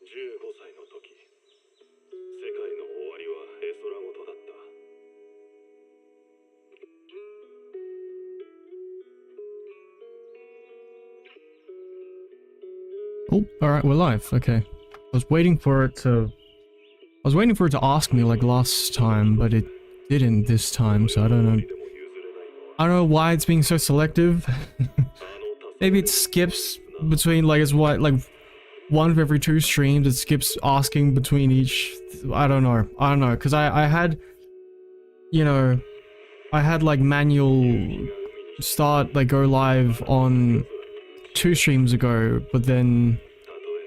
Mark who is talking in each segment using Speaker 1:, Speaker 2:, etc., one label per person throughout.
Speaker 1: 15歳の時、世界の終わりは絵空元だった。
Speaker 2: Oh, alright, we're live. Okay. I was waiting for it to ask me like last time, but it didn't this time, so I don't know. I don't know why it's being so selective. Maybe it skips between like it's what like one of every 2 streams, it skips asking between each. I don't know, because I had, you know, I had like manual start like go live on 2 streams ago, but then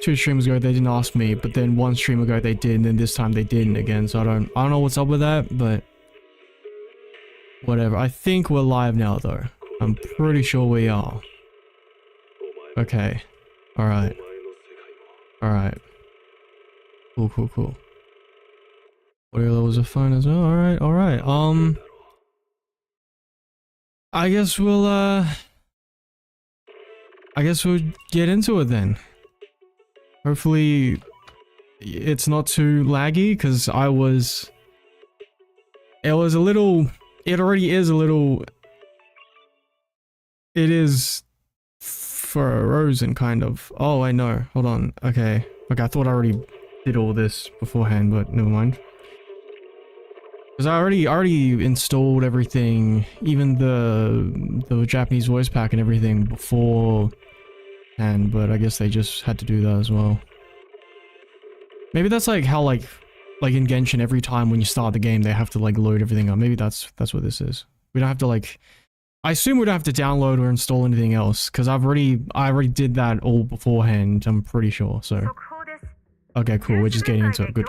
Speaker 2: 2 streams ago they didn't ask me, but then 1 stream ago they did, and then this time they didn't again, so I don't know what's up with that, but whatever. I think we're live now though. I'm pretty sure we are. Okay. Alright. Alright. Cool. Audio levels are fine as well. Alright. I guess we'll get into it then. Hopefully it's not too laggy, because it is frozen kind of. Oh, I know. Hold on. Okay, I thought I already did all this beforehand, but never mind. Because I already installed everything, even the Japanese voice pack and everything beforehand, but I guess they just had to do that as well. Maybe that's like how like in Genshin, every time when you start the game they have to like load everything up. Maybe that's what this is. We don't have to like, I assume we don't have to download or install anything else, because I already did that all beforehand, I'm pretty sure. So okay, cool, we're just getting into it. Good.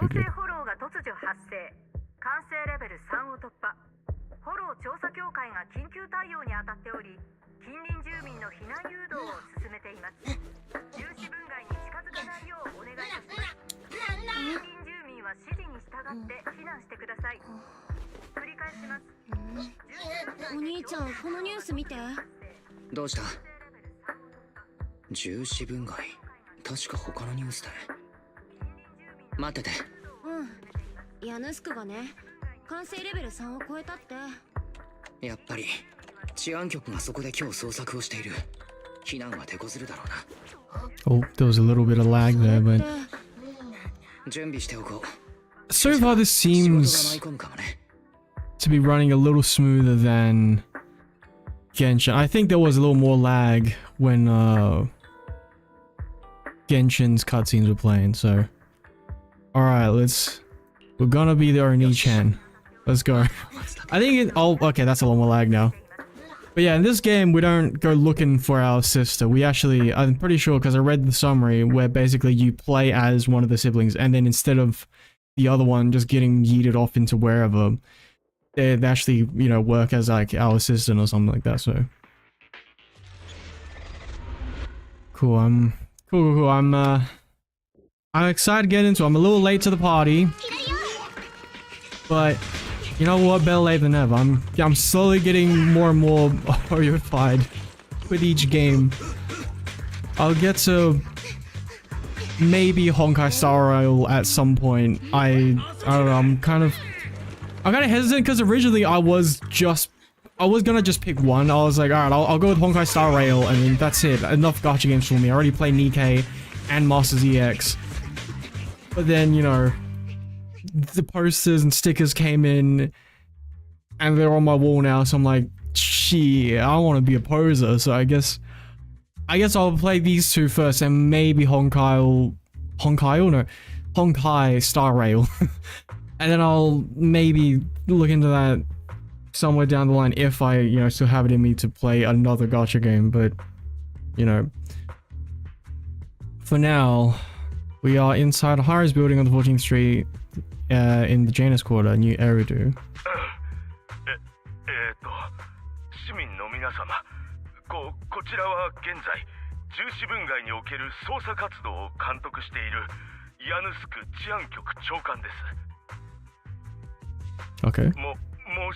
Speaker 2: Oh, there was a little bit of lag there, but so far this seems to be running a little smoother than Genshin. I think there was a little more lag when Genshin's cutscenes were playing, so alright, we're gonna be the Oni-chan. Let's go. I think okay, that's a lot more lag now. But yeah, in this game we don't go looking for our sister. We actually, I'm pretty sure, because I read the summary, where basically you play as one of the siblings, and then instead of the other one just getting yeeted off into wherever, they actually, you know, work as like our assistant or something like that. So cool. Cool. I'm excited to get into it. I'm a little late to the party, but you know what, better late than never. I'm slowly getting more and more horrified with each game. I'll get to maybe Honkai Star Rail at some point. I don't know, I'm kind of hesitant, because originally I was gonna just pick one. I was like, alright, I'll go with Honkai Star Rail, and then that's it. Enough gacha games for me. I already played Nikkei and Masters EX. But then, you know, the posters and stickers came in, and they're on my wall now, so I'm like, shit, I want to be a poser, so I guess I'll play these 2 first, and maybe Honkai Star Rail. And then I'll maybe look into that somewhere down the line if I, you know, still have it in me to play another gacha game, but, you know, for now, we are inside Hara's building on the 14th Street, in the Janus Quarter, New Eridu.
Speaker 1: 市民の皆様、こちらは現在重視分外における捜査活動を監督しているヤヌスク治安局長官です。
Speaker 2: Okay.
Speaker 1: 申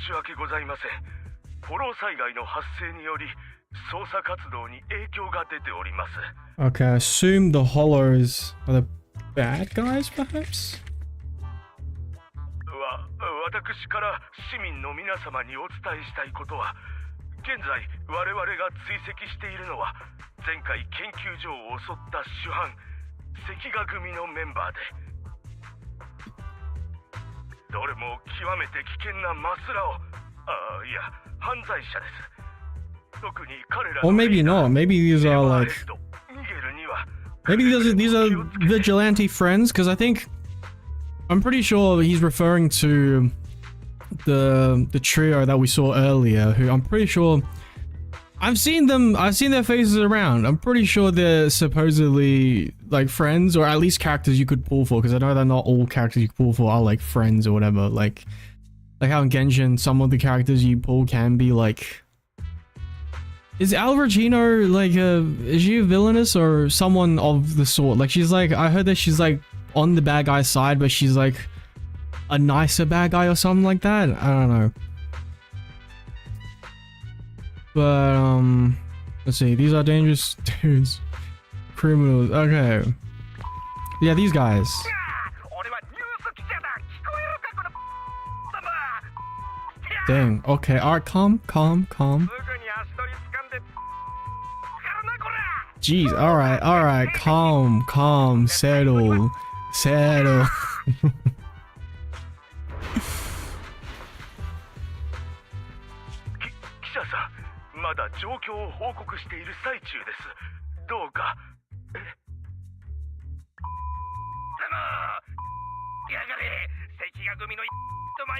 Speaker 1: し訳ございません。フォロー災害の発生により捜査活動に影響が出ております。
Speaker 2: Okay, I assume the hollows are the bad guys, perhaps?
Speaker 1: 私から市民の皆様にお伝えしたいことは、現在我々が追跡しているのは前回研究所を襲った主犯関ヶ組のメンバーで、どれも極めて危険なマスラオ、いや犯罪者です。特に彼ら
Speaker 2: Or maybe not. Maybe these are like,
Speaker 1: 逃げるには
Speaker 2: maybe these are vigilante friends, because I'm pretty sure he's referring to the trio that we saw earlier, who I'm pretty sure I've seen their faces around. I'm pretty sure they're supposedly like friends, or at least characters you could pull for, because I know that not all characters you pull for are like friends or whatever. Like how in Genshin some of the characters you pull can be like, is Alvarino like is she a villainous or someone of the sort? Like she's like, I heard that she's like on the bad guy side, but she's like a nicer bad guy or something like that. I don't know. But let's see, these are dangerous dudes. Criminals. Okay. Yeah, these guys. Dang. Okay. Alright, calm. Jeez. Alright. Calm. Settle.
Speaker 1: 記者さん、まだ状況を報告している最中です。どうか。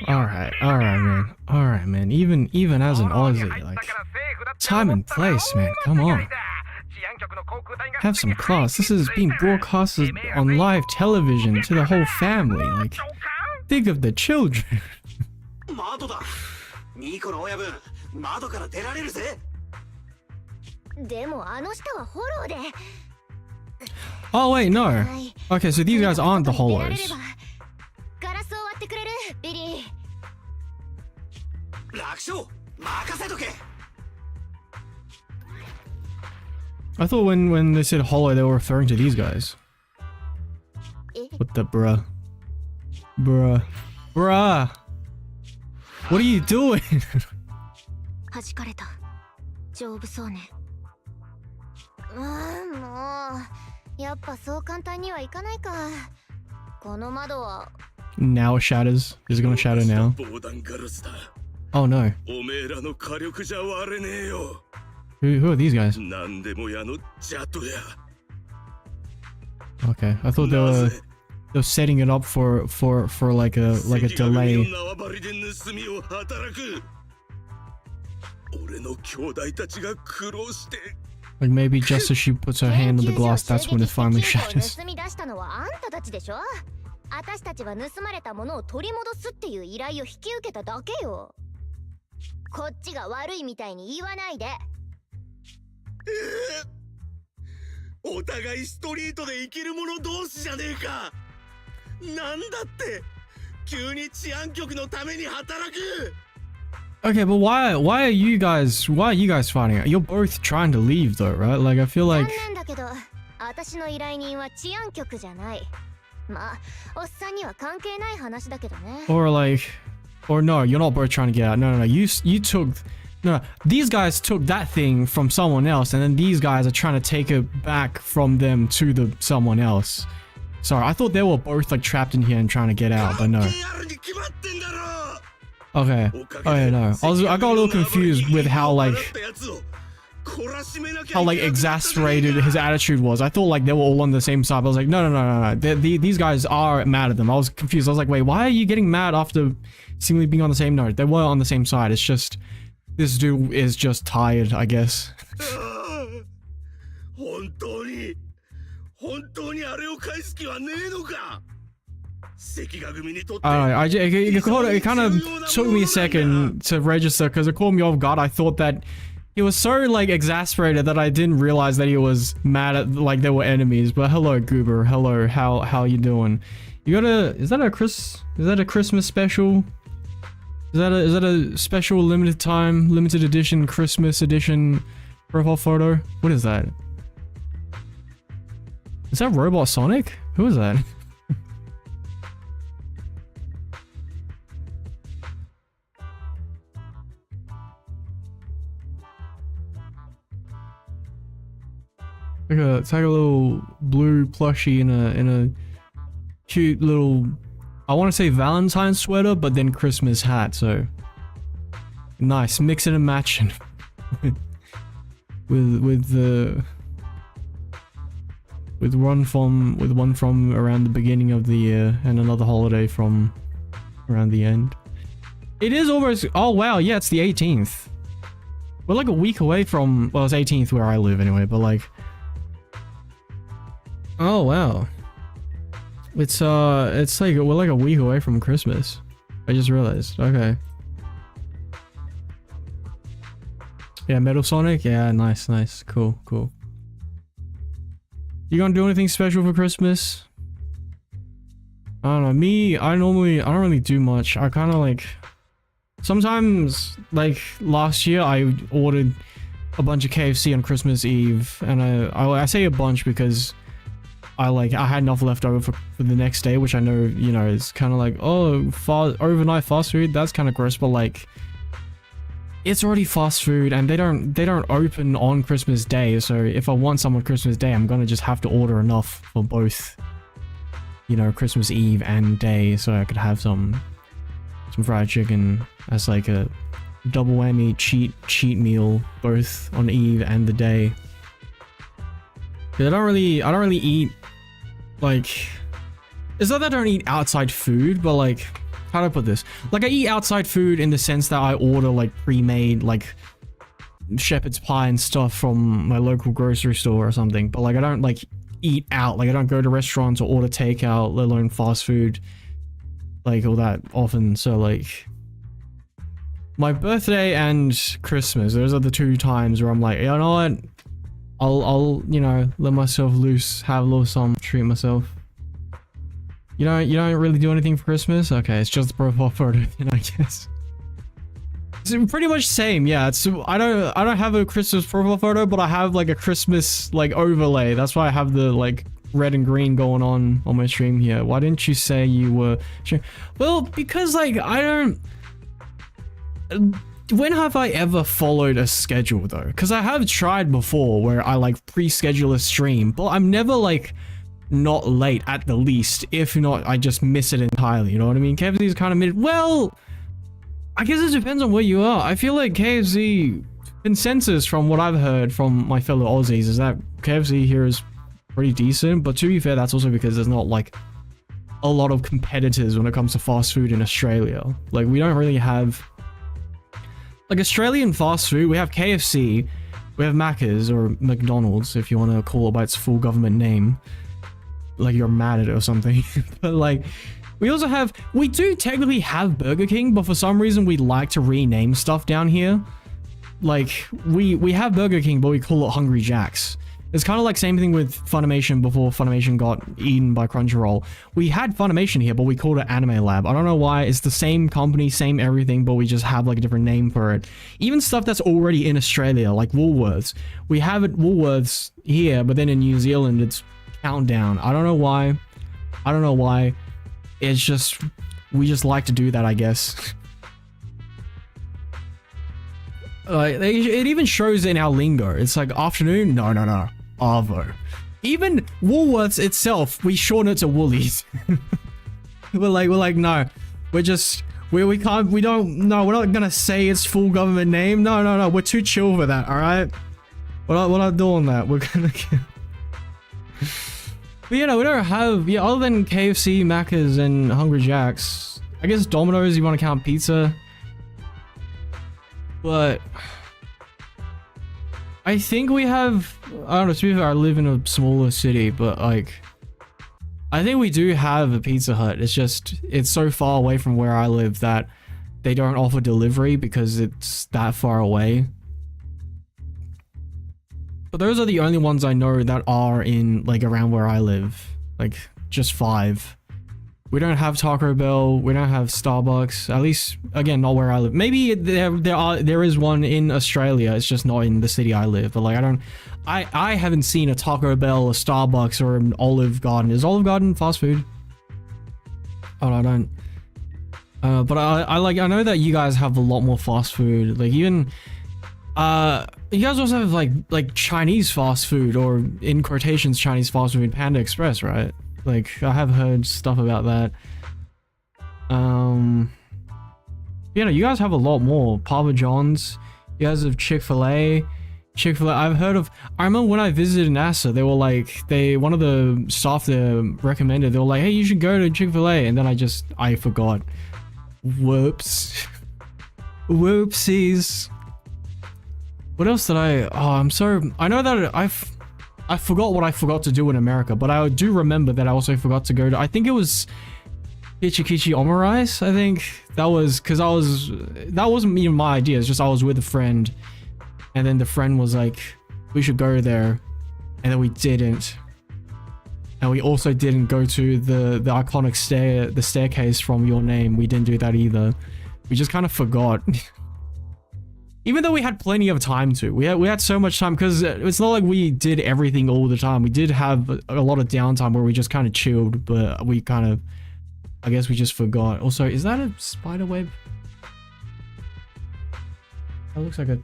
Speaker 2: Alright, man. Even as an Aussie, like, time and place, man. Come on. Have some class. This is being broadcasted on live television to the whole family. Like, think of the children. Oh wait, no. Okay, so these guys aren't the Hollows. I thought when they said Hollow, they were referring to these guys. What the bruh? Bruh! What are you doing? Now it shatters. Is it gonna shatter now? Oh no. Who are these guys? Okay, I thought they were setting it up for like a delay. Like maybe just as she puts her hand on the glass, that's when it finally shatters. Okay, but why are you guys fighting? You're both trying to leave though, right? Like I feel like or no, you're not both trying to get out. No, you took these guys took that thing from someone else, and then these guys are trying to take it back from them to someone else. Sorry, I thought they were both like trapped in here and trying to get out, but no. Okay. Okay, no. I got a little confused with how exasperated his attitude was. I thought like they were all on the same side. But I was like, no. These guys are mad at them. I was confused. I was like, wait, why are you getting mad after seemingly being on the same note? They were on the same side. It's just this dude is just tired, I guess. It kind of took me a second to register because it caught me off guard. I thought that he was so like exasperated that I didn't realize that he was mad at like they were enemies. But hello, Goober. Hello, how you doing? You got is that a Christmas special? Is that a special limited edition Christmas edition profile photo? What is that? Is that Robot Sonic? Who is that? It's like a little blue plushie in a cute little, I want to say Valentine's sweater, but then Christmas hat. So nice, mixing and matching with one from around the beginning of the year and another holiday from around the end. It is almost, oh wow, yeah, it's the 18th. We're like a week away from, well, it's 18th where I live anyway, but like, oh wow, it's like we're like a week away from Christmas. I just realized. Okay. Yeah, Metal Sonic. Yeah, nice, cool. You gonna do anything special for Christmas? I don't know. Me, I don't really do much. I kind of like, sometimes, like last year I ordered a bunch of KFC on Christmas Eve, and I say a bunch because I had enough left over for the next day, which I know, you know, is kind of like, oh, overnight fast food, that's kind of gross, but like, it's already fast food and they don't open on Christmas Day, so if I want some on Christmas Day, I'm gonna just have to order enough for both, you know, Christmas Eve and day, so I could have some fried chicken as like a double whammy cheat meal, both on Eve and the day. Cause I don't really eat, like, it's not that I don't eat outside food, but like, how do I put this? Like, I eat outside food in the sense that I order like pre-made like shepherd's pie and stuff from my local grocery store or something, but like I don't like eat out, like I don't go to restaurants or order takeout, let alone fast food, like all that often. So like, my birthday and Christmas, those are the two times where I'm like, you know what, I'll you know, let myself loose, have a little something, treat myself. You don't really do anything for Christmas? Okay, it's just the profile photo then, I guess. It's pretty much same, yeah. It's I don't have a Christmas profile photo, but I have like a Christmas like overlay. That's why I have the like red and green going on my stream here. Why didn't you say you were? Well, because like I don't. When have I ever followed a schedule though? Because I have tried before where I like pre-schedule a stream, but I'm never like not late at the least. If not, I just miss it entirely. You know what I mean? KFC is kind of mid. Well, I guess it depends on where you are. I feel like KFC consensus from what I've heard from my fellow Aussies is that KFC here is pretty decent. But to be fair, that's also because there's not like a lot of competitors when it comes to fast food in Australia. Like we don't really have like Australian fast food. We have KFC, we have Macca's or McDonald's if you want to call it by its full government name. Like you're mad at it or something. But like we do technically have Burger King, but for some reason we like to rename stuff down here. Like we have Burger King, but we call it Hungry Jack's. It's kind of like same thing with Funimation before Funimation got eaten by Crunchyroll. We had Funimation here, but we called it Anime Lab. I don't know why. It's the same company, same everything, but we just have like a different name for it. Even stuff that's already in Australia, like Woolworths. We have it Woolworths here, but then in New Zealand it's Countdown. I don't know why. It's just, we just like to do that, I guess. It even shows in our lingo. It's like afternoon. No. Arvo. Even Woolworths itself, we shorten it to Woolies. we're like, no. We can't, we're not gonna say its full government name. No. We're too chill for that, alright? We're not doing that. We're gonna get... But you know, we don't have, yeah, other than KFC, Macca's, and Hungry Jack's. I guess Domino's, you want to count pizza. But I think we have, I don't know, to be fair, I live in a smaller city, but like, I think we do have a Pizza Hut. It's just, it's so far away from where I live that they don't offer delivery because it's that far away. But those are the only ones I know that are in, like, around where I live. Like, just 5. We don't have Taco Bell. We don't have Starbucks. At least, again, not where I live. Maybe there is one in Australia. It's just not in the city I live. But like, I haven't seen a Taco Bell, a Starbucks, or an Olive Garden. Is Olive Garden fast food? Oh, no, I don't. But I know that you guys have a lot more fast food. Like even, you guys also have like Chinese fast food, or in quotations Chinese fast food, Panda Express, right? Like I have heard stuff about that. You know, you guys have a lot more. Papa John's. You guys have Chick-fil-A. I've heard of. I remember when I visited NASA, they were like, one of the staff there recommended. They were like, hey, you should go to Chick-fil-A, and then I forgot. Whoops. Whoopsies. What else did I? Oh, I'm so. I know that I forgot what I forgot to do in America, but I do remember that I also forgot to go to. I think it was Kichi Omurice. I think that was because that wasn't even my idea. It's just I was with a friend, and then the friend was like, we should go there, and then we didn't. And we also didn't go to the iconic staircase from Your Name. We didn't do that either. We just kind of forgot. Even though we had plenty of time to. We had so much time, because it's not like we did everything all the time. We did have a lot of downtime where we just kind of chilled, but we kind of, I guess we just forgot. Also, is that a spider web? That looks like a...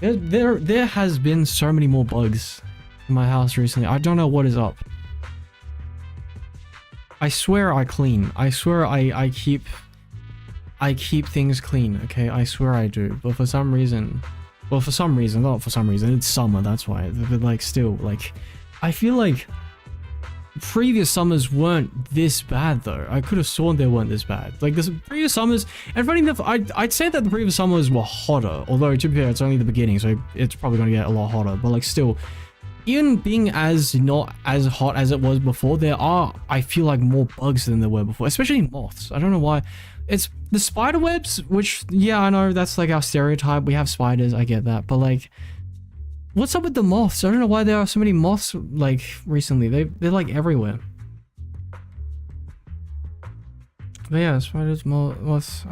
Speaker 2: There has been so many more bugs in my house recently. I don't know what is up. I swear I clean. I swear I keep things clean, okay? I swear I do. But for some reason, well, for some reason, not for some reason, it's summer, that's why. But like still, like, I feel like previous summers weren't this bad though. I could have sworn they weren't this bad. Like this previous summers, and funny enough, I'd say that the previous summers were hotter, although to be fair, it's only the beginning, so it's probably gonna get a lot hotter, but like still, even being not as hot as it was before, there are, I feel like, more bugs than there were before, especially moths. I don't know why. It's the spider webs, which, yeah, I know that's like our stereotype. We have spiders, I get that, but like, what's up with the moths? I don't know why there are so many moths, like, recently. They're like everywhere. But yeah, spiders, moths,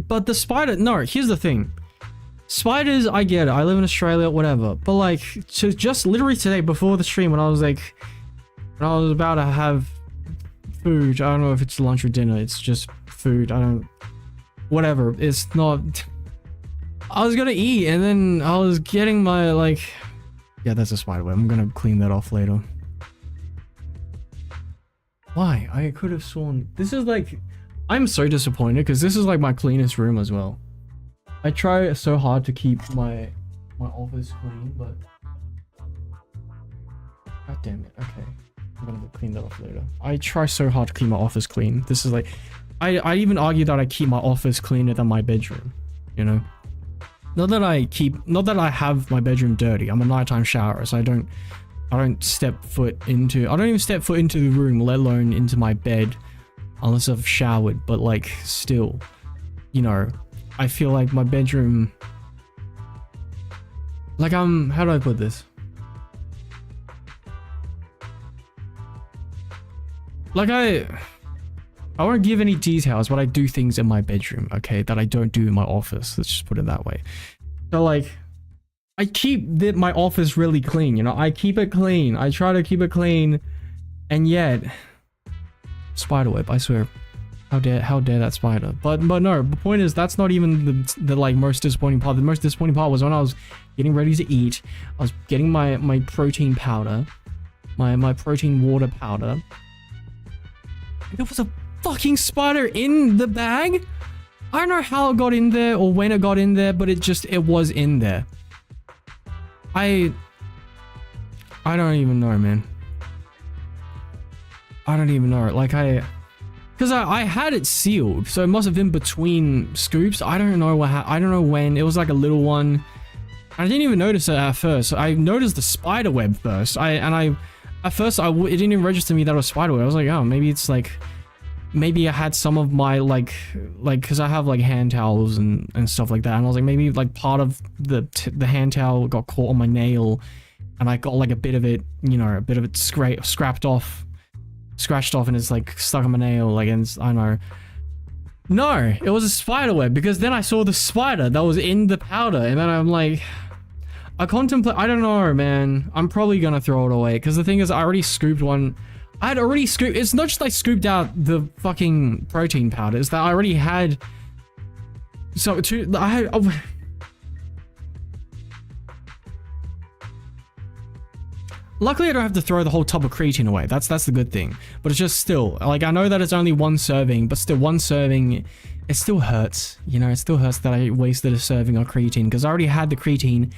Speaker 2: but the spider, no, here's the thing. Spiders, I get it. I live in Australia, whatever. But like, so just literally today before the stream, when I was about to have food, I don't know if it's lunch or dinner, it's just food, whatever, it's not, I was gonna eat, and then I was getting my, like, yeah, that's a spider web. I'm gonna clean that off later. Why? I could have sworn, this is like, I'm so disappointed, because this is like my cleanest room as well. I try so hard to keep my office clean, but god damn it. Okay, I'm gonna clean that off later. I try so hard to keep my office clean. This is like, I even argue that I keep my office cleaner than my bedroom, you know? Not that I have my bedroom dirty. I'm a nighttime shower, so I don't even step foot into the room, let alone into my bed, unless I've showered. But like, still, you know, I feel like my bedroom, like, how do I put this? Like, I won't give any details, but I do things in my bedroom, okay, that I don't do in my office. Let's just put it that way. So like, I keep my office really clean, you know? I keep it clean. I try to keep it clean, and yet, spiderweb, I swear. How dare that spider? But no, the point is, that's not even the like most disappointing part. The most disappointing part was when I was getting ready to eat. I was getting my protein powder, my protein water powder. And there was a fucking spider in the bag. I don't know how it got in there or when it got in there, but it was in there. I don't even know, man. I don't even know. Like, because I had it sealed, so it must have been between scoops. I don't know I don't know when. It was like a little one. I didn't even notice it at first. I noticed the spider web first. At first it didn't even register me that it was spider web. I was like, oh, maybe it's like maybe I had some of my like because I have like hand towels and stuff like that, and I was like, maybe like part of the hand towel got caught on my nail, and I got like a bit of it, you know, a bit of it scratched off, and it's like stuck on my nail, like, and I know. No, it was a spider web, because then I saw the spider that was in the powder, and then I'm like, I don't know, man. I'm probably gonna throw it away, because the thing is, I already scooped one. I had already scooped, it's not just I scooped out the fucking protein powder, it's that I already had, luckily I don't have to throw the whole tub of creatine away, that's the good thing, but it's just still, like, I know that it's only one serving, but still, one serving, it still hurts, you know, it still hurts that I wasted a serving of creatine, because I already had the creatine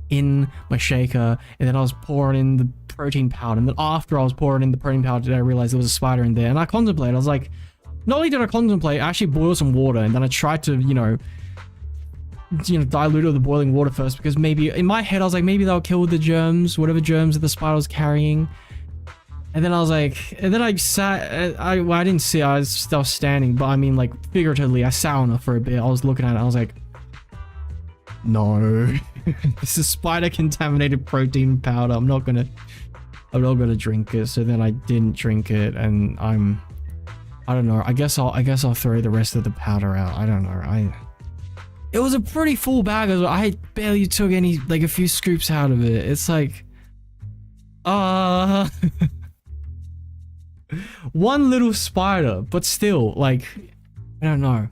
Speaker 2: in my shaker, and then I was pouring in the protein powder, and then after I was pouring in the protein powder, I realized there was a spider in there, and I contemplated, I was like, not only did I contemplate, I actually boiled some water, and then I tried to, you know, dilute it with the boiling water first, because maybe, in my head, I was like, maybe that'll kill the germs, whatever germs that the spider was carrying, and then I was like, and then I sat, I didn't see, I was still standing, but I mean, like, figuratively, I sat on it for a bit, I was looking at it, I was like, no, this is spider contaminated protein powder. I'm not gonna drink it. So then I didn't drink it, and I don't know. I guess I'll throw the rest of the powder out. I don't know. It was a pretty full bag as well. I barely took any, like, a few scoops out of it. It's like, one little spider, but still, like, I don't know.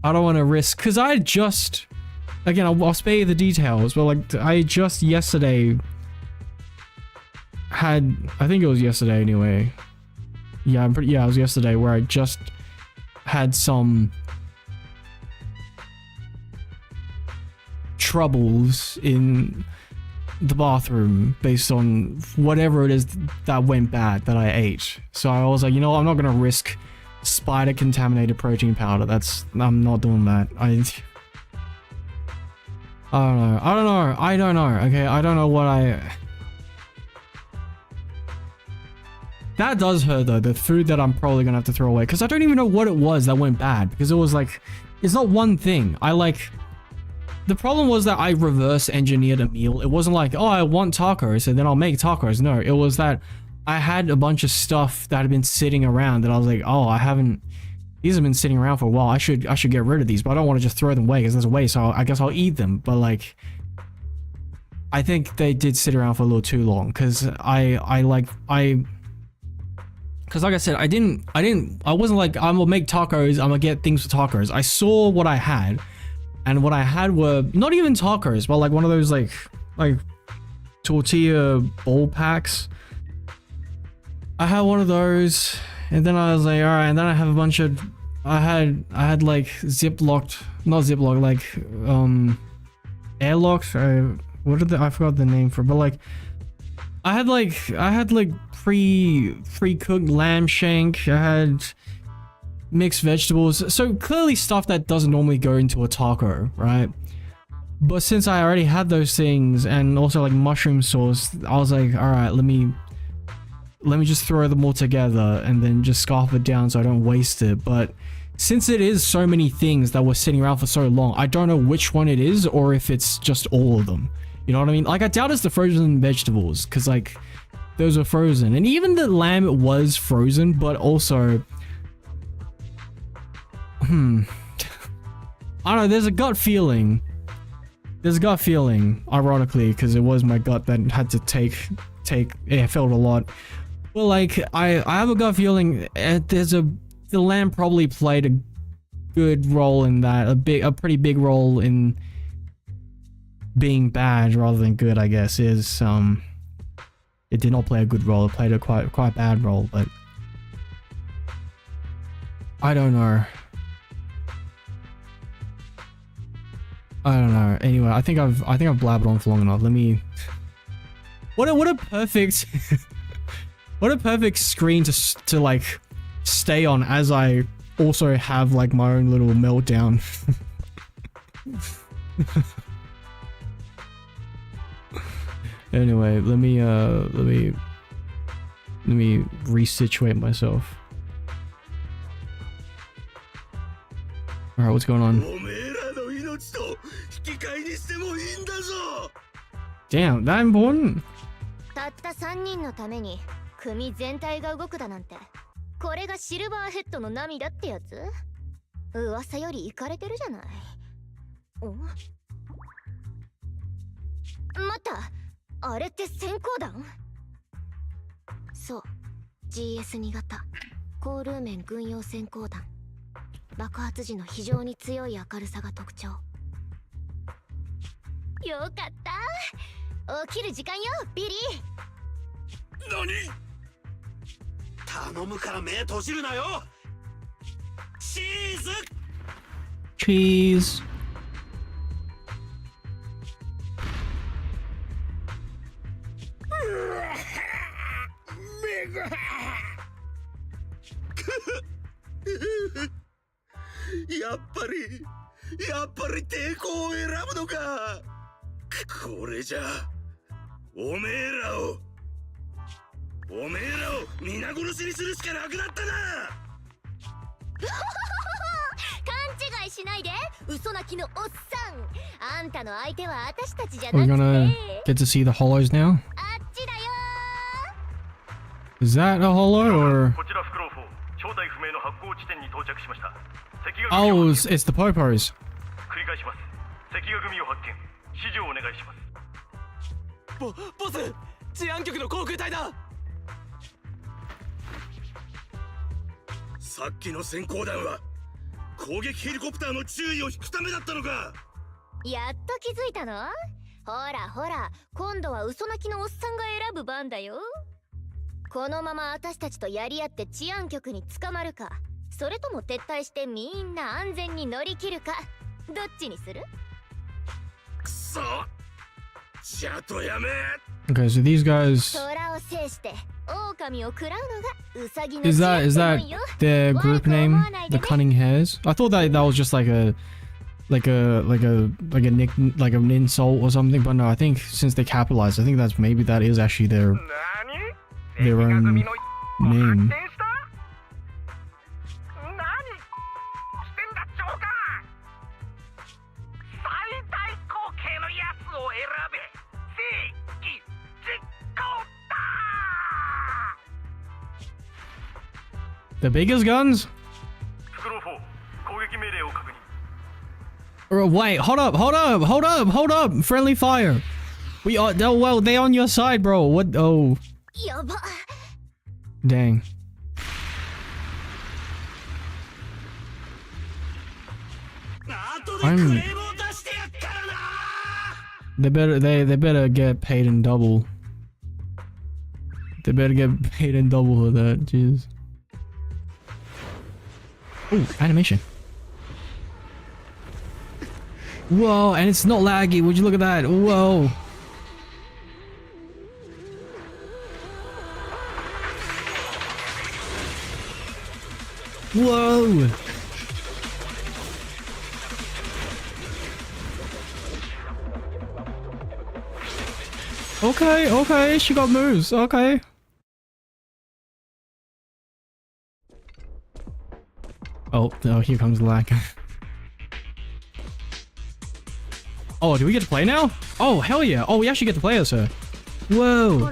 Speaker 2: I don't want to risk, because I just. Again, I'll spare you the details, but like, I just yesterday had, I think it was yesterday anyway. Yeah, it was yesterday where I just had some troubles in the bathroom based on whatever it is that went bad that I ate. So I was like, you know, I'm not going to risk spider contaminated protein powder. I'm not doing that. I don't know, okay, I don't know what that does hurt though, the food that I'm probably gonna have to throw away, because I don't even know what it was that went bad, because it was like, it's not one thing, the problem was that I reverse engineered a meal. It wasn't like, oh, I want tacos, and then I'll make tacos. No, it was that I had a bunch of stuff that had been sitting around that I was like, oh, these have been sitting around for a while. I should get rid of these, but I don't want to just throw them away because there's a waste. So I guess I'll eat them. But like, I think they did sit around for a little too long, because because like I said, I wasn't like, I'm gonna make tacos, I'm gonna get things for tacos. I saw what I had, and what I had were not even tacos, but like one of those like tortilla bowl packs. I had one of those. And then I was like, all right, and then I have a bunch of, I had like not ziplocked, like, airlocked, I forgot the name for it, but like, I had like pre-cooked lamb shank, I had mixed vegetables, so clearly stuff that doesn't normally go into a taco, right? But since I already had those things, and also like mushroom sauce, I was like, all right, let me just throw them all together and then just scarf it down so I don't waste it. But since it is so many things that were sitting around for so long, I don't know which one it is or if it's just all of them. You know what I mean? Like, I doubt it's the frozen vegetables, because like, those are frozen. And even the lamb, it was frozen, but also, I don't know, there's a gut feeling, ironically, because it was my gut that had to take, it felt a lot. Well, like, I have a gut feeling the lamb probably played a good role in that, a pretty big role in being bad rather than good, I guess. It did not play a good role, it played a quite bad role, but I don't know. Anyway, I think I've blabbered on for long enough. Let me, what a perfect what a perfect screen to like stay on as I also have like my own little meltdown. Anyway, let me resituate myself. Alright, what's going on? Damn, that important?
Speaker 3: たった3人のために組全体が動くだなんて、これがシルバーヘッドの涙ってやつ？噂よりイカれてるじゃない。待った、あれって閃光弾？そう、 GS2 型高ルーメン軍用閃光弾。爆発時の非常に強い明るさが特徴。よかった、起きる時間よビリー。
Speaker 4: 何？頼むから目閉じるなよ。チーズ。
Speaker 2: Cheese.
Speaker 4: やっぱり抵抗を選ぶのか。これじゃおめえらを皆殺しにするしかなくなったな。
Speaker 3: 勘違いしないで、嘘泣きのおっさん。あんたの相手は私たちじゃ
Speaker 2: We're
Speaker 3: なく
Speaker 2: gonna
Speaker 3: て、
Speaker 2: get to see the hollows now?
Speaker 3: あっちだよ。
Speaker 2: Is that a hollow or?
Speaker 1: こちらフクロウ4、正体不明の発光地点に到着しました。
Speaker 2: Oh, it's the popos.
Speaker 1: 繰り返します。赤河組を発見。指示をお願いします。
Speaker 4: ボス、治安局の航空隊だ。さっきの閃光弾は攻撃ヘリコプターの注意を引くためだったのか。
Speaker 3: やっと気づいたの？ほらほら、今度は嘘泣きのおっさんが選ぶ番だよ。このまま私たちとやり合って治安局に捕まるか、それとも撤退してみんな安全に乗り切るか、どっちにする？
Speaker 4: くそ、じゃとやめ。
Speaker 2: Okay, so these guys.
Speaker 3: 空を制して狼を食らうのがウサギの
Speaker 2: Is
Speaker 3: 治
Speaker 2: that
Speaker 3: 安
Speaker 2: is
Speaker 3: っても
Speaker 2: that
Speaker 3: んよ。
Speaker 2: their group name? The Cunning Hares? I thought that was just like an insult or something, but no, I think since they capitalized, I think that is actually their own name. 'The biggest guns?
Speaker 1: フクロウ4、攻撃命令を確認。
Speaker 2: Wait, hold up! Friendly fire! We are, well, they on your side, bro. What? Oh,
Speaker 3: やば。
Speaker 2: dang. They better get paid in double. They better get paid in double for that, jeez. Ooh, animation. Whoa, and it's not laggy. Would you look at that? Whoa. Whoa. Okay, she got moves. Okay. Oh, here comes the lag. Oh, do we get to play now? Oh, hell yeah. Oh, we actually get to play as her. Whoa.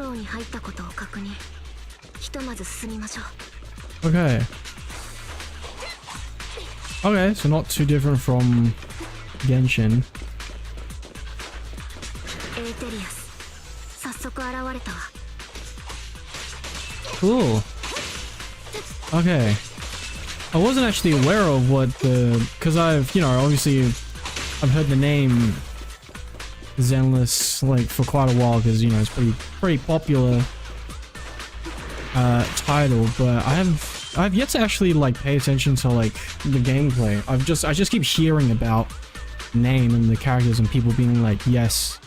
Speaker 2: Okay. Okay, so not too different from Genshin. Cool. Okay. I wasn't actually aware of what because I've, obviously I've heard the name Zenless like for quite a while because, it's pretty popular title, but I've yet to actually like pay attention to like the gameplay. I just keep hearing about name and the characters and people being like, yes,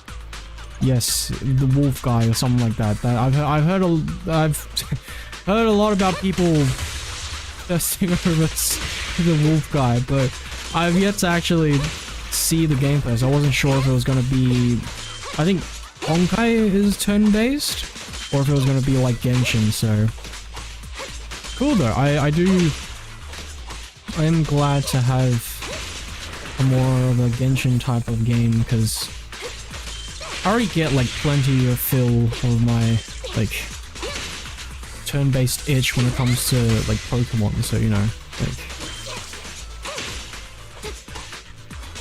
Speaker 2: the wolf guy or something like that. I've heard a lot about people testing over the wolf guy, but I've yet to actually see the gameplay, so I wasn't sure if it was gonna be, I think Honkai is turn-based, or if it was gonna be like Genshin, so cool though. I am glad to have more of a Genshin type of game because I already get like plenty of fill of my like turn-based itch when it comes to like Pokemon, so you know, like,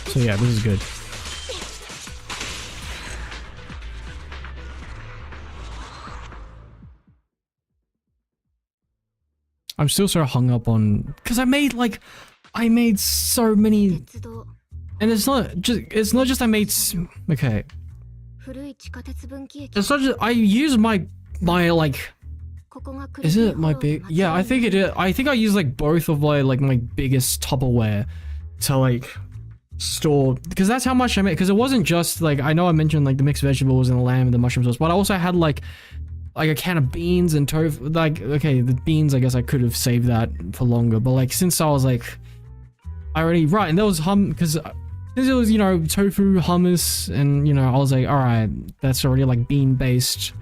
Speaker 2: so yeah, this is good. I'm still so hung up on because I made so many, and it's not just I made okay. It's not just I use my like. Is it my big? Yeah, I think it is. I think I use like both of my biggest Tupperware to like store because that's how much I made. Because it wasn't just like I know I mentioned like the mixed vegetables and the lamb and the mushroom sauce, but I also had like a can of beans and tofu. Like okay, the beans I guess I could have saved that for longer, but like since I was like I already right and there was because since it was, you know, tofu, hummus, and, you know, I was like, alright, that's already, like, bean-based.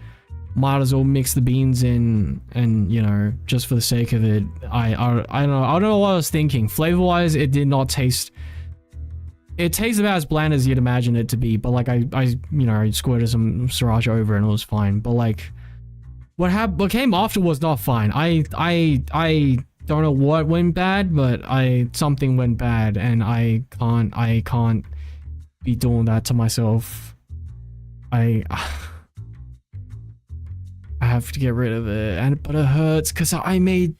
Speaker 2: Might as well mix the beans in, and, you know, just for the sake of it, I don't know what I was thinking. Flavor-wise, it did not taste... It tastes about as bland as you'd imagine it to be, but, like, I you know, I squirted some sriracha over and it was fine. But, like, what came after was not fine. I don't know what went bad, but something went bad, and I can't be doing that to myself. I have to get rid of it, but it hurts because I made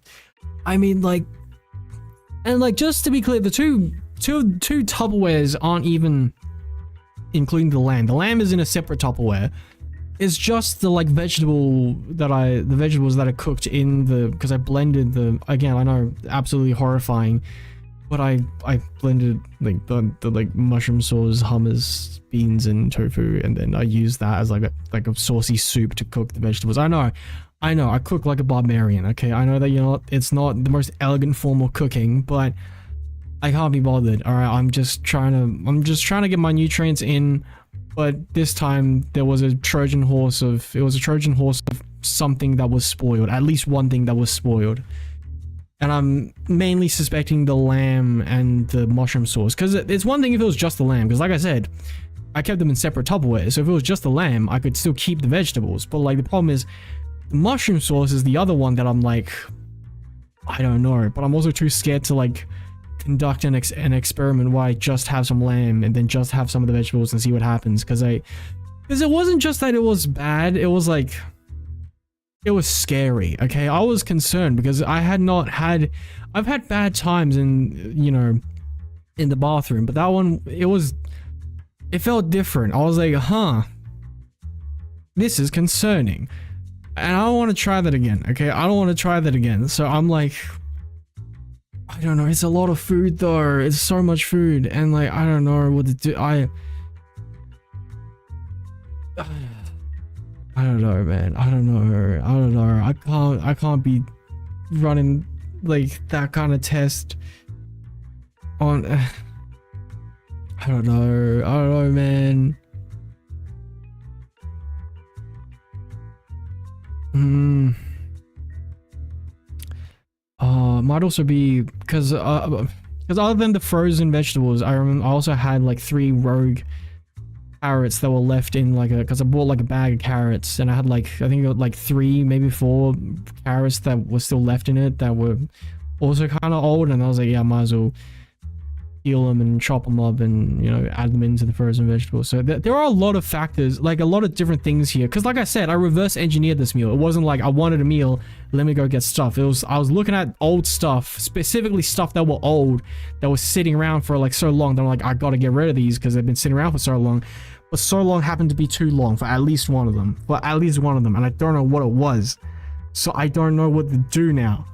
Speaker 2: like, and like just to be clear, the two Tupperwares aren't even including the lamb. The lamb is in a separate Tupperware. It's just the like vegetables that I cooked in the, because I blended the, again I know absolutely horrifying, but I blended like the like mushroom sauce, hummus, beans, and tofu, and then I used that as like a saucy soup to cook the vegetables. I know I cook like a barbarian. Okay, I know that, you know, it's not the most elegant form of cooking, but I can't be bothered. All right, I'm just trying to get my nutrients in. But this time there was a Trojan horse of something that was spoiled, at least one thing that was spoiled. And I'm mainly suspecting the lamb and the mushroom sauce, because it's one thing if it was just the lamb, because like I said, I kept them in separate Tupperware, so if it was just the lamb, I could still keep the vegetables. But like the problem is, the mushroom sauce is the other one that I'm like, I don't know, but I'm also too scared to like conduct an experiment where I just have some lamb and then just have some of the vegetables and see what happens, because it wasn't just that it was bad, it was like, it was scary. Okay, I was concerned because I've had bad times in, you know, in the bathroom, but that one, it felt different. I was like, huh, this is concerning, and I don't want to try that again. Okay, I don't want to try that again. So I'm like, I don't know, it's a lot of food though, it's so much food, and like, I don't know what to do. I don't know, man, I don't know, I can't be running like that kind of test on, I don't know, man. Might also be because other than the frozen vegetables, I remember I also had like 3 rogue carrots that were left in like because I bought like a bag of carrots, and I had like, I think like 3, maybe 4 carrots that were still left in it that were also kind of old, and I was like, yeah, I might as well peel them and chop them up and, you know, add them into the frozen vegetables. So there are a lot of factors, like a lot of different things here, because like I said, I reverse engineered this meal. It wasn't like I wanted a meal, let me go get stuff. I was looking at old stuff, specifically stuff that were old, that was sitting around for like so long that I'm like, I gotta get rid of these because they've been sitting around for so long. But so long happened to be too long for at least one of them, and I don't know what it was, so I don't know what to do now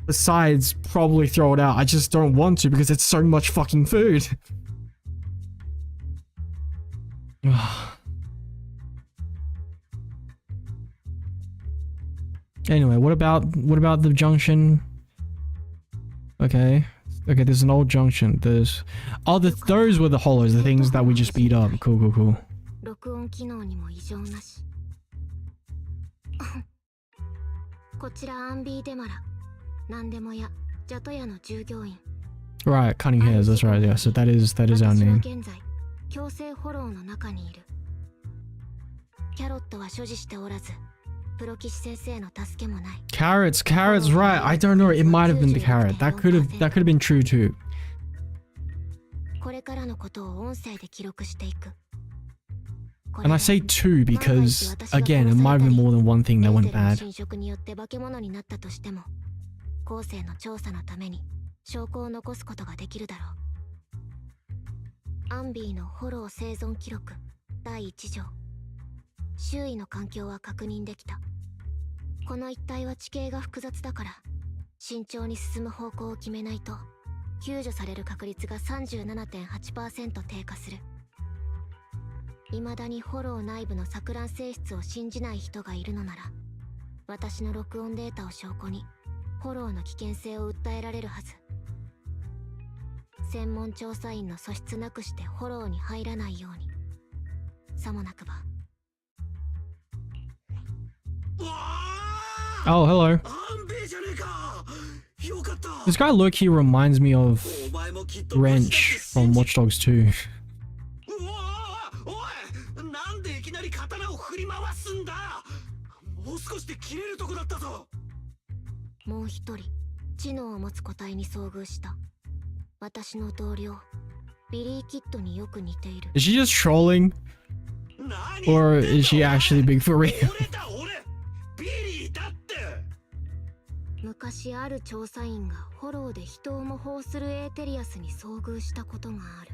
Speaker 2: besides probably throw it out. I just don't want to because it's so much fucking food. Anyway, what about the junction? Okay, there's an old junction. Those were the hollows, the things that we just beat up. Cool.
Speaker 3: 録音機能にも異常なし。こちらアンビーデマラ、なんでも屋、ジャト屋の従業員。
Speaker 2: Right, cutting hairs, that's right, yeah, so that is our name.
Speaker 3: 強制フォローの中にいる。キャロットは所持しておらず、プロ騎士先生の助けもない。
Speaker 2: Carrots, right, I don't know, it might have been the carrot. That could have been true too.
Speaker 3: これからのことを音声で記録していく。
Speaker 2: And I say two because, again, it might have been more than one thing that went bad.
Speaker 3: 侵食によって化け物になったとしても、後世の調査のために証拠を残すことができるだろう。アンビーのフォロー生存記録第1条。周囲の環境は確認できた。この一帯は地形が複雑だから、慎重に進む方向を決めないと、救助される確率が 37.8% 低下する。未だにフォロー内部の錯乱性質を信じない人がいるのなら、私の録音データを証拠にフォローの危険性を訴えられるはず。専門調査員の素質なくしてフォローに入らないように。さもなくば。
Speaker 2: Oh, hello. This guy low-key reminds me of Wrench from Watch Dogs 2.
Speaker 3: もう一人、知能を持つ個体に遭遇した。私の同僚、ビリー・キッドによく似ている。
Speaker 2: Is she just trolling? Or is she actually big for real?
Speaker 3: 昔ある調査員がフォローで人を模倣するエーテリアスに遭遇したことがある。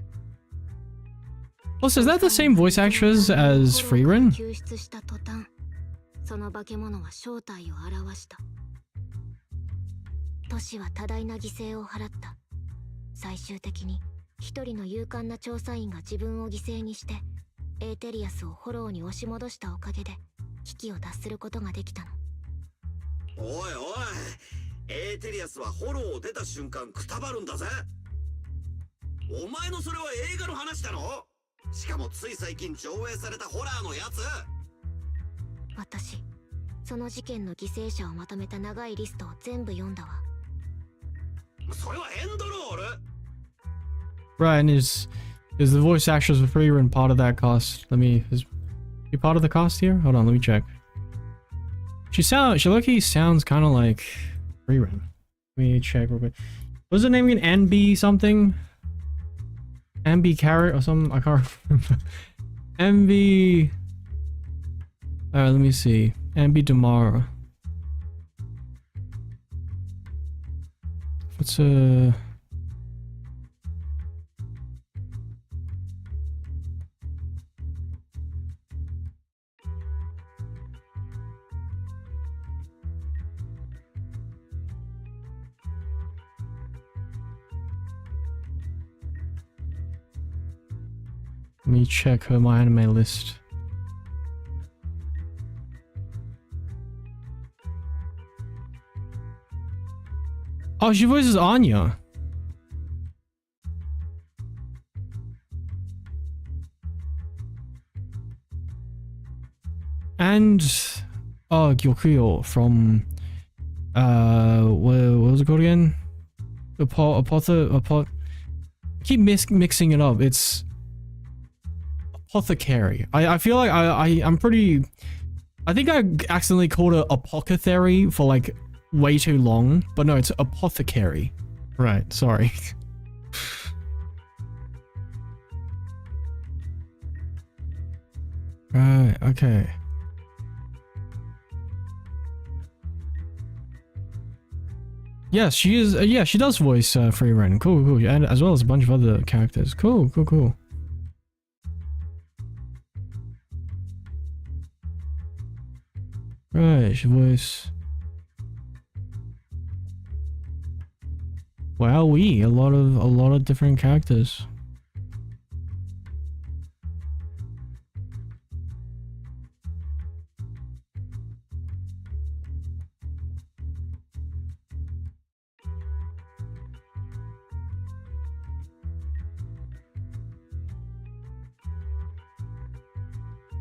Speaker 2: Also, is that the same voice actress as Freerin?
Speaker 3: 救出した途端、その化け物は正体を現した。都市は多大な犠牲を払った。最終的に一人の勇敢な調査員が自分を犠牲にしてエーテリアスをフォローに押し戻したおかげで危機を脱することができたの。
Speaker 4: おいおい、エーテリアスはフォローを出た瞬間くたばるんだぜ。お前のそれは映画の話だろ。しかもつい最近上映されたホラーのやつ。
Speaker 3: 私、その事件の犠牲者をまとめた長いリストを全部読んだわ。
Speaker 4: それはエンドロール。
Speaker 2: Right, and is the voice actress for Freerin part of that cast? Is he part of the cast here? Hold on, let me check. She low-key sounds kind of like Freerin. Let me check real quick. What's her name again? NB something? NB Carrot or something? I can't remember. NB... Alright, let me see. NB Damara. What's Let me check my anime list. Oh, she voices Anya. And Gyokuyo from what was it called again? I keep mixing it up. It's apothecary. I feel like I'm pretty... I think I accidentally called it apothecary for like way too long, but no, it's apothecary. Right, sorry. Right, okay. Yes, she is. Yeah, she does voice Freerin. Cool, cool, and as well as a bunch of other characters. Cool, cool, cool. Right, she voice. Wowee, a lot of different characters.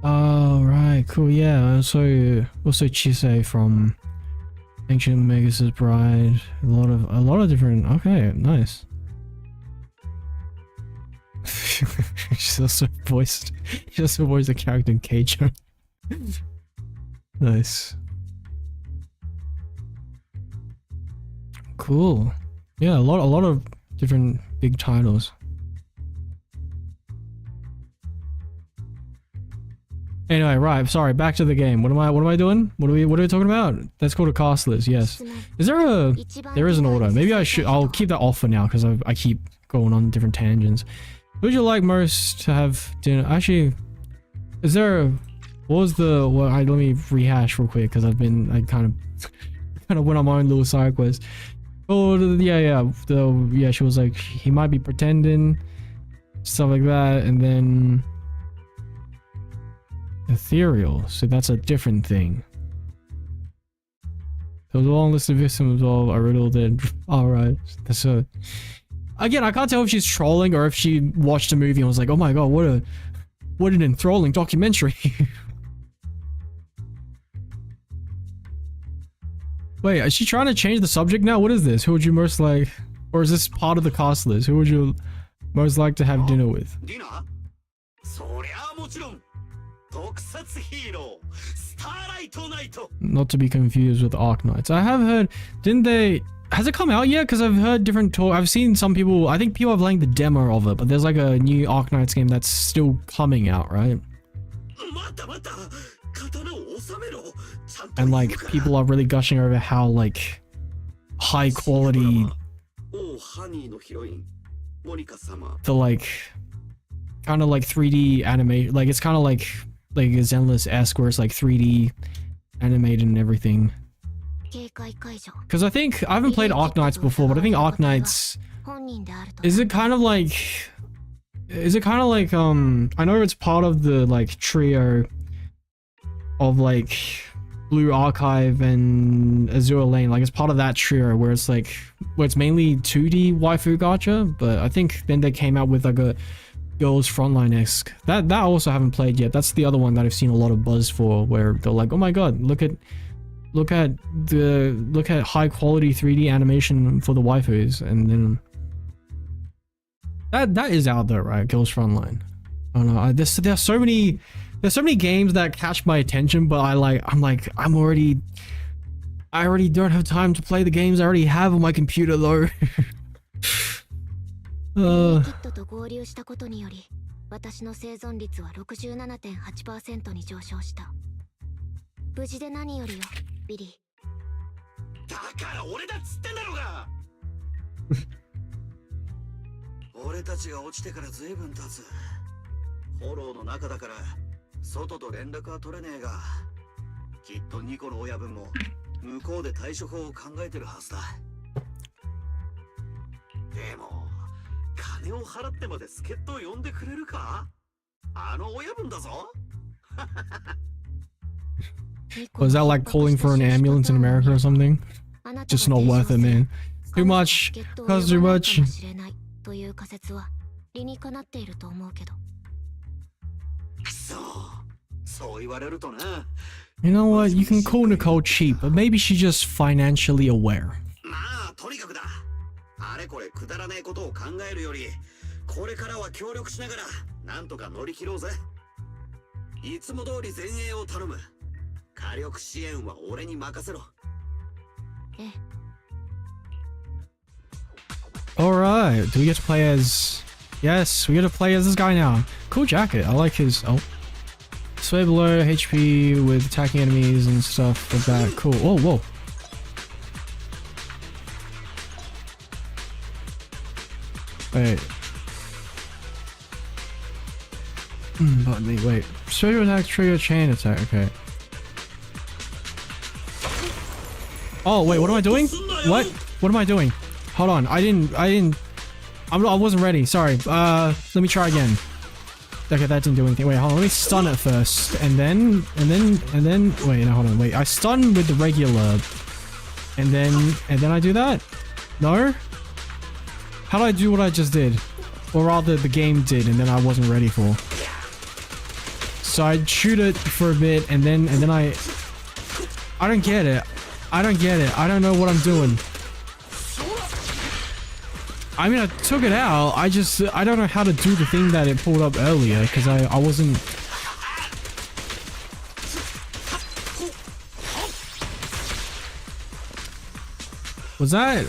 Speaker 2: Oh right, cool. Yeah. Also Chise from Ancient Magus' Bride. A lot of different. Okay, nice. He also voiced the character in Keijo. Nice. Cool. Yeah, a lot of different big titles. Anyway, right, sorry, back to the game. What am I doing? What are we talking about? That's called a cast list, yes. There is an order. Maybe I'll keep that off for now because I keep going on different tangents. Who would you like most to have dinner? Actually, let me rehash real quick because I kind of went on my own little side quest. Oh yeah, she was like, he might be pretending, stuff like that, and then ethereal, so that's a different thing. There was a long list of victims of a riddle that, alright, that's a... Again, I can't tell if she's trolling or if she watched a movie and was like, oh my god, what an enthralling documentary. Wait, is she trying to change the subject now? What is this? Who would you most like, or is this part of the cast list? Who would you most like to have dinner with? Not to be confused with Arc Knights. I have heard, has it come out yet? Because I've heard different talk. I've seen some people, I think people are playing the demo of it, but there's like a new Arc Knights game that's still coming out, right? And like people are really gushing over how like high quality the like kind of like 3D animation, like it's kind of like a ZENLESS-esque where it's like 3D animated and everything. Because I think I haven't played Arc Knights before, but I think Arc Knights is it kind of like I know it's part of the like trio of like Blue Archive and Azure Lane, like it's part of that trio where it's like it's mainly 2D waifu gacha, but I think then they came out with like a Girls Frontline-esque. That I also haven't played yet. That's the other one that I've seen a lot of buzz for, where they're like, oh my god, look at high quality 3D animation for the waifus, and then that is out there, right? Girls Frontline. I don't know. There's so many games that catch my attention, but I already don't have time to play the games I already have on my computer though. キットと合流したことにより、私の生存率は 67.8% に上昇した。無事で何よりよ、ビリー。だから俺だっつってんだろうが。俺たちが落ちてから随分経つ。フォローの中だから外と連絡は取れねえが、きっとニコの親分も向こうで対処法を考えてるはずだ。でも。 金を払ってまで助っ人を呼んでくれるか？あの親分だぞ。Was that like calling for an ambulance in America or something? Just not worth it, man. Too much. Costs too much. という仮説は理にかなっていると思うけど。そう言われるとな。You know what? You can call Nicole cheap, but maybe she's just financially aware. まあとにかくだ。 あれこれくだらないことを考えるより、これからは協力しながらなんとか乗り切ろうぜ。いつも通り前衛を頼む。火力支援は俺に任せろ。Alright, do we get to play as... Yes, we get to play as this guy now. Cool jacket, I like his... Oh. Sway below HP with attacking enemies and stuff like that. Cool. Oh, whoa. Wait. But wait. Special attack, trigger, chain attack. Okay. Oh wait, what am I doing? What? What am I doing? Hold on. I wasn't ready. Sorry. Let me try again. Okay, that didn't do anything. Wait, hold on. Let me stun it first, and then. Wait, no, hold on. Wait, I stun with the regular, and then I do that. No. How do I do what I just did? Or rather, the game did, and then I wasn't ready for. So I'd shoot it for a bit, and then I don't get it. I don't get it. I don't know what I'm doing. I mean, I took it out. I don't know how to do the thing that it pulled up earlier because I wasn't. Was that?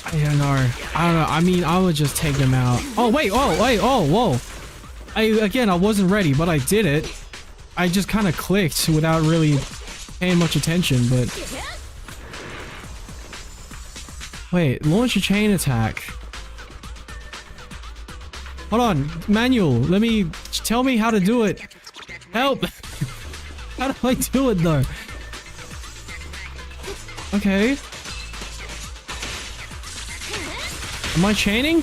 Speaker 2: I don't know. I mean, I would just take them out. Oh wait! Oh wait! Oh whoa! I wasn't ready, but I did it. I just kind of clicked without really paying much attention, but. Wait, launch a chain attack. Hold on, manual. Tell me how to do it. Help! How do I do it though? Okay. Am I chaining?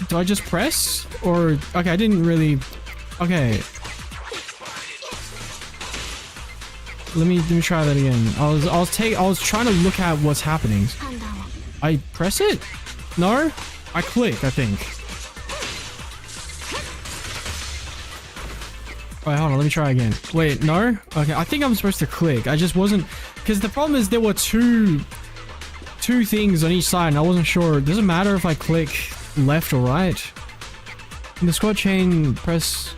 Speaker 2: Do I just press? Or okay, I didn't really. Okay. Let me try that again. I was trying to look at what's happening. I press it? No? I click, I think. Wait, hold on, let me try again. Wait, no? Okay, I think I'm supposed to click. I just wasn't, because the problem is there were two things on each side and I wasn't sure. Does it matter if I click left or right? In the squad chain, press.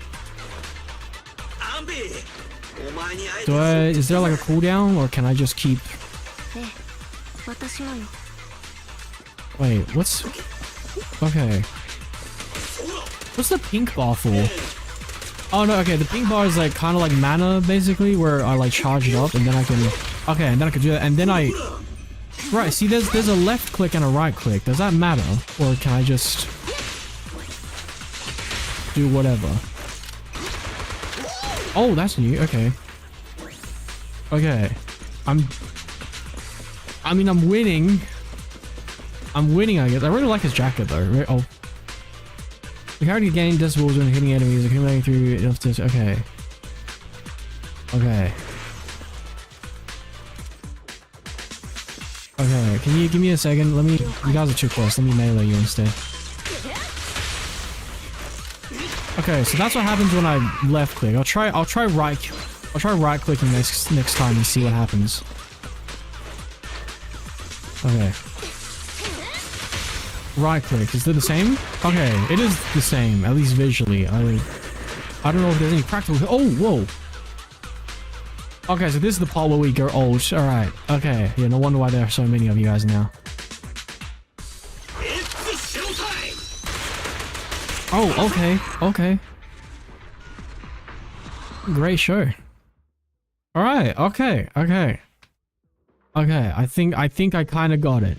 Speaker 2: Is there like a cooldown or can I just keep? Wait, what's? Okay. What's the pink bar for? Oh no, okay, the pink bar is like kind of like mana basically, where I like charge it up and then I can. Okay, and then I can do that, and then I. Right, see, there's a left click and a right click. Does that matter, or can I just do whatever? Oh, that's new. Okay. Okay. I'm winning. I'm winning, I guess. I really like his jacket though. Right? Oh. The character gained decibels when hitting enemies, accumulating through enough to. Okay. Okay. Okay, can you give me a second? Let me. You guys are too close. Let me melee you instead. Okay, so that's what happens when I left click. I'll try right clicking next time and see what happens. Okay. Right click. Is it the same? Okay, it is the same, at least visually. I don't know if there's any practical. Oh, whoa. Okay, so this is the part where we go old. Alright. Okay. Yeah, no wonder why there are so many of you guys now. Oh, okay. Okay. Great show. Alright, okay, okay. Okay, I think I kinda got it.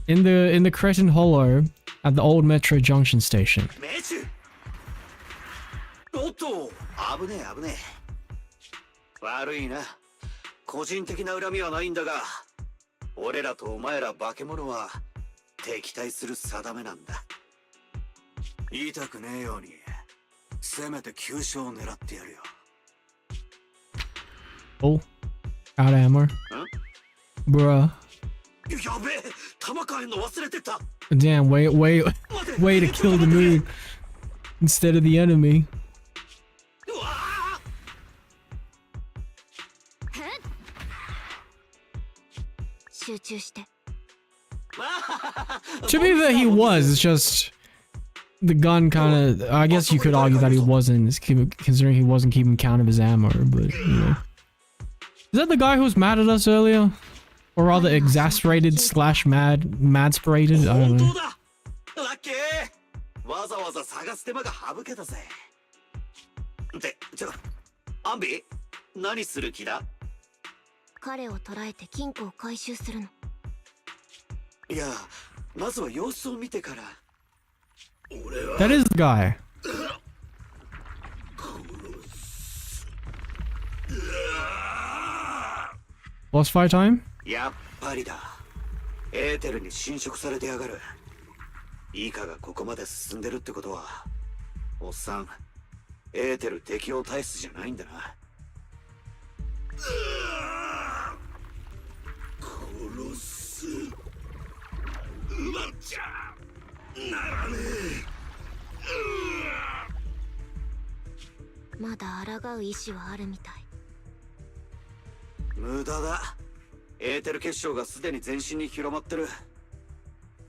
Speaker 2: In the Crescent Hollow at the old Metro Junction station. Oh, out of ammo. Bruh. Damn, way to kill the mood instead of the enemy. To be fair, he was. It's just the gun kind of. I guess you could argue that he wasn't, considering he wasn't keeping count of his ammo. But you know, is that the guy who was mad at us earlier, or rather exasperated / mad-spirated? I don't know. That is the guy. Boss fight time? Yeah,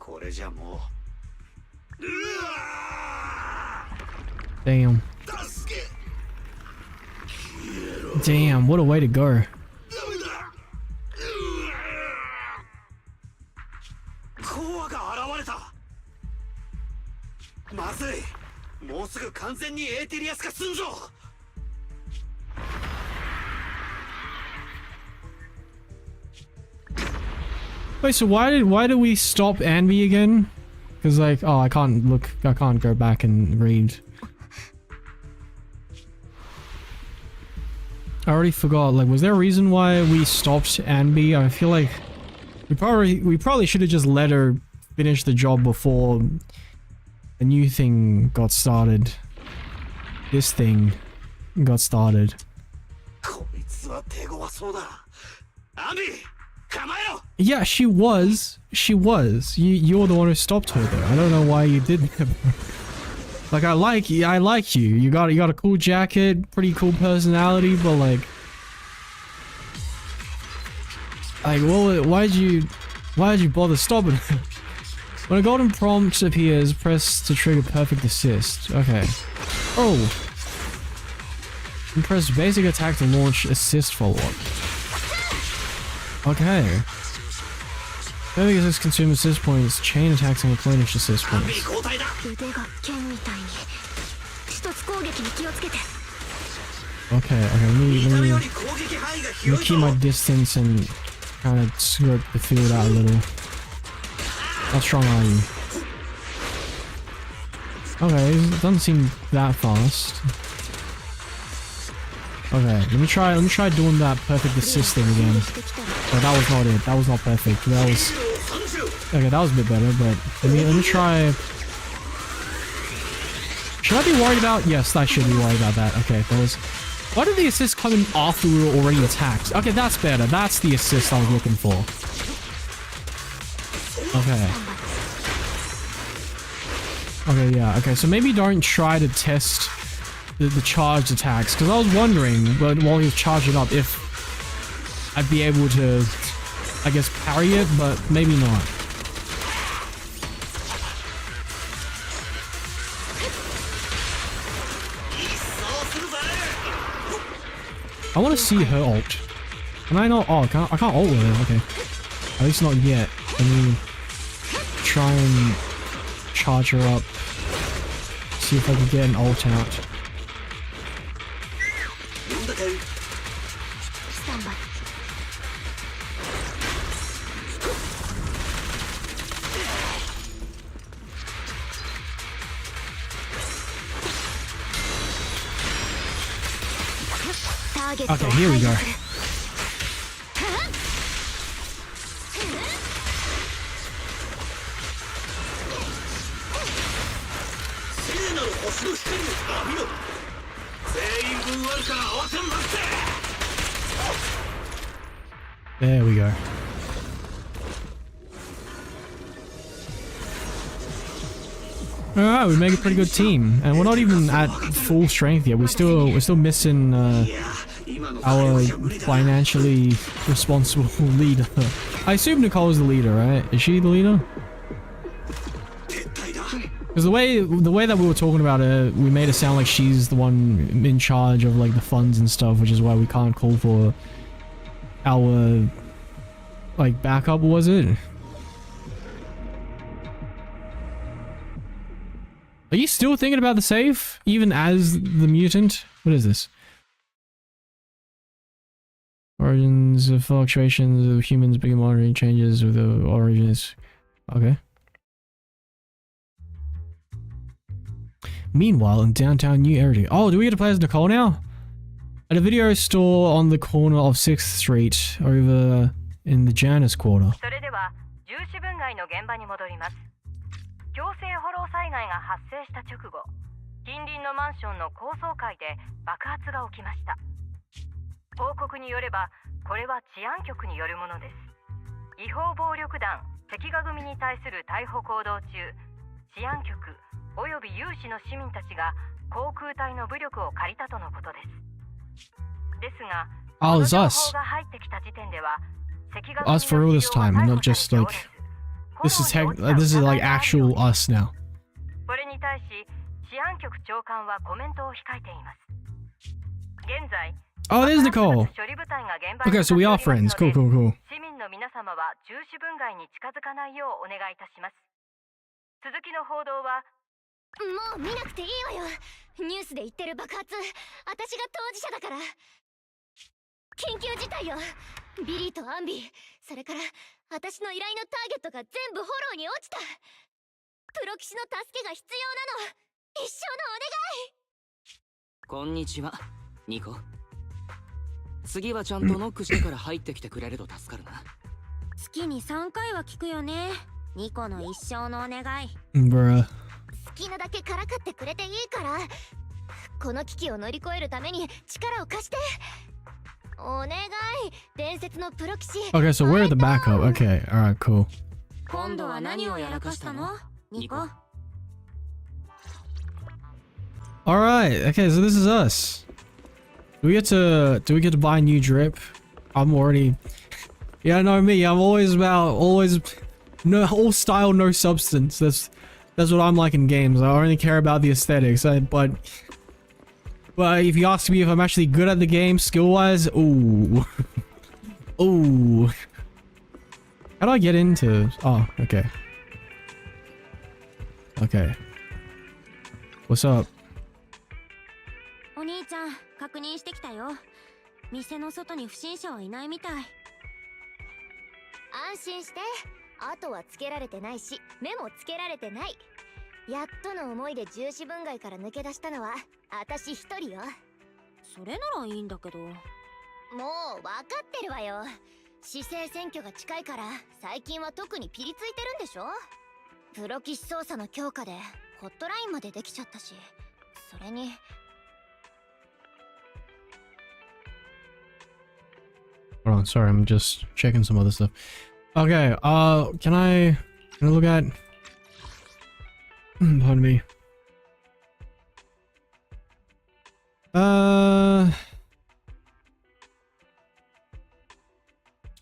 Speaker 4: これじゃもう。
Speaker 2: Damn. Damn, what a way to go.
Speaker 4: コアが現れた。まずい。もうすぐ完全にエーテリアス化すんぞ。
Speaker 2: Wait, so why did we stop Anby again? Because like, oh, I can't go back and read. I already forgot. Like, was there a reason why we stopped Anby? I feel like we probably should have just let her finish the job before a new thing got started. This thing got started. Yeah, she was. You're the one who stopped her though. I don't know why you did that. Like, I like you. You got a cool jacket, pretty cool personality, but like, well, why'd you bother stopping her? When a golden prompt appears, press to trigger perfect assist. Okay. Oh. And press basic attack to launch assist follow-up. Okay. Perfect assist consume assist points, chain attacks and replenish assist points. Okay, let me keep my distance and kind of scope the field out a little. How strong are you? Okay, it doesn't seem that fast. Okay, let me try doing that perfect assist thing again. Oh, that was not it. That was not perfect. That was... Okay, that was a bit better, but let me try... Should I be worried about... Yes, I should be worried about that. Okay, why did the assist come in after we were already attacked? Okay, that's better. That's the assist I was looking for. Okay. Okay, yeah. Okay, so maybe don't try to test the charged attacks, because I was wondering, but while he was charging up, if I'd be able to, I guess, parry it, but maybe not. I want to see her ult. Can I not? Oh, I can't ult with her. Okay. At least not yet. Let me try and charge her up. See if I can get an ult out. Okay, here we go. There we go. Alright, we make a pretty good team. And we're not even at full strength yet. We're still missing our financially responsible leader. I assume Nicole is the leader, right? Is she the leader? Because the way that we were talking about her, we made it sound like she's the one in charge of like the funds and stuff, which is why we can't call for our like backup, was it? Are you still thinking about the save? Even as the mutant? What is this? Origins of fluctuations of humans begin monitoring changes with the origins. Okay. Meanwhile, in downtown New Area. Oh, do we get to play as Nicole now? At a video store on the corner of 6th Street, over in the Janus Quarter.
Speaker 5: 強制フォロー災害が発生した直後、近隣のマンションの高層階で爆発が起きました。報告によれば、これは治安局によるものです。違法暴力団関ヶ組に対する逮捕行動中、治安局および有志の市民たちが航空隊の武力を借りたとのことです。ですが、この情報が入ってきた時点では、関ヶ組の使用は逮捕されておらず、
Speaker 2: This is like actual us now.
Speaker 5: これに対し治安局長官はコメントを控えています。現在
Speaker 2: Oh, there's Nicole.
Speaker 5: 処理部隊が現場に
Speaker 2: Okay, so we are friends. Cool, cool, cool.
Speaker 5: 市民の皆様は重視分外に近づかないようお願いいたします。続きの報道は
Speaker 3: もう見なくていいわよ。ニュースで言ってる爆発、私が当事者だから。緊急事態よ。ビリーとアンビー、それから私の依頼のターゲットが全部フォローに落ちた。プロ棋士の助けが必要なの。一生のお願い。
Speaker 6: こんにちは、ニコ。次はちゃんとノックしてから入ってきてくれると助かるな。
Speaker 7: 月に3回は聞くよね。ニコの一生のお願い。
Speaker 2: Bruh.
Speaker 3: 好きなだけからかってくれていいから。この危機を乗り越えるために力を貸して。お願い、伝説のプロ棋士。
Speaker 2: Okay, so we're the backup. Okay, alright, cool.
Speaker 7: 今度は何をやらかしたの？ニコ。
Speaker 2: Alright, okay, so this is us. Do we get to buy new drip? I'm already... Yeah, no, me, I'm always no, all style, no substance. That's what I'm like in games. I only care about the aesthetics. But if you ask me if I'm actually good at the game, skill-wise, ooh. Ooh. How do I get into... Oh, okay. Okay. What's up?
Speaker 7: お兄ちゃん、確認してきたよ。店の外に不審者はいないみたい。
Speaker 3: 安心して。あとはつけられてないし、目もつけられてない。やっとの思いで重視分外から抜け出したのは私一人よ。
Speaker 7: それならいいんだけど。もう
Speaker 3: 分かってるわよ。市政選挙が近いから最近は特にピリついてるんでしょ。プロ棋士捜査の強化でホットラインまでできちゃったし、それに。
Speaker 2: Hold on, sorry, I'm just checking some other stuff. Okay, can I look at... Pardon me.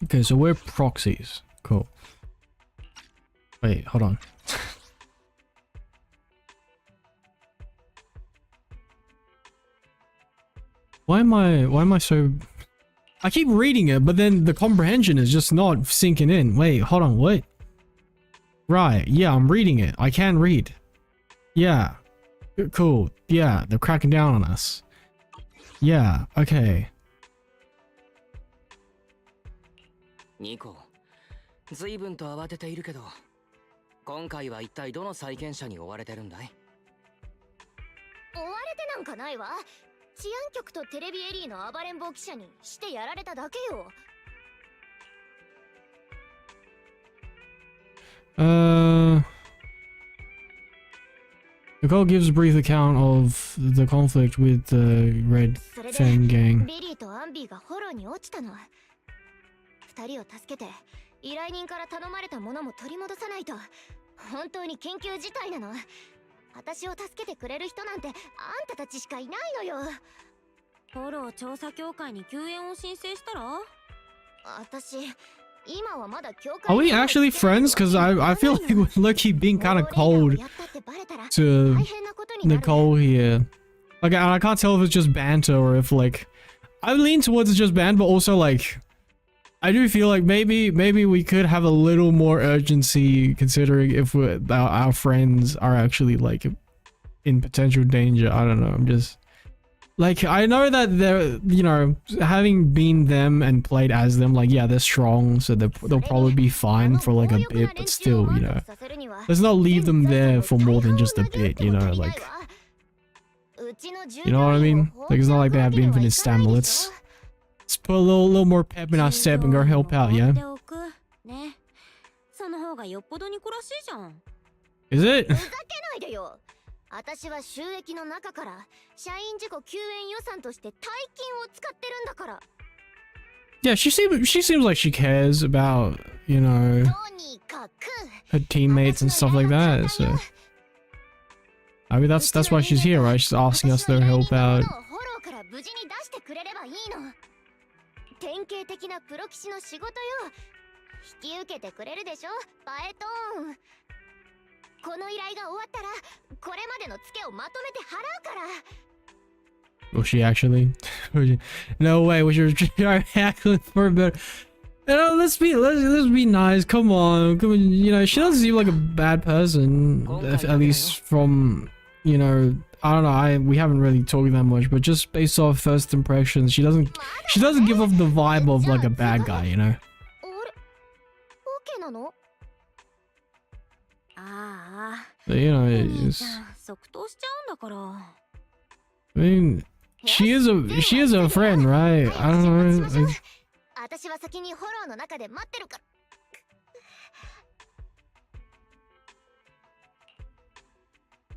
Speaker 2: Okay, so we're proxies. Cool. Wait, hold on. Why am I so... I keep reading it, but then the comprehension is just not sinking in. Wait, hold on, what? Right, yeah, I'm reading it. I can read. Yeah. Cool. Yeah, they're cracking down on us. Yeah, okay.
Speaker 6: ニコ、随分と慌てているけど、今回は一体どの債権者に追われてるんだい？
Speaker 3: 追われてなんかないわ。治安局とテレビエリーの暴れん坊記者にしてやられただけよ。
Speaker 2: The call gives a brief account of the conflict with the Red Fang gang.
Speaker 3: ビリーとアンビーがフォローに落ちたの。二人を助けて依頼人から頼まれたものも取り戻さないと。本当に緊急事態なの。私を助けてくれる人なんてあんたたちしかいないのよ。
Speaker 7: フォロー調査協会に救援を申請したら？
Speaker 3: 私今はまだ協会。
Speaker 2: Are we actually friends? Because I feel like we're lucky being kind of cold to Nicole here. Like, I can't tell if it's just banter or if like I lean towards it's just banter, but also like I do feel like maybe we could have a little more urgency considering if our friends are actually like in potential danger. I don't know. I'm just like, I know that they're, you know, having been them and played as them, like, yeah, they're strong, so they'll probably be fine for like a bit, but still, you know, let's not leave them there for more than just a bit, you know, like, you know what I mean? Like, it's not like they have infinite stamina. Let's put a little more pep in our step and go help out, yeah? Is it?
Speaker 3: 私は収益の中から社員事故救援予算として大金を使ってるんだから。
Speaker 2: Yeah, she seems like she cares about, you know, her teammates and stuff like that. So I mean, that's why she's here, right? She's asking us to help out.
Speaker 3: 典型的なプロ棋士の仕事よ。引き受けてくれるでしょパエトーン。この依頼が終わったらこれまでのツケをまとめて払うから。
Speaker 2: Was she actually? No way. Was she actually for a bit? You know, let's be nice. Come on. You know, she doesn't seem like a bad person, at least from, you know, I don't know. We haven't really talked that much, but just based off first impressions, she doesn't give off the vibe of like a bad guy, you know.
Speaker 3: オーケーなの？
Speaker 7: ああ。
Speaker 2: But, you know,
Speaker 7: お
Speaker 2: it's
Speaker 7: 兄
Speaker 2: just,
Speaker 7: ちゃん即答しちゃうんだから。
Speaker 2: I mean, she is a friend, right? I don't know.
Speaker 3: 私は先にフォローの中で待ってるか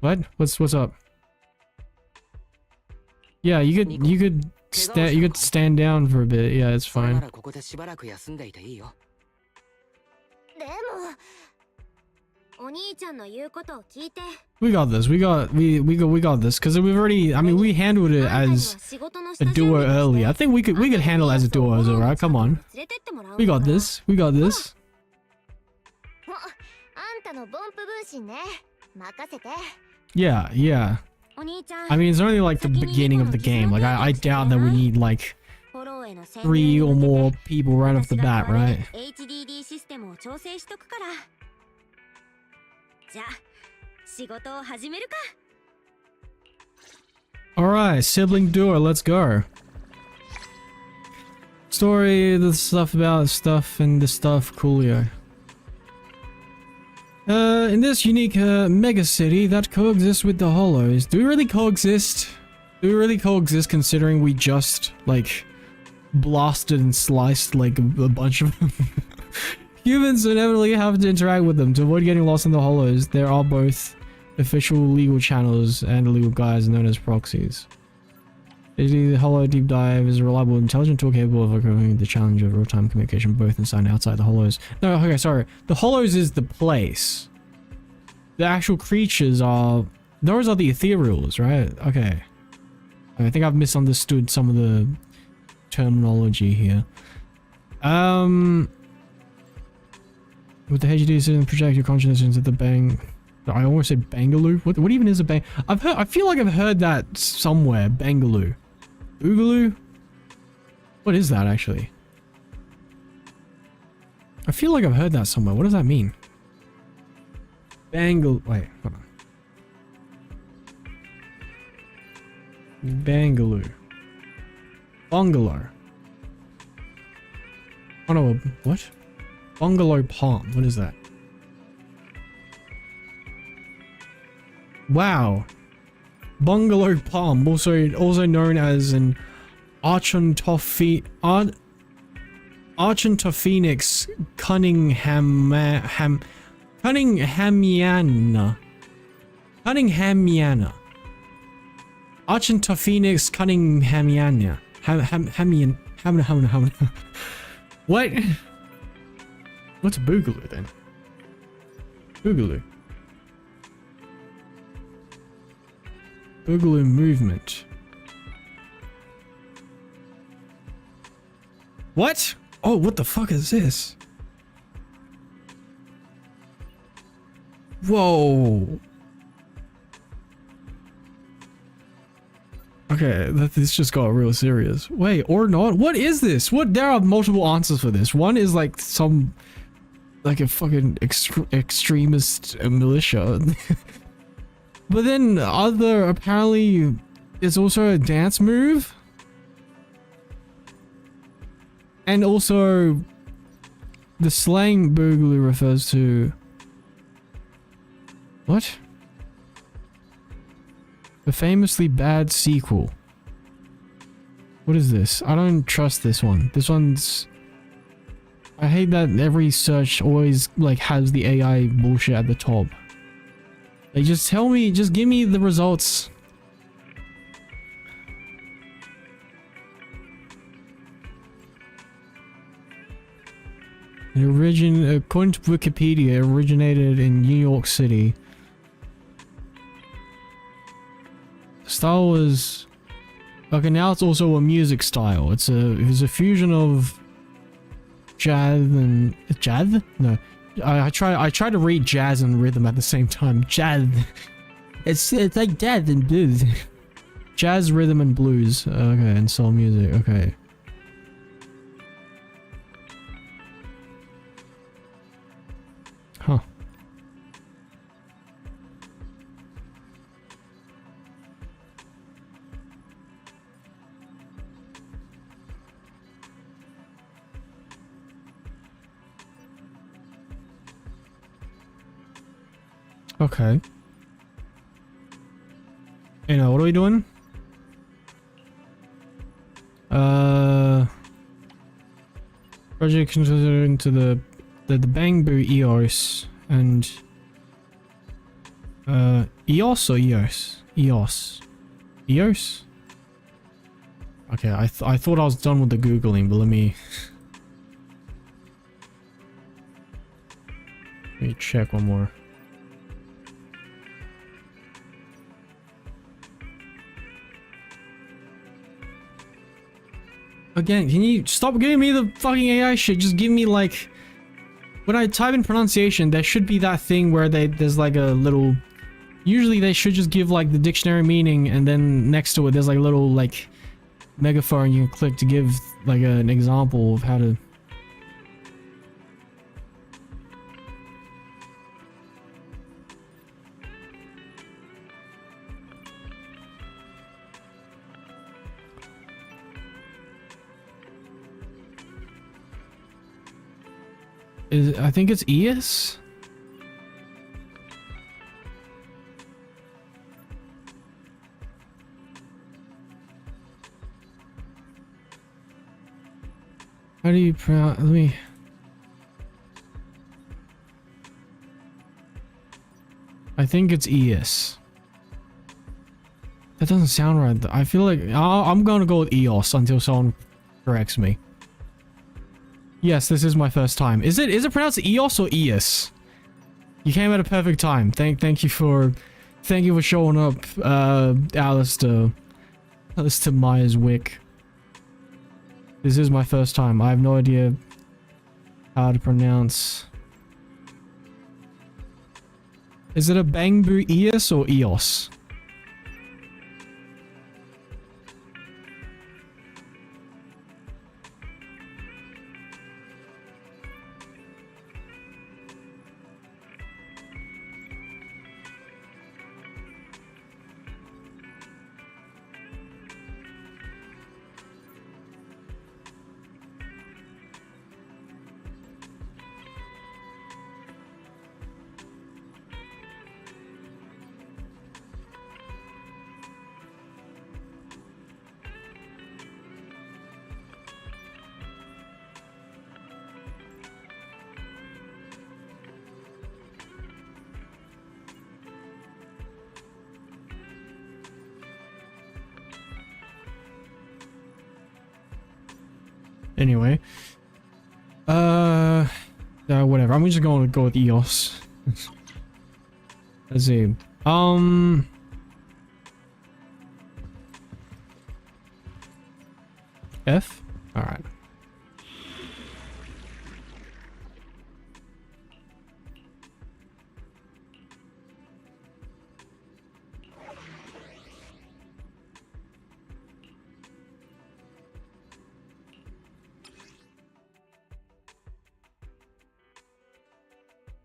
Speaker 3: ら。
Speaker 2: What? What's up? Yeah, you could stand down for a bit. Yeah, it's
Speaker 6: それな
Speaker 2: fine.
Speaker 6: らここでしばらく休んでいていいよ。
Speaker 3: でも
Speaker 7: お兄ちゃんの言うことを聞いて。
Speaker 2: We got this. We got this because we've already. I mean, we handled it
Speaker 7: あんたには
Speaker 2: as
Speaker 7: 仕事の
Speaker 2: a
Speaker 7: 下準備
Speaker 2: duo
Speaker 7: として
Speaker 2: early. I think we could handle it as a duo, alright? Come on.
Speaker 7: 連れてってもらうん
Speaker 2: We
Speaker 7: だ
Speaker 2: got
Speaker 7: から。
Speaker 2: this. We got this.
Speaker 3: あんたのボンプ分身ね。任せて。
Speaker 2: Yeah, yeah.
Speaker 7: お兄ちゃん
Speaker 2: I mean, it's only like the beginning of the game. Like, I doubt that we need like
Speaker 7: フォローへの宣伝
Speaker 2: 3 or
Speaker 7: に向けて
Speaker 2: more people right off the
Speaker 7: 私が
Speaker 2: bat,
Speaker 7: 代わり
Speaker 2: right?
Speaker 7: に HDD システムを調整しとくから。じゃあ仕事を始めるか。
Speaker 2: Alright, sibling duo, let's go. Story, the stuff about stuff and the stuff, coolio. In this unique mega city that coexists with the Hollows, do we really coexist? Do we really coexist considering we just, like, blasted and sliced, like, a bunch of humans inevitably have to interact with them to avoid getting lost in the Hollows. There are both official legal channels and illegal guides known as proxies. The Hollow Deep Dive is a reliable, intelligent tool capable of overcoming the challenge of real-time communication both inside and outside the Hollows. No, okay, sorry. The Hollows is the place. The actual creatures are... Those are the ethereals, right? Okay. I think I've misunderstood some of the terminology here. With the HDD system, project your consciousness into the bang... I almost said Bangaloo. What even is a bang? I feel like I've heard that somewhere. Bangaloo. Boogaloo? What is that actually? I feel like I've heard that somewhere. What does that mean? Wait, hold on. Bangaloo. Bungalow. Oh no, what? Bungalow Palm. What is that? Wow. Bungalow Palm, also known as an Archantophoenix Cunninghamiana. Archantophoenix Cunninghamiana. What? What's Boogaloo then? Boogaloo. Boogaloo movement. What? Oh, what the fuck is this? Whoa. Okay, this just got real serious. Wait, or not? What is this? What? There are multiple answers for this. One is like some... like a fucking extremist militia. But then other, apparently, is also a dance move. And also, the slang Boogaloo refers to... What? A famously bad sequel. What is this? I don't trust this one. This one's... I hate that every search always, like, has the AI bullshit at the top. Like, just tell me, just give me the results. According to Wikipedia, it originated in New York City. The style was... Okay, now it's also a music style. It's a fusion of jazz and jazz? No, I try to read jazz and rhythm at the same time. Jazz. It's like jazz and blues. Jazz, rhythm, and blues. Okay, and soul music. Okay. Huh. Okay. You know, what are we doing? Project considered into the Bamboo EOS and EOS or EOS? EOS. EOS? Okay, I thought I was done with the Googling, but let me check one more. Again, can you stop giving me the fucking AI shit? Just give me like... When I type in pronunciation, there should be that thing where there's like a little... Usually they should just give like the dictionary meaning and then next to it there's like a little like megaphone you can click to give like an example of how to... I think it's ES? How do you pronounce? Let me... I think it's ES. That doesn't sound right. I feel like I'm gonna go with EOS until someone corrects me. Yes, this is my first time. Is it pronounced EOS or ES? You came at a perfect time. Thank you for showing up, Alistair Myers-Wick. This is my first time. I have no idea how to pronounce. Is it a Bamboo ES or EOS? Anyway, whatever. I'm just going to go with EOS. Let's see. F. All right.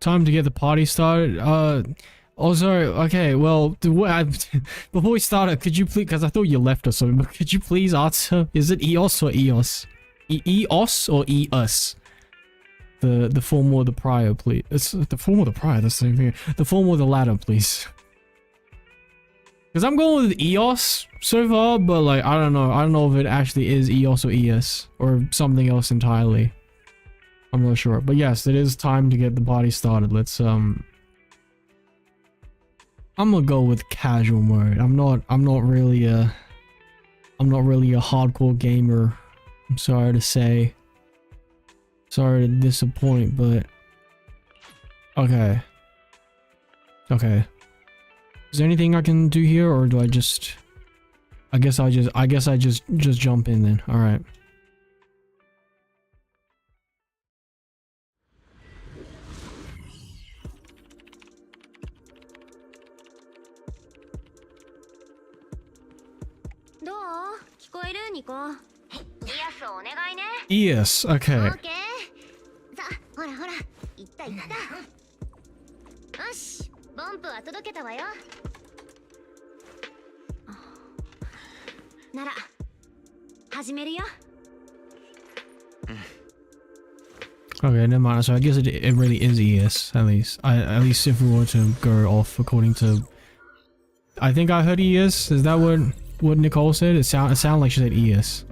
Speaker 2: Time to get the party started. Also, okay, well, before we started, could you please, because I thought you left or something, but could you please answer, is it EOS or EOS? EOS or EUS? The former or the prior, please. It's the former or the prior, that's the same thing. The former or the latter, please. Because I'm going with EOS so far, but like, I don't know if it actually is EOS or ES, or something else entirely. I'm not sure, but yes, it is time to get the party started. Let's I'm gonna go with casual mode. I'm not really a hardcore gamer. I'm sorry to say. Sorry to disappoint, but okay. Okay. Is there anything I can do here, or do I just I guess I just jump in then. All right.
Speaker 7: どう聞こえるニコ。リアスお願いね。
Speaker 2: Yes,
Speaker 3: オ
Speaker 2: okay.
Speaker 3: ッケー。さあほらほら行った行った。よしボンプは届けたわよ。
Speaker 7: なら始めるよ。
Speaker 2: Okay, never mind. So I guess it really is ES, at least. At least if we were to go off according to... I think I heard ES. Is that what Nicole said? It sounded like she said ES.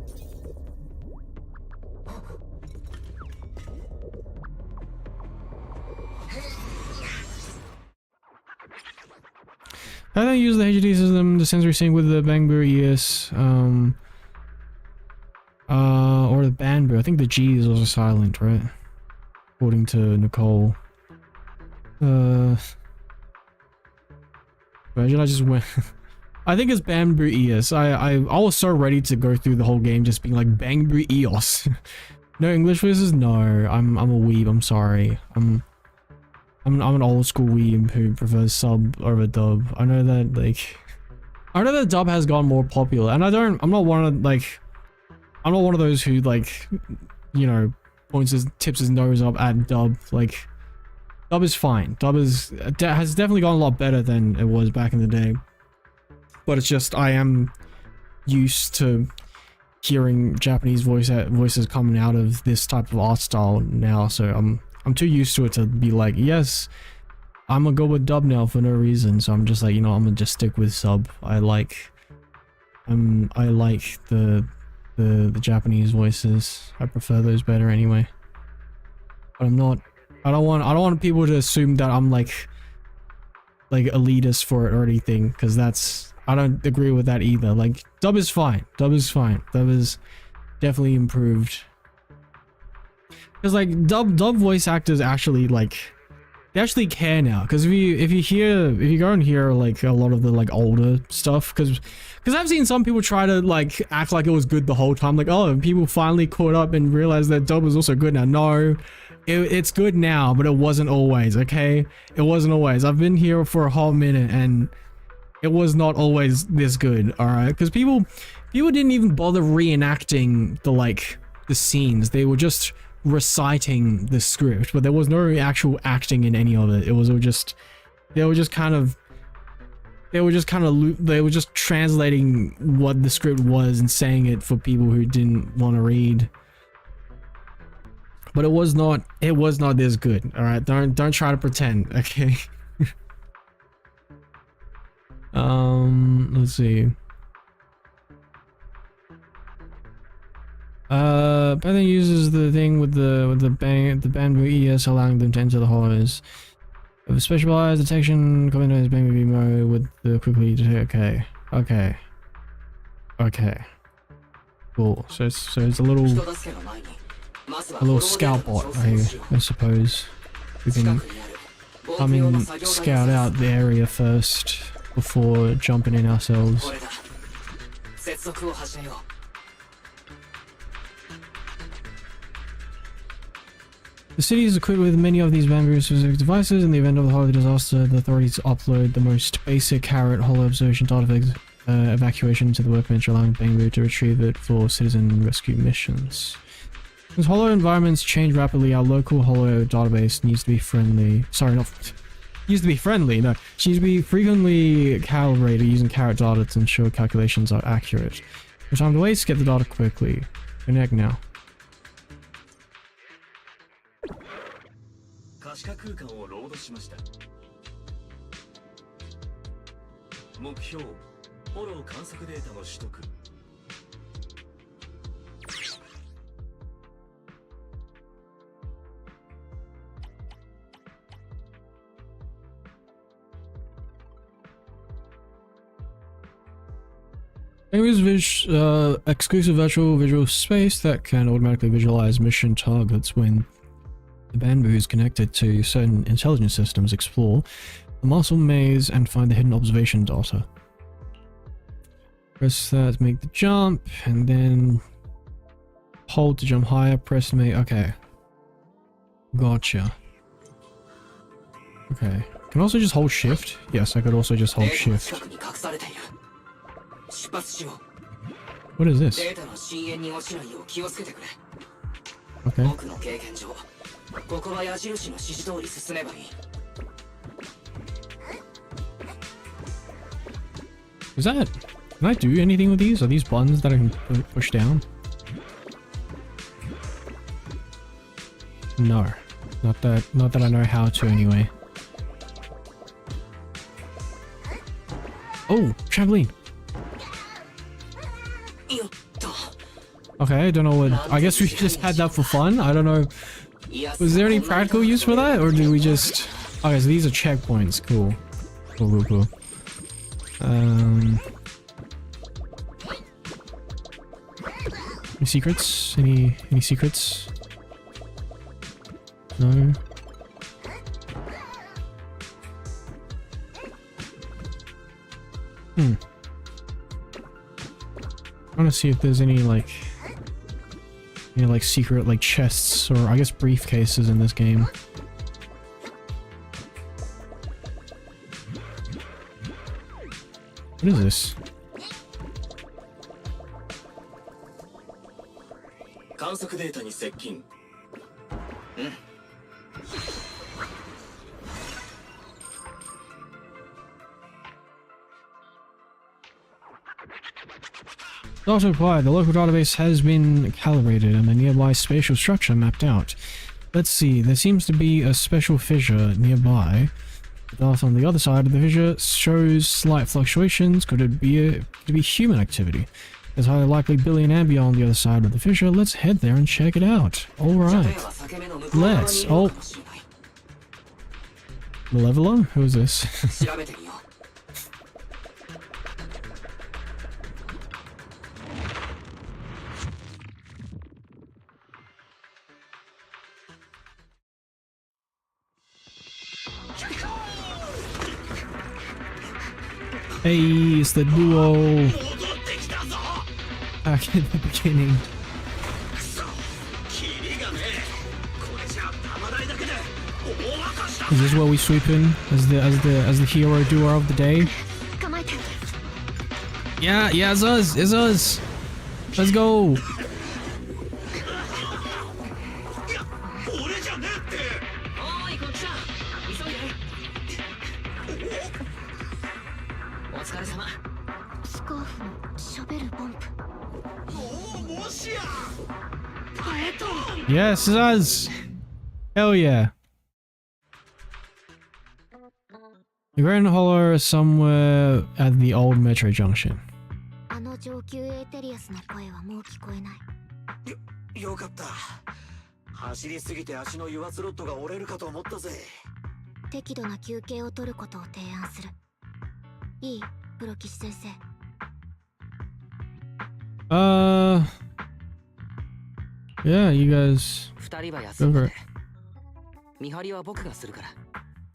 Speaker 2: I don't use the HD system, the sensory sync with the Bangbu ES, or the Banbu. I think the G is also silent, right? According to Nicole. Imagine I just went... I think it's Bamboo EOS. I was so ready to go through the whole game just being like Bamboo EOS. No English voices? No, I'm a weeb, I'm sorry. I'm an old school weeb who prefers sub over dub. I know that like... I know that dub has gone more popular, and I'm not one of those who like, you know, tips his nose up at dub. Like, dub is fine. Dub has definitely gone a lot better than it was back in the day. But it's just I am used to hearing Japanese voices coming out of this type of art style now, so I'm too used to it to be like, yes, I'm gonna go with dub now for no reason. So I'm just like, you know, I'm gonna just stick with sub. I like the Japanese voices. I prefer those better anyway. But I don't want people to assume that I'm like elitist for it or anything, because I don't agree with that either. Like, dub is fine. Dub is fine. Dub is definitely improved. Because like dub voice actors actually like, they actually care now. Because if you go and hear like a lot of the like older stuff, because I've seen some people try to like act like it was good the whole time, like, oh, people finally caught up and realized that dub was also good now. No, it's good now, but it wasn't always. Okay, it wasn't always. I've been here for a whole minute and it was not always this good. All right, because people didn't even bother reenacting the scenes. They were just reciting the script, but there was no actual acting in any of it. They were just translating what the script was and saying it for people who didn't want to read. But it was not this good. All right, don't try to pretend, okay? Let's see. Bethany uses the thing with the bamboo ES, allowing them to enter the hollows. With specialized detection, coming to bamboo mode with the quickly detect. Okay. Cool. So it's a little scout bot, I suppose. We can come and scout out the area first before jumping in ourselves. The city is equipped with many of these bamboo-specific devices. In the event of a holiday disaster, the authorities upload the most basic carrot hollow observation data evacuation to the workbench, allowing Bamboo to retrieve it for citizen rescue missions. Since hollow environments change rapidly, our local hollow database needs to be friendly. Sorry, not needs to be friendly. No, she needs to be frequently calibrated using carrot data to ensure calculations are accurate. No time to waste. Get the data quickly. Connect now.
Speaker 8: 可視化空間をロードしました。目標、フォロー観測データの取得。
Speaker 2: Exclusive virtual visual space that can automatically visualize mission targets when the bamboo is connected to certain intelligence systems. Explore the muscle maze and find the hidden observation data. Press that to make the jump, and then hold to jump higher. Press maze. Okay, gotcha. Okay, can I also just hold shift? Yes, I could also just hold shift. What is this?
Speaker 6: データの深淵に落ちないよう気をつけてくれ。
Speaker 2: Okay.
Speaker 6: 僕の経験上、ここは矢印の指示通り進めばいい。
Speaker 2: Is that? Can I do anything with these? Are these buttons that I can push down? No, not that I know how to anyway. Oh, trampoline. Okay, I don't know what. I guess we just had that for fun. I don't know. Was there any practical use for that, or do we just? Okay, so these are checkpoints. Cool. Cool. Any secrets? Any secrets? No. I want to see if there's any like secret like chests or I guess briefcases in this game. What is this?
Speaker 8: 観測データに接近。
Speaker 2: Also replied, the local database has been calibrated and the nearby spatial structure mapped out. Let's see, there seems to be a special fissure nearby. The data on the other side of the fissure shows slight fluctuations. Could it be human activity? There's highly likely Billy and Ambi on the other side of the fissure. Let's head there and check it out. Alright. Let's. Oh. Malevola? Who is this? Hey, it's the duo back in the beginning. Is this where we sweep in as the hero duo of the day? Yeah, it's us. Let's go. Yes, it's us. Hell yeah. The Grand Hollow is somewhere at the old metro junction.
Speaker 3: 上級エーテリアスの声はもう聞こえない。
Speaker 4: よかった。走りすぎて足の油圧ロッドが折れるかと思ったぜ。
Speaker 3: 適度な休憩を取ることを提案する。いい、プロ騎士先生。
Speaker 2: Yeah, you guys.
Speaker 6: 二人は休んで。見張りは僕がするから。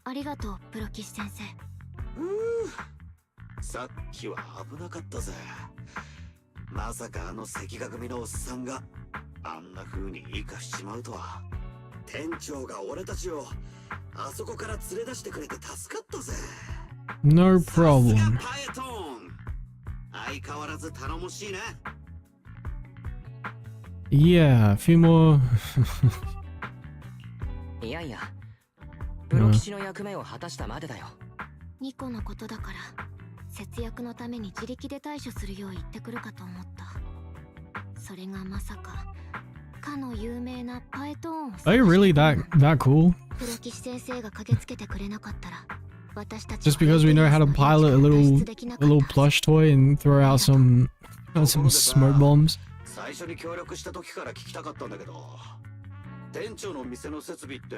Speaker 3: ありがとう、プロ騎士先生。
Speaker 4: さっきは危なかったぜ。まさかあの赤画組のおっさんがあんな風に生かしちまうとは。店長が俺たちをあそこから連れ出してくれて助かったぜ。
Speaker 2: No problem.
Speaker 4: 相変わらず頼もしいね。
Speaker 2: Yeah, a few more.
Speaker 6: いやいや、プロ騎士の役目を果たしたまでだよ。
Speaker 3: ニコのことだから節約のために自力で対処するよう言ってくるかと思った。それがまさかかの有名なパエトーンを。
Speaker 2: Are you really that cool?
Speaker 3: プロ騎士先生が駆けつけてくれなかったら。
Speaker 2: Just because we know how to pilot a little plush toy and throw out some smoke bombs.
Speaker 4: 最初に協力した時から聞きたかったんだけど、店長の店の設備って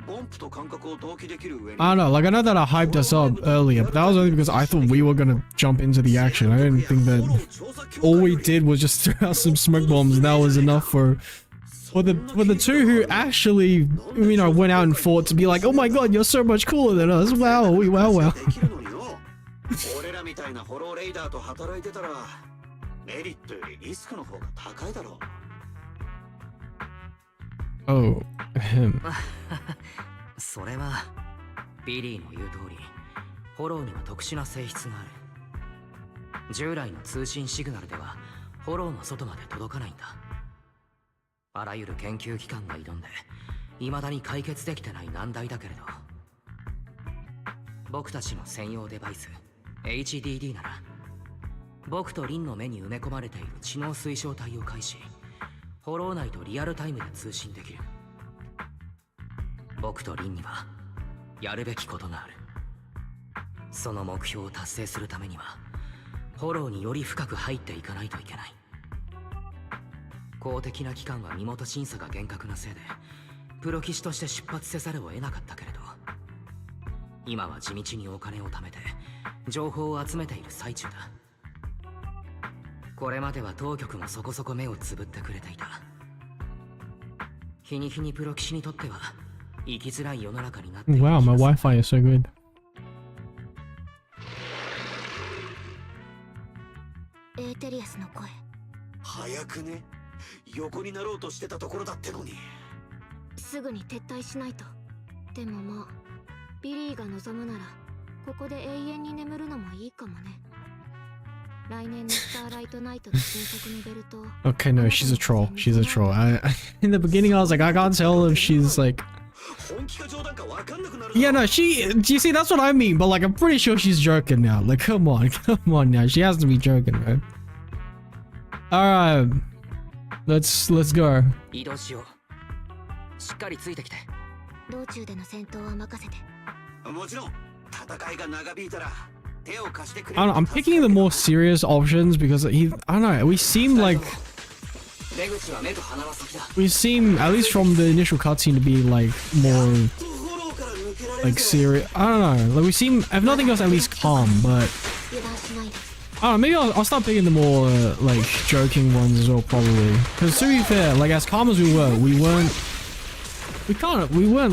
Speaker 4: ボンプと感覚を同期できる上に。
Speaker 2: I don't know, like I know that I hyped us up earlier, but that was only because I thought we were gonna jump into the action. I didn't think that all we did was just throw out some smoke bombs and that was enough for the two who actually, you know, went out and fought to be like, oh my god, you're so much cooler than us. Wow, wow.
Speaker 4: 俺らみたいなフォローレイダーと働いてたらメリットよりリスクの方が高いだろう。
Speaker 2: Oh, him.
Speaker 6: それはビリーの言う通り、フォローには特殊な性質がある。従来の通信シグナルではフォローの外まで届かないんだ。あらゆる研究機関が挑んで未だに解決できてない難題だけれど、僕たちの専用デバイス HDD なら僕とリンの目に埋め込まれている知能推奨体を介し、フォロー内とリアルタイムで通信できる。僕とリンにはやるべきことがある。その目標を達成するためにはフォローにより深く入っていかないといけない。公的な機関は身元審査が厳格なせいでプロ棋士として出発せざるを得なかったけれど、今は地道にお金を貯めて情報を集めている最中だ。これまでは当局もそこそこ目をつぶってくれていた。日に日にプロ棋士にとっては生きづらい世の中になっている。
Speaker 2: Wow, my Wi-Fi is so good.
Speaker 3: エーテリアスの声。
Speaker 4: 早くね。横になろうとしてたところだってのに。
Speaker 3: すぐに撤退しないと。でもまあビリーが望むならここで永遠に眠るのもいいかもね。来年のスターライトナイトの新作のベルト。
Speaker 2: Okay, no, she's a troll. She's a troll. In the beginning, I was like, I can't tell if she's like. Yeah, no, she. Do you see? That's what I mean. But like, I'm pretty sure she's joking now. Like, come on now. She has to be joking, right? All right, let's go.
Speaker 6: 移動しよう。しっかりついてきて。
Speaker 3: 道中での戦闘は任せて。
Speaker 4: もちろん戦いが長引いたら手を貸してくれ。
Speaker 2: I don't know, I'm picking the more serious options because I don't know. We seem like. We seem, at least from the initial cutscene, to be like more like serious. I don't know. Like we seem, if nothing else, at least calm. But I don't know. Maybe I'll start picking the more like joking ones as well, probably. Because to be fair, like as calm as we were, we weren't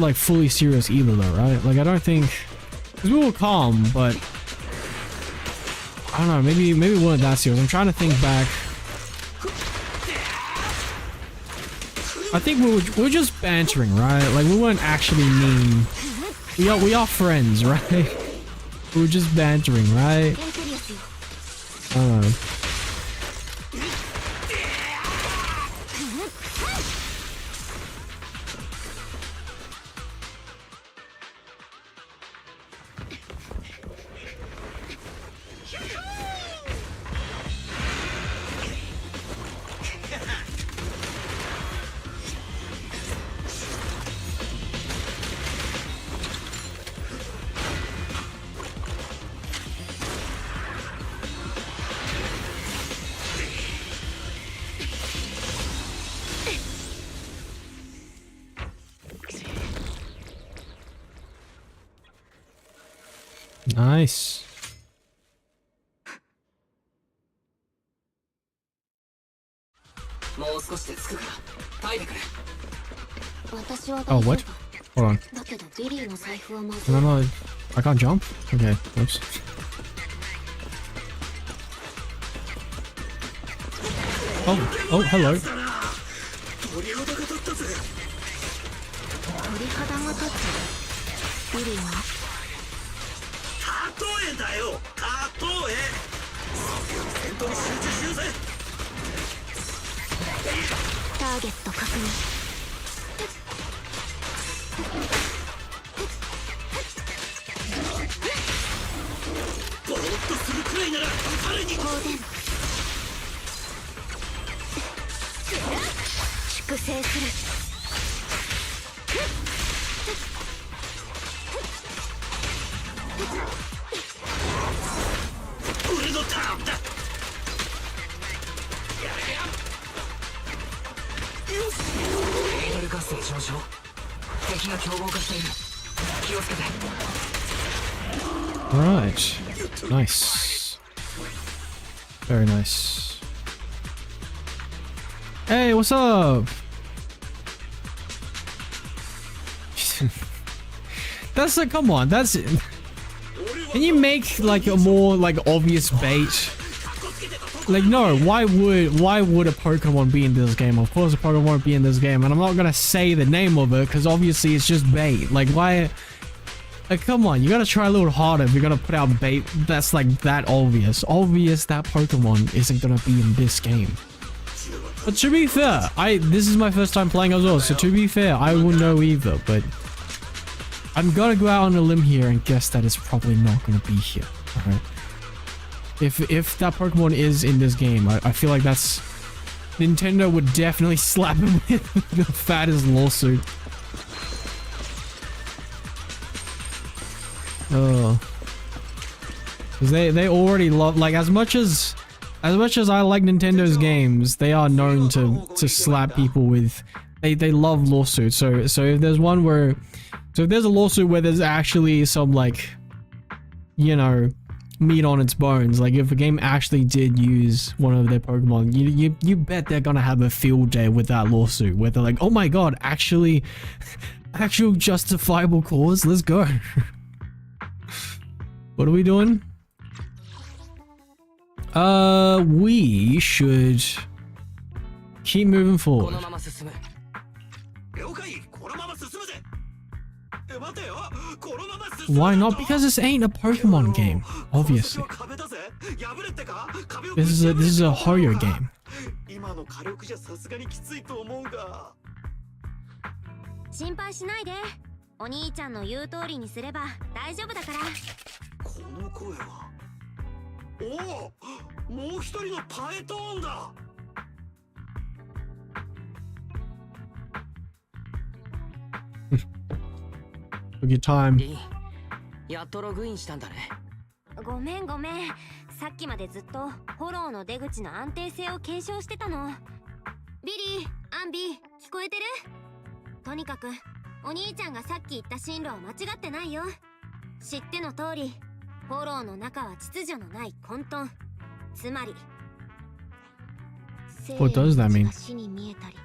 Speaker 2: like fully serious either, though, right? Like I don't think, because we were calm, but I don't know. Maybe we weren't that serious. I'm trying to think back. I think we were just bantering, right? Like we weren't actually mean. We are friends, right? We were just bantering, right? I don't know. Nice. Oh, what? Hold on. No, I can't jump? Okay, oops. Oh, hello. Right. Nice. Very nice. Hey, what's up? That's like, come on, that's it. Can you make like a more like obvious bait? Like no, why would a Pokemon be in this game? Of course a Pokemon won't be in this game, and I'm not gonna say the name of it because obviously it's just bait. Like why Like, come on, you gotta try a little harder if you're gonna put out bait that's like that obvious. Obvious that Pokemon isn't gonna be in this game. But to be fair, this is my first time playing as well, so to be fair, I wouldn't know either, but I'm gonna go out on a limb here and guess that it's probably not gonna be here. Alright. If that Pokemon is in this game, I feel like that's... Nintendo would definitely slap him with the fattest lawsuit. Oh. Cause they already love, like, as much as I like Nintendo's games, they are known to slap people with, they love lawsuits. So if there's one where, so if there's a lawsuit where there's actually some, like, you know, meat on its bones, like if a game actually did use one of their Pokemon, you bet they're gonna have a field day with that lawsuit where they're like, oh my god, actual justifiable cause, let's go. What are we doing? We should keep moving forward. Why not? Because this ain't a Pokemon game, obviously. This is a horror game.
Speaker 7: 心配しないで。お兄ちゃんの言う通りにすれば大丈夫だから。
Speaker 4: この声は。おお、もう一人のパエトーンだ。
Speaker 2: Took your time.
Speaker 6: やっとログインしたんだね。
Speaker 7: ごめんごめん。さっきまでずっとフォローの出口の安定性を検証してたの。ビリー、アンビー、聞こえてる？とにかくお兄ちゃんがさっき言った進路は間違ってないよ。知っての通り、フォローの中は秩序のない混沌。つまり、
Speaker 2: What does that mean?
Speaker 3: 死に見えたり、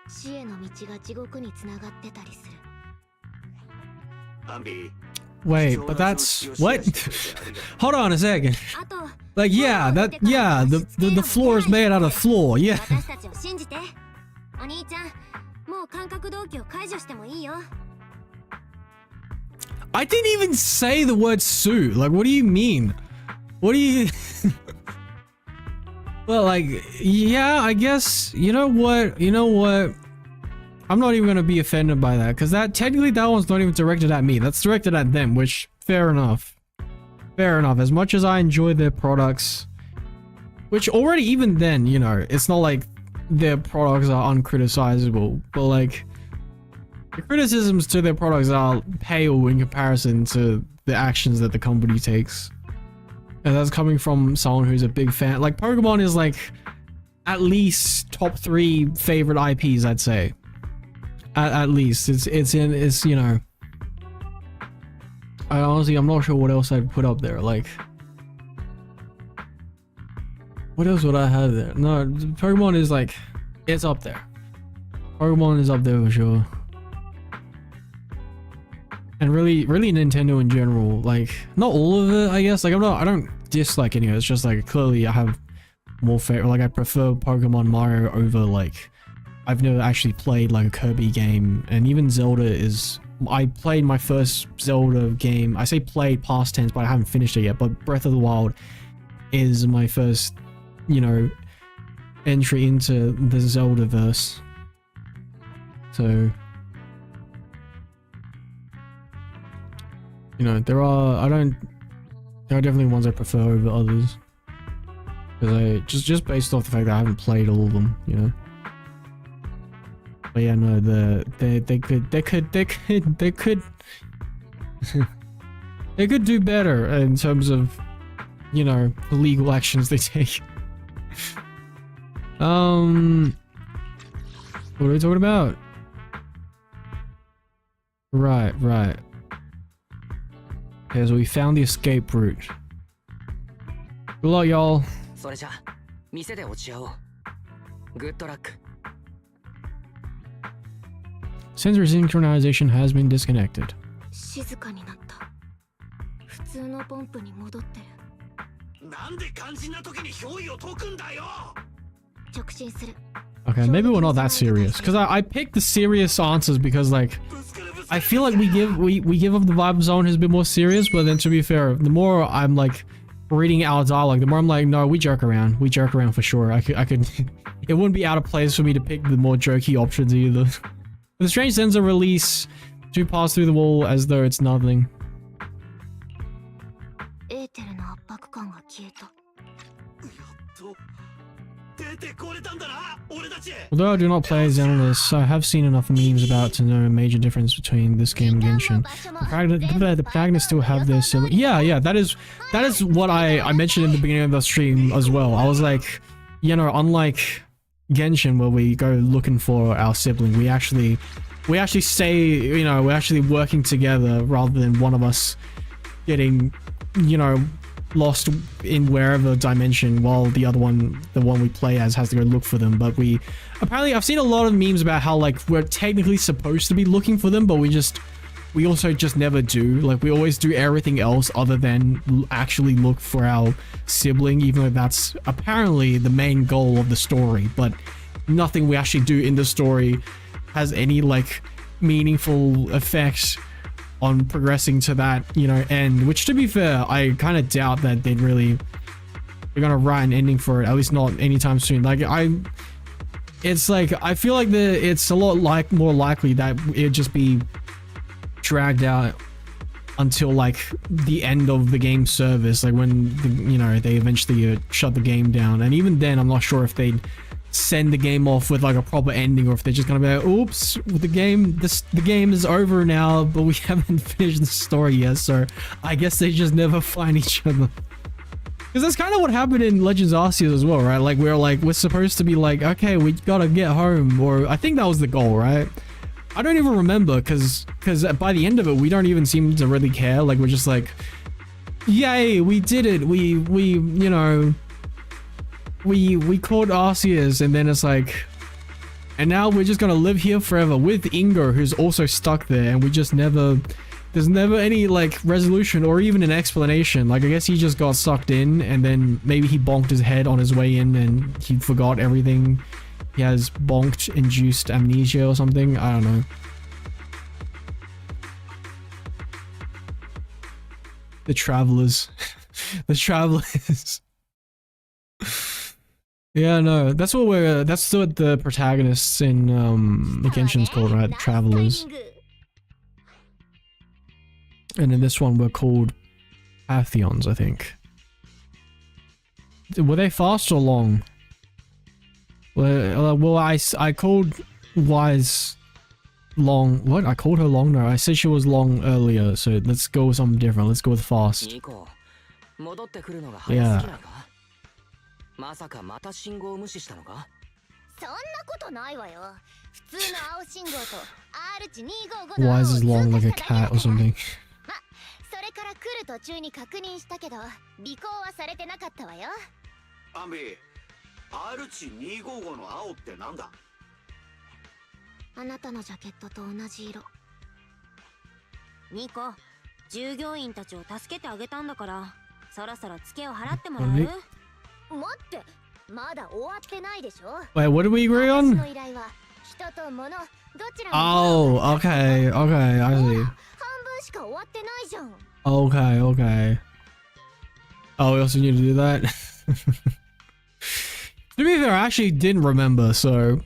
Speaker 3: 死への道が地獄につながってたりする。
Speaker 2: Wait, but that's what? Hold on a second. Like, yeah, the floor is made out of floor, yeah. I didn't even say the word suit. Like, what do you mean? What do you... Well, like, yeah, I guess, you know what? I'm not even gonna be offended by that, because technically that one's not even directed at me. That's directed at them, which, fair enough. Fair enough. As much as I enjoy their products, which already, even then, you know, it's not like their products are uncriticizable, but like, the criticisms to their products are pale in comparison to the actions that the company takes. And that's coming from someone who's a big fan. Like, Pokemon is like, at least top 3 favorite IPs, I'd say. At least it's you know, I'm not sure what else I'd put up there. Like, what else would I have there? No, Pokemon is like, it's up there. Pokemon is up there for sure. And really Nintendo in general, like, not all of it, I guess. Like, I don't dislike any of it. It's just like, clearly I have more favorite, like, I prefer Pokemon Mario over, like, I've never actually played like a Kirby game, and even Zelda is... I played my first Zelda game. I say played past tense, but I haven't finished it yet. But Breath of the Wild is my first, you know, entry into the Zelda-verse. So... You know, there are definitely ones I prefer over others. Because just based off the fact that I haven't played all of them, you know. But yeah, no, they could they could do better in terms of, you know, the legal actions they take. What are we talking about? Right. Okay, so we found the escape route. Good luck, y'all.
Speaker 6: Good luck.
Speaker 2: Sensor synchronization has been disconnected.
Speaker 3: Okay,
Speaker 2: Okay, maybe we're not that serious. Because I picked the serious answers because, like, I feel like we give off the vibe Zone has been more serious, but then to be fair, the more I'm like reading our dialogue, the more I'm like, no, we joke around for sure. I could it wouldn't be out of place for me to pick the more jokey options either. The strange sensor release to pass through the wall as though it's nothing. Although I do not play ZENLESS, I have seen enough memes about to know a major difference between this game and Genshin. The protagonists still have their sibling. Yeah, that is what I mentioned in the beginning of the stream as well. I was like, you know, unlike Genshin where we go looking for our sibling, we actually stay, you know, we're actually working together rather than one of us getting, you know, lost in wherever dimension while the other one, the one we play as, has to go look for them. But we apparently, I've seen a lot of memes about how like we're technically supposed to be looking for them, but we also just never do. Like we always do everything else other than actually look for our sibling, even though that's apparently the main goal of the story. But nothing we actually do in the story has any like meaningful effects on progressing to that, you know, end, which to be fair, I kind of doubt that they're gonna write an ending for it, at least not anytime soon. Like it's like, I feel like it's a lot like more likely that it'd just be dragged out until like the end of the game service, like when you know, they eventually shut the game down. And even then, I'm not sure if they'd send the game off with like a proper ending, or if they're just gonna be like, oops, the game is over now, but we haven't finished the story yet, so I guess they just never find each other. Because that's kind of what happened in Legends Arceus as well, right? Like we're supposed to be like, okay, we gotta get home, or I think that was the goal, right? I don't even remember, because by the end of it, we don't even seem to really care. Like we're just like, yay, we did it, we you know, we caught Arceus, and then it's like, and now we're just gonna live here forever with Ingo, who's also stuck there, and we just never, there's never any like resolution or even an explanation. Like I guess he just got sucked in, and then maybe he bonked his head on his way in and he forgot everything. He has bonked induced amnesia or something, I don't know. The travelers. The travelers. Yeah, no, that's what the protagonists in the Genshin's called, right? The travelers. And in this one, we're called Pantheons, I think. Were they fast or long? Well, I called Wise long. What? I called her long? No, I said she was long earlier, so let's go with something different. Let's go with fast. Yeah.
Speaker 6: まさかまた信号を無視したのか？
Speaker 3: そんなことないわよ。普通の青信号と R 値255の
Speaker 2: Wise is long like a cat or something.
Speaker 3: ま、それから来る途中に確認したけど、尾行はされてなかったわよ。
Speaker 4: アンビー、R 値255の青ってなんだ？
Speaker 7: あなたのジャケットと同じ色。ニコ、従業員たちを助けてあげたんだから、そろそろツケを払ってもらう？
Speaker 2: Wait, what did we agree on? Oh, okay, I see. Okay. Oh, we also need to do that? To be fair, I actually didn't remember, so...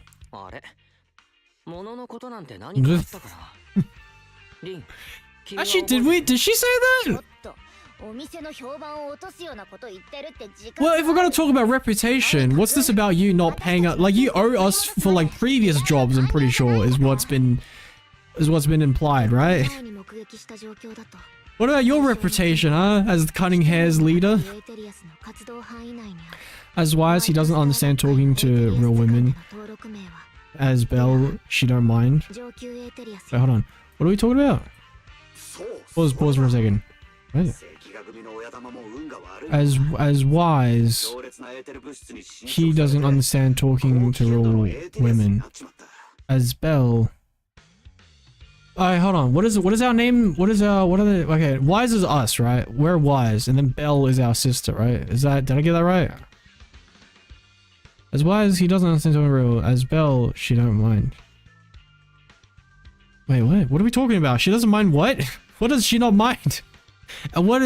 Speaker 2: Actually, did she say that? Well, if we're gonna talk about reputation, what's this about you not paying up? Like, you owe us for like previous jobs, I'm pretty sure, is what's been implied, right? What about your reputation, huh? As Cunning Hair's leader? As Wise, he doesn't understand talking to real women. As Belle, she don't mind. Wait, hold on. What are we talking about? Pause for a second. Right. As Wise, he doesn't understand talking to real women. As Belle, alright, hold on. What is our name? What are the? Okay, Wise is us, right? We're Wise, and then Belle is our sister, right? Did I get that right? As Wise, he doesn't understand talking real. As Belle, she don't mind. Wait, what? What are we talking about? She doesn't mind what? What does she not mind? And what?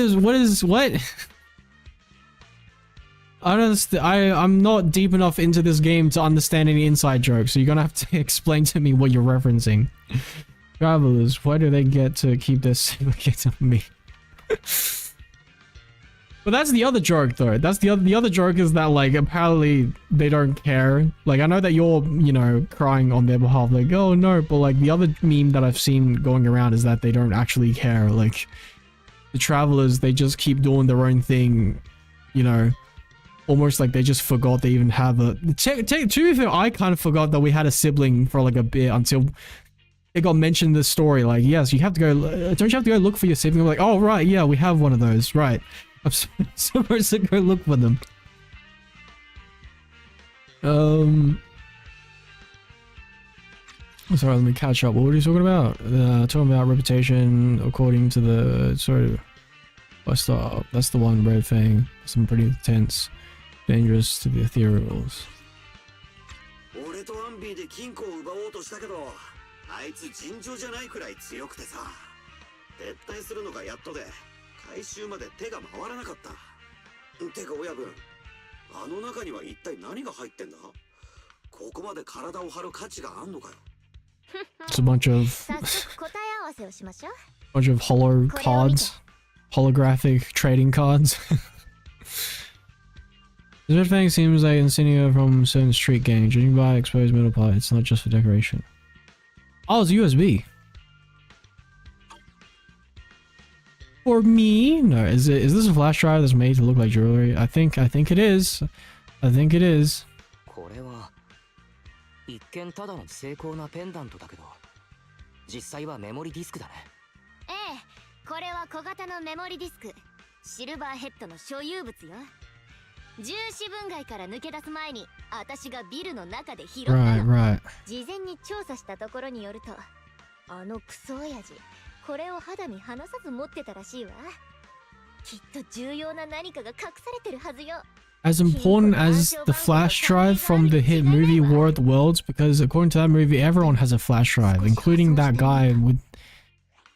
Speaker 2: I don't I'm not deep enough into this game to understand any inside jokes, so you're gonna have to explain to me what you're referencing. Travelers, why do they get to keep their certificates on me? But that's the other joke though. That's the other joke is that like apparently they don't care. Like I know that you're, you know, crying on their behalf like, oh no, but like the other meme that I've seen going around is that they don't actually care. Like the travelers, they just keep doing their own thing, you know. Almost like they just forgot they even have a... To be fair, I kind of forgot that we had a sibling for like a bit until it got mentioned in the story. Like, yes, you have to go... Don't you have to go look for your sibling? I'm like, oh, right, yeah, we have one of those. Right. I'm supposed to go look for them. Sorry, let me catch up. What were you talking about? Talking about reputation according to the... Sorry. That's the one, red thing. Some pretty intense. Dangerous to the ethereals.
Speaker 4: 俺とアンビーで金庫を奪おうとしたけど、あいつ尋常じゃないくらい強くてさ、撤退するのがやっとで、回収まで手が回らなかった。てか親分、あの中には一体何が入ってんだ？ここまで体を張る価値があんのかよ。
Speaker 2: It's a bunch of holo cards, holographic trading cards. This red thing seems like insignia from certain street gang. Judging by exposed middle part, it's not just for decoration. Oh, it's USB. For me? No, is this a flash drive that's made to look like jewelry? I think it is. I think it is.
Speaker 6: これは一見ただの精巧なペンダントだけど、実際はメモリディスクだね。
Speaker 3: ええ、これは小型のメモリディスク。シルバーヘッドの所有物よ。重視分外から抜け出す前に、私がビルの中で拾ったの。
Speaker 2: Right.
Speaker 3: 事前に調査したところによると、あのクソ親父、これを肌身離さず持ってたらしいわ。きっと重要な何かが隠されてるはずよ。
Speaker 2: As important as the flash drive from the hit movie War of the Worlds, because according to that movie, everyone has a flash drive, including that guy with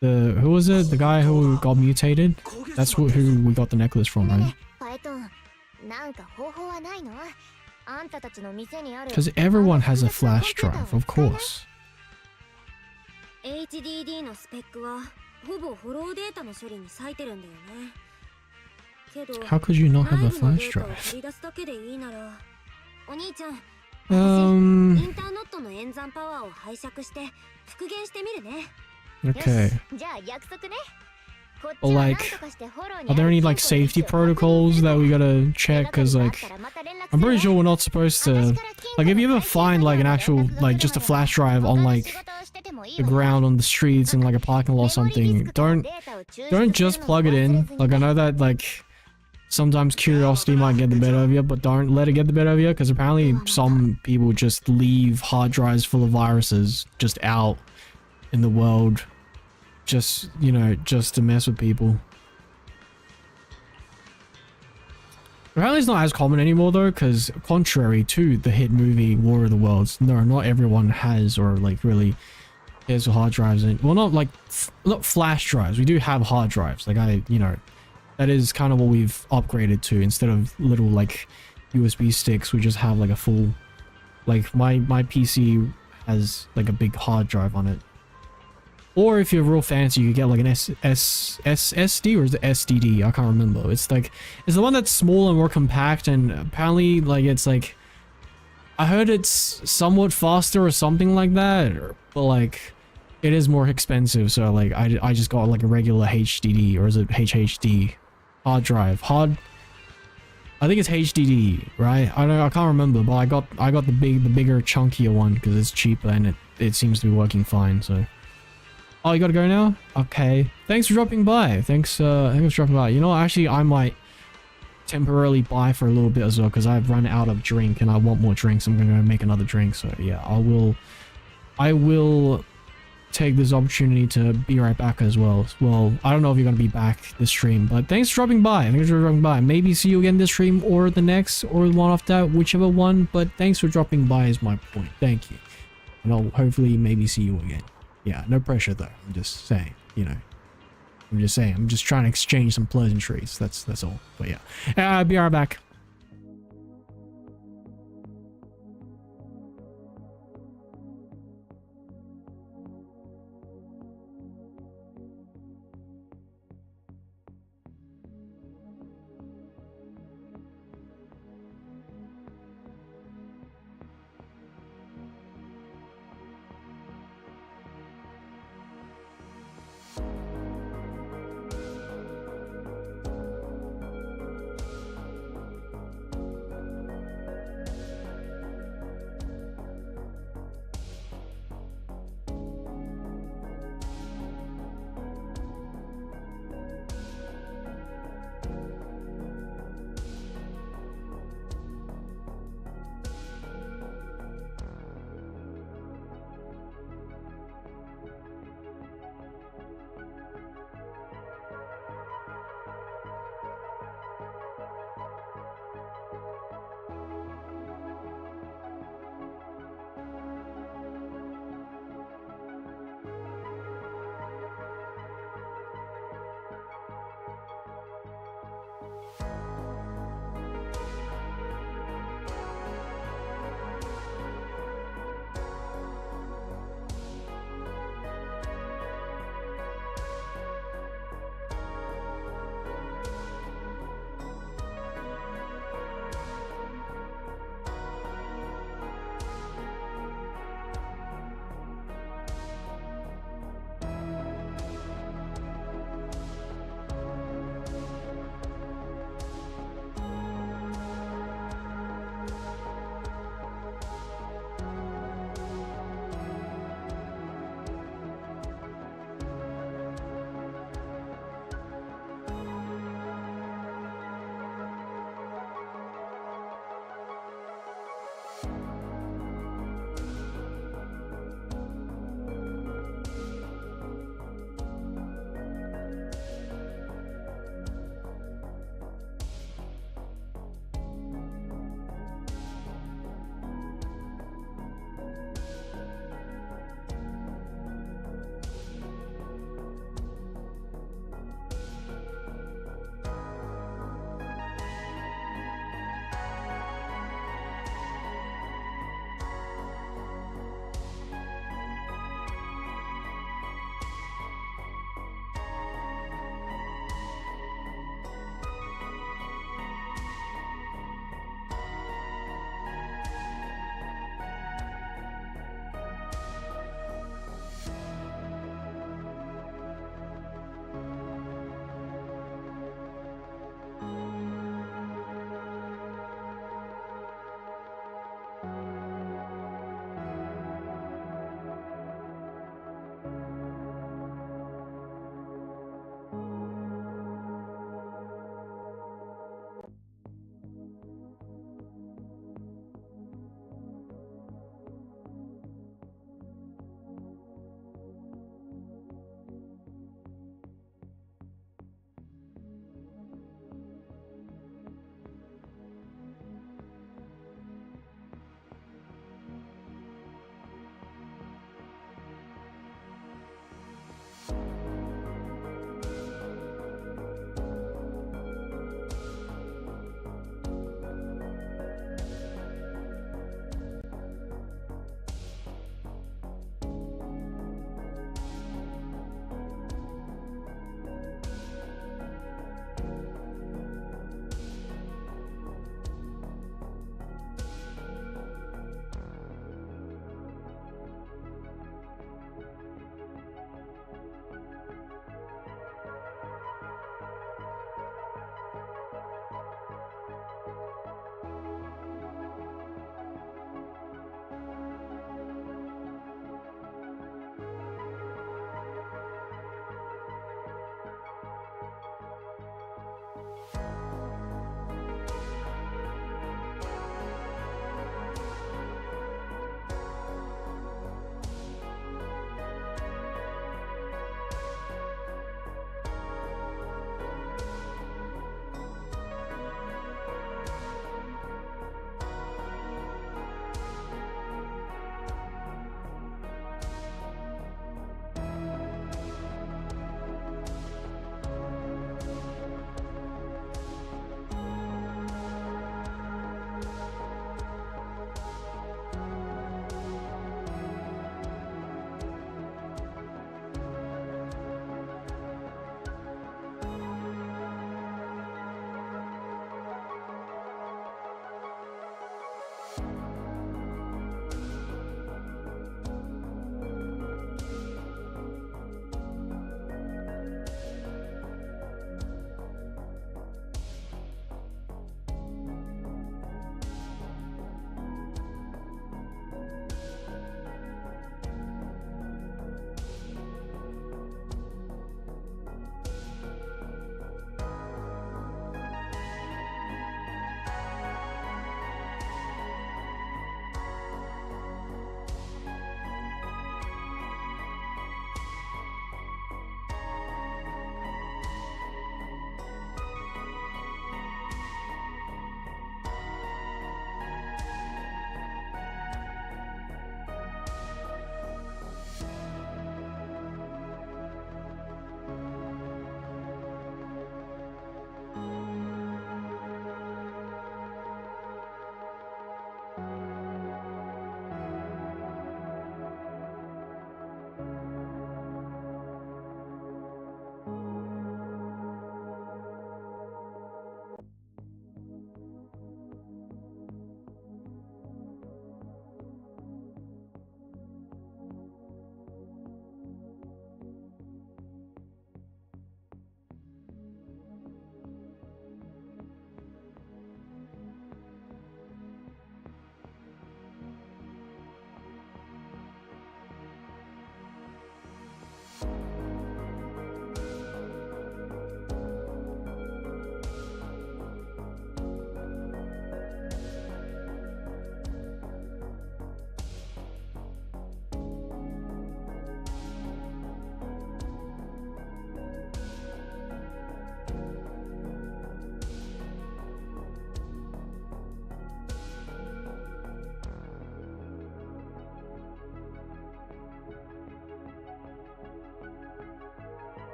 Speaker 2: the... Who was it? The guy who got mutated? That's who we got the necklace from, right? Because everyone has a flash drive, of course.
Speaker 7: HDD のスペックはほぼホローデータの処理に割いてるんだよね。
Speaker 2: How could you not have a flash drive?
Speaker 7: お兄ちゃん、インターノットの演算パワーを拝借して復元してみるね。
Speaker 2: Okay. But like, are there any like safety protocols that we gotta check? Cause like, I'm pretty sure we're not supposed to, like, if you ever find like an actual, like just a flash drive on like the ground on the streets in like a parking lot or something, don't just plug it in. Like, I know that like sometimes curiosity might get the better of you, but don't let it get the better of you, because apparently some people just leave hard drives full of viruses just out in the world. Just, you know, just to mess with people. Apparently it's not as common anymore though, because contrary to the hit movie War of the Worlds, no, not everyone has or like really cares for hard drives. And well, not like not flash drives. We do have hard drives. Like you know, that is kind of what we've upgraded to. Instead of little like USB sticks, we just have like a full, like my PC has like a big hard drive on it. Or if you're real fancy, you get like an SSD or is it SDD? I can't remember. It's like, it's the one that's small and more compact, and apparently like it's like, I heard it's somewhat faster or something like that, but like it is more expensive. So like I just got like a regular HDD, or is it HHD hard drive? I think it's HDD, right? I can't remember, but I got the bigger chunkier one because it's cheaper and it seems to be working fine. So. Oh, you gotta go now? Okay. Thanks for dropping by. Thanks for dropping by. You know, actually, I might temporarily buy for a little bit as well, because I've run out of drink and I want more drinks. I'm gonna go make another drink. So yeah, I will take this opportunity to be right back as well. Well, I don't know if you're gonna be back this stream, but thanks for dropping by. Thanks for dropping by. Maybe see you again this stream or the next or the one after that, whichever one. But thanks for dropping by is my point. Thank you. And I'll hopefully maybe see you again. Yeah, no pressure though. I'm just saying, you know. I'm just saying. I'm just trying to exchange some pleasantries. That's all. But yeah, I'll be right back.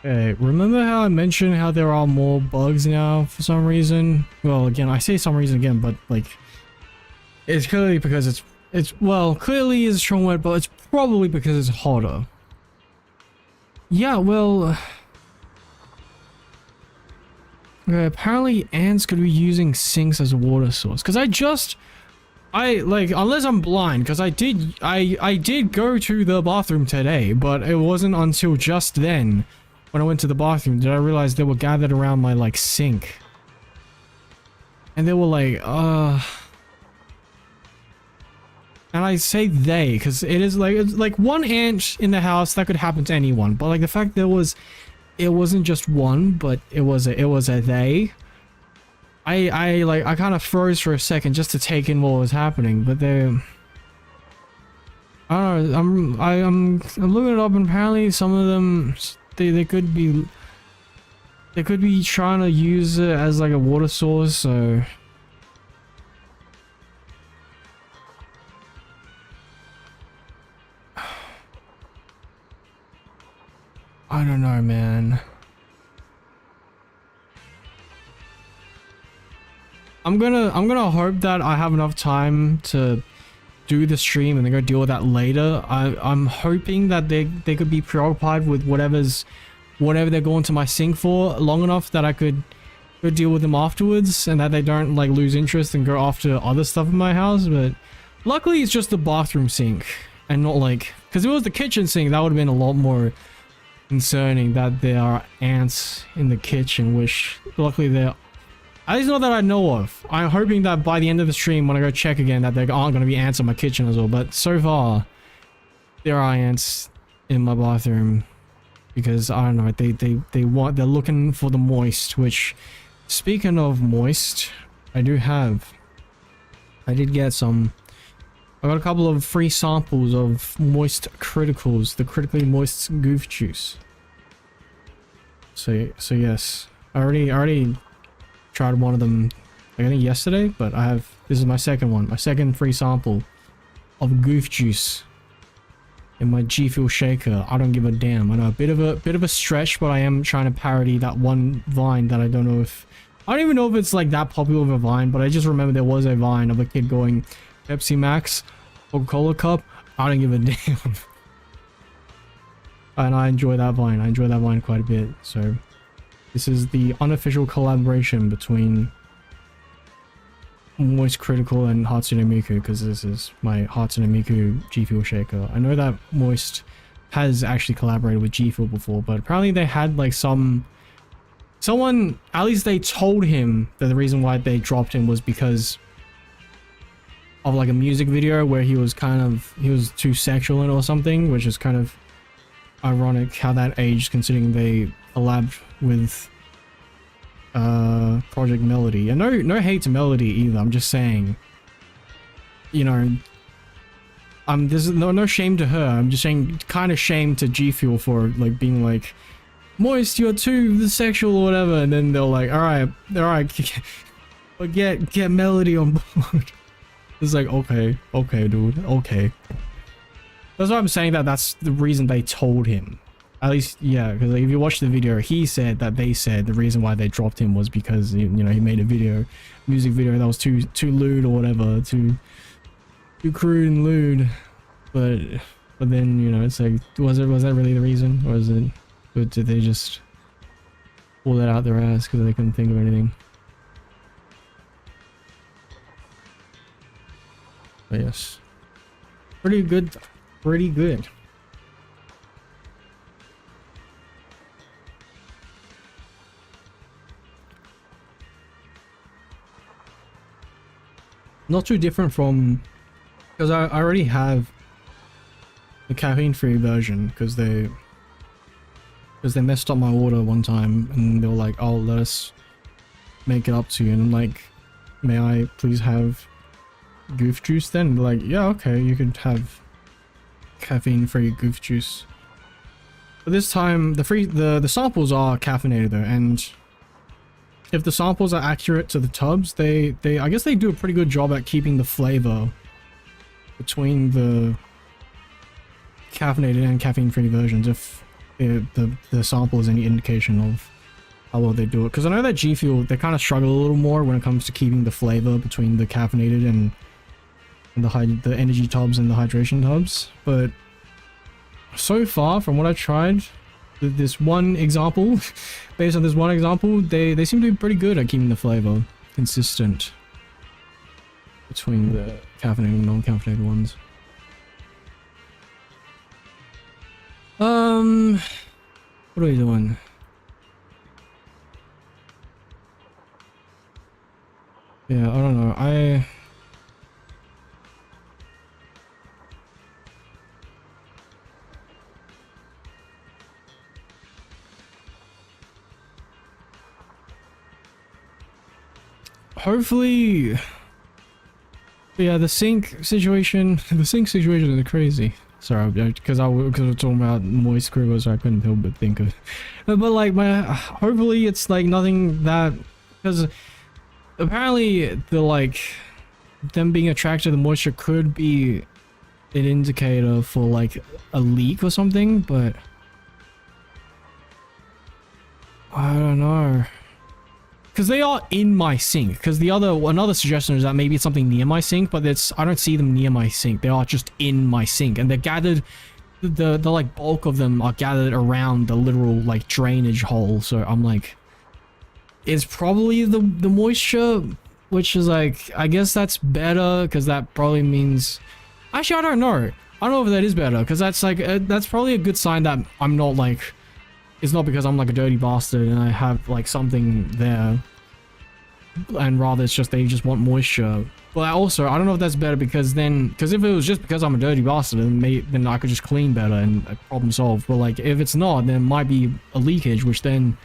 Speaker 2: Okay, remember how I mentioned how there are more bugs now for some reason? Well, again, I say some reason again, but like, it's clearly because well, clearly is a strong word, but it's probably because it's hotter. Yeah, well, okay, apparently ants could be using sinks as a water source. Cause unless I'm blind, because I did go to the bathroom today, but it wasn't until just then when I went to the bathroom did I realize they were gathered around my like sink. And they were like, and I say they because it's like one ant in the house that could happen to anyone, but like the fact it wasn't just one, but it was a they. I kind of froze for a second just to take in what was happening, but I don't know. I'm looking it up, and apparently some of them they could be trying to use it as like a water source. So I don't know, man. I'm gonna hope that I have enough time to do the stream and then go deal with that later. I'm hoping that they could be preoccupied with whatever they're going to my sink for long enough that I could go deal with them afterwards, and that they don't like lose interest and go after other stuff in my house. But luckily it's just the bathroom sink and not like, because if it was the kitchen sink that would have been a lot more concerning that there are ants in the kitchen, which luckily there, at least not that I know of. I'm hoping that by the end of the stream when I go check again that there aren't going to be ants in my kitchen as well, but so far there are ants in my bathroom because I don't know, they're looking for the moist, which, speaking of moist, I did get some. I got a couple of free samples of moist criticals, the critically moist goof juice. So yes, I already tried one of them, I think yesterday, but this is my second one, my second free sample of goof juice in my G Fuel shaker. I don't give a damn. I know, a bit of a stretch, but I am trying to parody that one Vine that I don't even know if it's like that popular of a Vine, but I just remember there was a Vine of a kid going Pepsi Max, Coca-Cola cup. I don't give a damn. And I enjoy that Vine. I enjoy that Vine quite a bit. So this is the unofficial collaboration between Moist Critical and Hatsune Miku, because this is my Hatsune Miku G Fuel shaker. I know that Moist has actually collaborated with G Fuel before, but apparently they had like someone, at least they told him that the reason why they dropped him was because of like a music video where he was too sexual in it or something, which is kind of ironic how that aged considering they collabed with Project Melody. And no hate to Melody either, I'm just saying, you know, there's no shame to her, I'm just saying kind of shame to G Fuel for like being like, Moist, you're too sexual or whatever, and then they're like, alright, but get Melody on board. It's like, okay dude, okay. That's why I'm saying that's the reason they told him. At least, yeah, because like, if you watch the video, he said that they said the reason why they dropped him was because, you know, he made a music video that was too lewd or whatever, too crude and lewd. But then, you know, it's like, was that really the reason, or did they just pull that out their ass because they couldn't think of anything? But yes, pretty good. Not too different from, because I already have the caffeine-free version, because they messed up my order one time and they were like, oh, let us make it up to you, and I'm like, may I please have goof juice then? And they're like, yeah, okay, you could have caffeine-free goof juice. But this time the samples are caffeinated though, and if the samples are accurate to the tubs, they I guess they do a pretty good job at keeping the flavor between the caffeinated and caffeine-free versions. the sample is any indication of how well they do it. Because I know that G Fuel, they kind of struggle a little more when it comes to keeping the flavor between the caffeinated and the energy tubs and the hydration tubs. But so far, from what I tried, this one example, based on this one example, they seem to be pretty good at keeping the flavor consistent between the caffeinated and non-caffeinated ones. What are we doing? Yeah, I don't know. Hopefully, yeah, the sink situation is crazy. Sorry, because I was talking about moist scribble, so I couldn't help but think of. But like, hopefully it's like nothing that, because apparently them being attracted to the moisture could be an indicator for like a leak or something, but I don't know. Because they are in my sink. Because another suggestion is that maybe it's something near my sink, but I don't see them near my sink. They are just in my sink, and they're gathered. The like bulk of them are gathered around the literal like drainage hole. So I'm like, it's probably the moisture, which is like, I guess that's better because that probably means. Actually, I don't know. I don't know if that is better because that's like that's probably a good sign that I'm not like. It's not because I'm like a dirty bastard and I have like something there, and rather it's just they just want moisture. But I don't know if that's better because if it was just because I'm a dirty bastard, then I could just clean better and problem solved. But like if it's not, then it might be a leakage, which then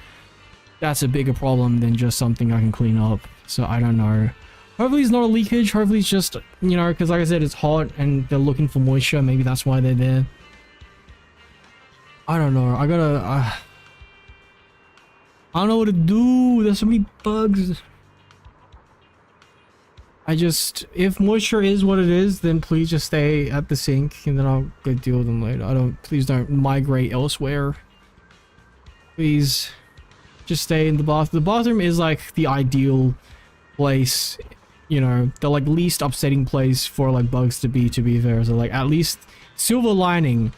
Speaker 2: that's a bigger problem than just something I can clean up. So I don't know. Hopefully it's not a leakage. Hopefully it's just, you know, because like I said, it's hot and they're looking for moisture. Maybe that's why they're there. I don't know. I don't know what to do. There's so many bugs. If moisture is what it is, then please just stay at the sink and then I'll go deal with them later. Please don't migrate elsewhere. Please just stay in the bathroom. The bathroom is like the ideal place, you know, the like least upsetting place for like bugs to be fair. So like at least silver lining.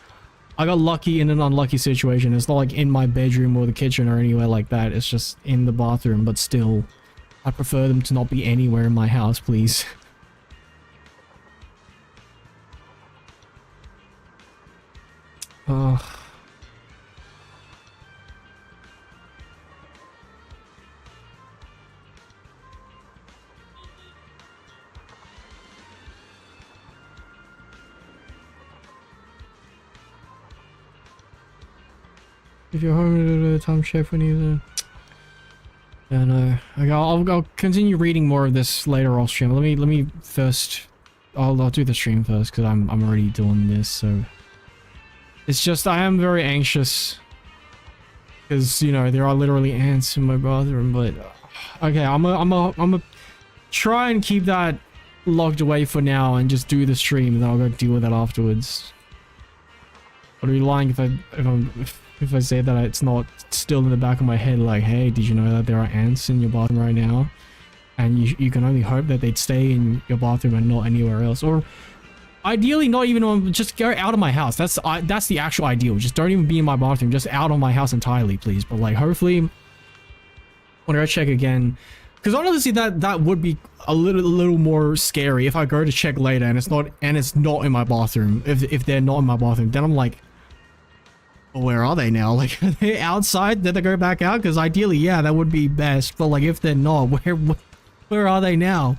Speaker 2: I got lucky in an unlucky situation. It's not like in my bedroom or the kitchen or anywhere like that. It's just in the bathroom, but still, I prefer them to not be anywhere in my house, please. If you're home, time chef when you. Yeah, no. I'll continue reading more of this later off stream. Let me first. I'll do the stream first because I'm already doing this. So it's just I am very anxious because you know there are literally ants in my bathroom. But okay, I'm a try and keep that locked away for now and just do the stream, and then I'll go deal with that afterwards. But are you lying if I say that it's not still in the back of my head, like, hey, did you know that there are ants in your bathroom right now? And you can only hope that they'd stay in your bathroom and not anywhere else. Or ideally not even just go out of my house. That's the actual ideal. Just don't even be in my bathroom. Just out of my house entirely, please. But like, hopefully, when I check again, because honestly, that would be a little more scary if I go to check later and it's not in my bathroom. If they're not in my bathroom, then I'm like, well, where are they now? Like, are they outside? Did they go back out? Because ideally, yeah, that would be best. But like, if they're not, where are they now?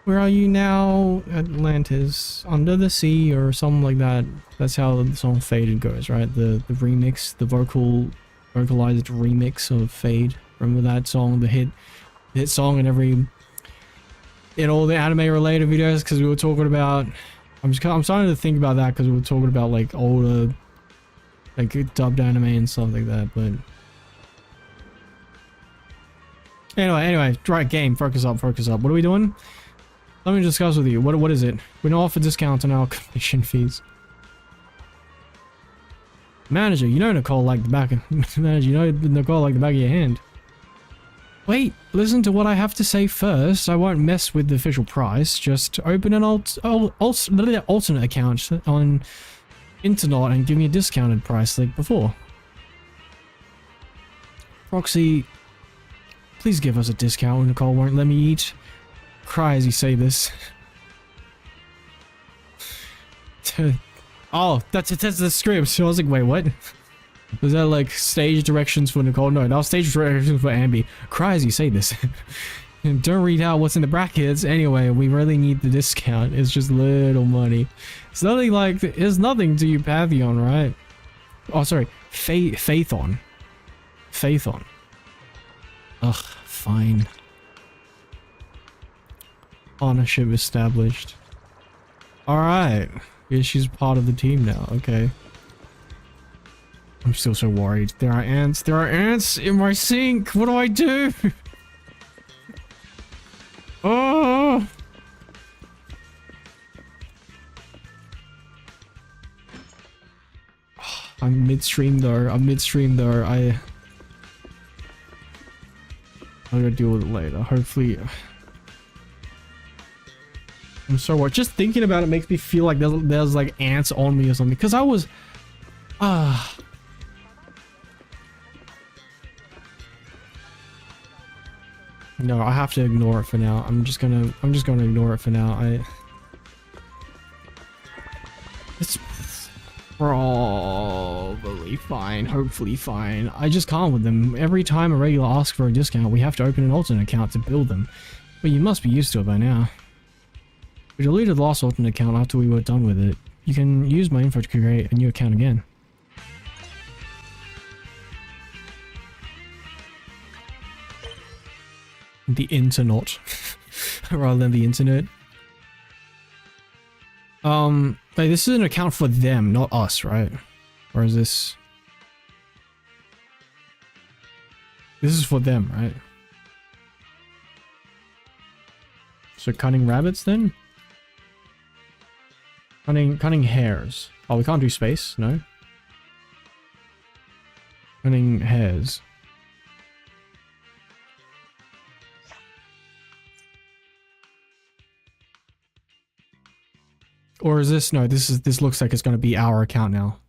Speaker 2: Where are you now? Atlantis, under the sea, or something like that. That's how the song Faded goes, right? The remix, the vocalized remix of Fade. Remember that song, the hit song in all the anime related videos? Because we were talking about. I'm starting to think about that because we were talking about like older. Like dubbed anime and stuff like that, but anyway, right, game, focus up. What are we doing? Let me discuss with you. What is it? We don't offer discounts on our commission fees. Manager, you know Nicole like the back of... Manager, you know Nicole like the back of your hand. Wait, listen to what I have to say first. I won't mess with the official price. Just open an alternate account on internet and give me a discounted price like before. Proxy, please give us a discount when Nicole won't let me eat. Cry as you say this. Oh, that's the script. So I was like, wait, what? Was that like stage directions for Nicole? No, that was stage directions for Ambi. Cry as you say this. Don't read out what's in the brackets. Anyway, we really need the discount. It's just little money. It's nothing like, it's nothing to you, Pantheon, right? Oh, sorry. Faithon. Faithon. Ugh, fine. Ownership established. Alright. Yeah, she's part of the team now. Okay. I'm still so worried. There are ants. There are ants in my sink. What do I do? Oh! I'm midstream though. I'm gonna deal with it later. Hopefully. I'm so worried. Just thinking about it makes me feel like there's like ants on me or something. Because I was... No, I have to ignore it for now. I'm just gonna ignore it for now. It's probably fine. Hopefully fine. I just can't with them. Every time a regular asks for a discount, we have to open an alternate account to build them. But you must be used to it by now. We deleted the last alternate account after we were done with it. You can use my info to create a new account again. The internet. Rather than the internet. Wait, this is an account for them, not us, right? Or is this... This is for them, right? So cunning rabbits then? Cunning hares. Oh, we can't do space, no? Cunning hares. Or is this, no, this looks like it's gonna be our account now.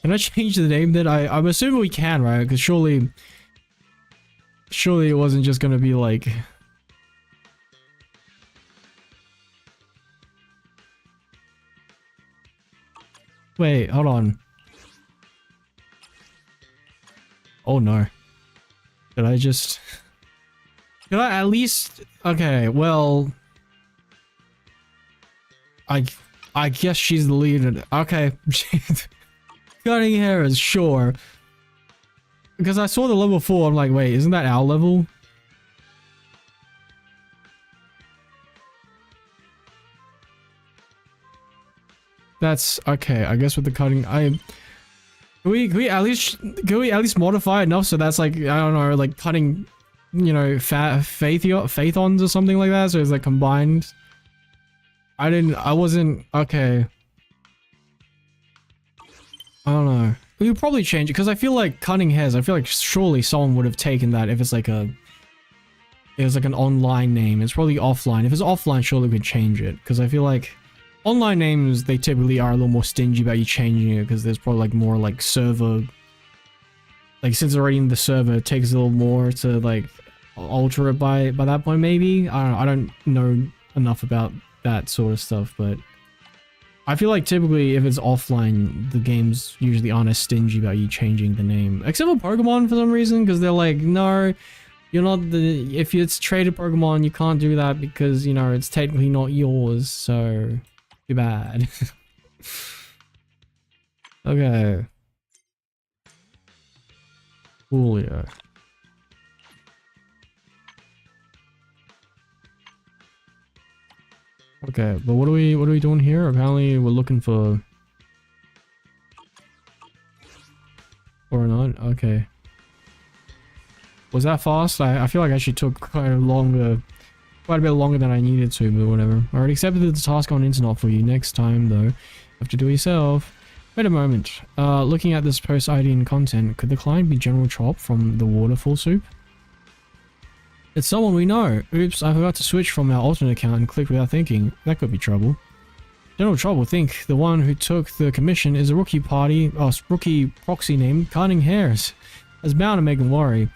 Speaker 2: Can I change the name then? I'm assuming we can, right? Because surely it wasn't just gonna be like... Wait, hold on. Oh no. Did I just... Did I at least... Okay, well... I guess she's the leader. Okay. Cutting hair is sure. Because I saw the level 4, I'm like, wait, isn't that our level? That's okay. I guess with the cutting, can we at least modify it enough so that's like, I don't know, like cutting, you know, faithons or something like that. So it's like combined. I wasn't okay. I don't know. We could probably change it because I feel like cutting hairs. I feel like surely someone would have taken that if it's like it was like an online name. It's probably offline. If it's offline, surely we could change it because I feel like. Online names, they typically are a little more stingy about you changing it because there's probably like more like server, like since it's already in the server, it takes a little more to like alter it by that point maybe. I don't know enough about that sort of stuff, but I feel like typically if it's offline, the games usually aren't as stingy about you changing the name. Except for Pokemon for some reason, because they're like, no, you're not if it's traded Pokemon, you can't do that because, you know, it's technically not yours, so... Too bad. Okay. Julio. Okay, but what are we doing here? Apparently we're looking for... Or not? Okay. Was that fast? I feel like I actually took quite a bit longer than I needed to, but whatever. I already accepted the task on internet for you. Next time, though, you have to do it yourself. Wait a moment. Looking at this post ID and content, could the client be General Chop from the Waterfall Soup? It's someone we know. Oops, I forgot to switch from our alternate account and click without thinking. That could be trouble. General Chop will think the one who took the commission is a rookie proxy named Cutting Hairs. That's bound to make him worry.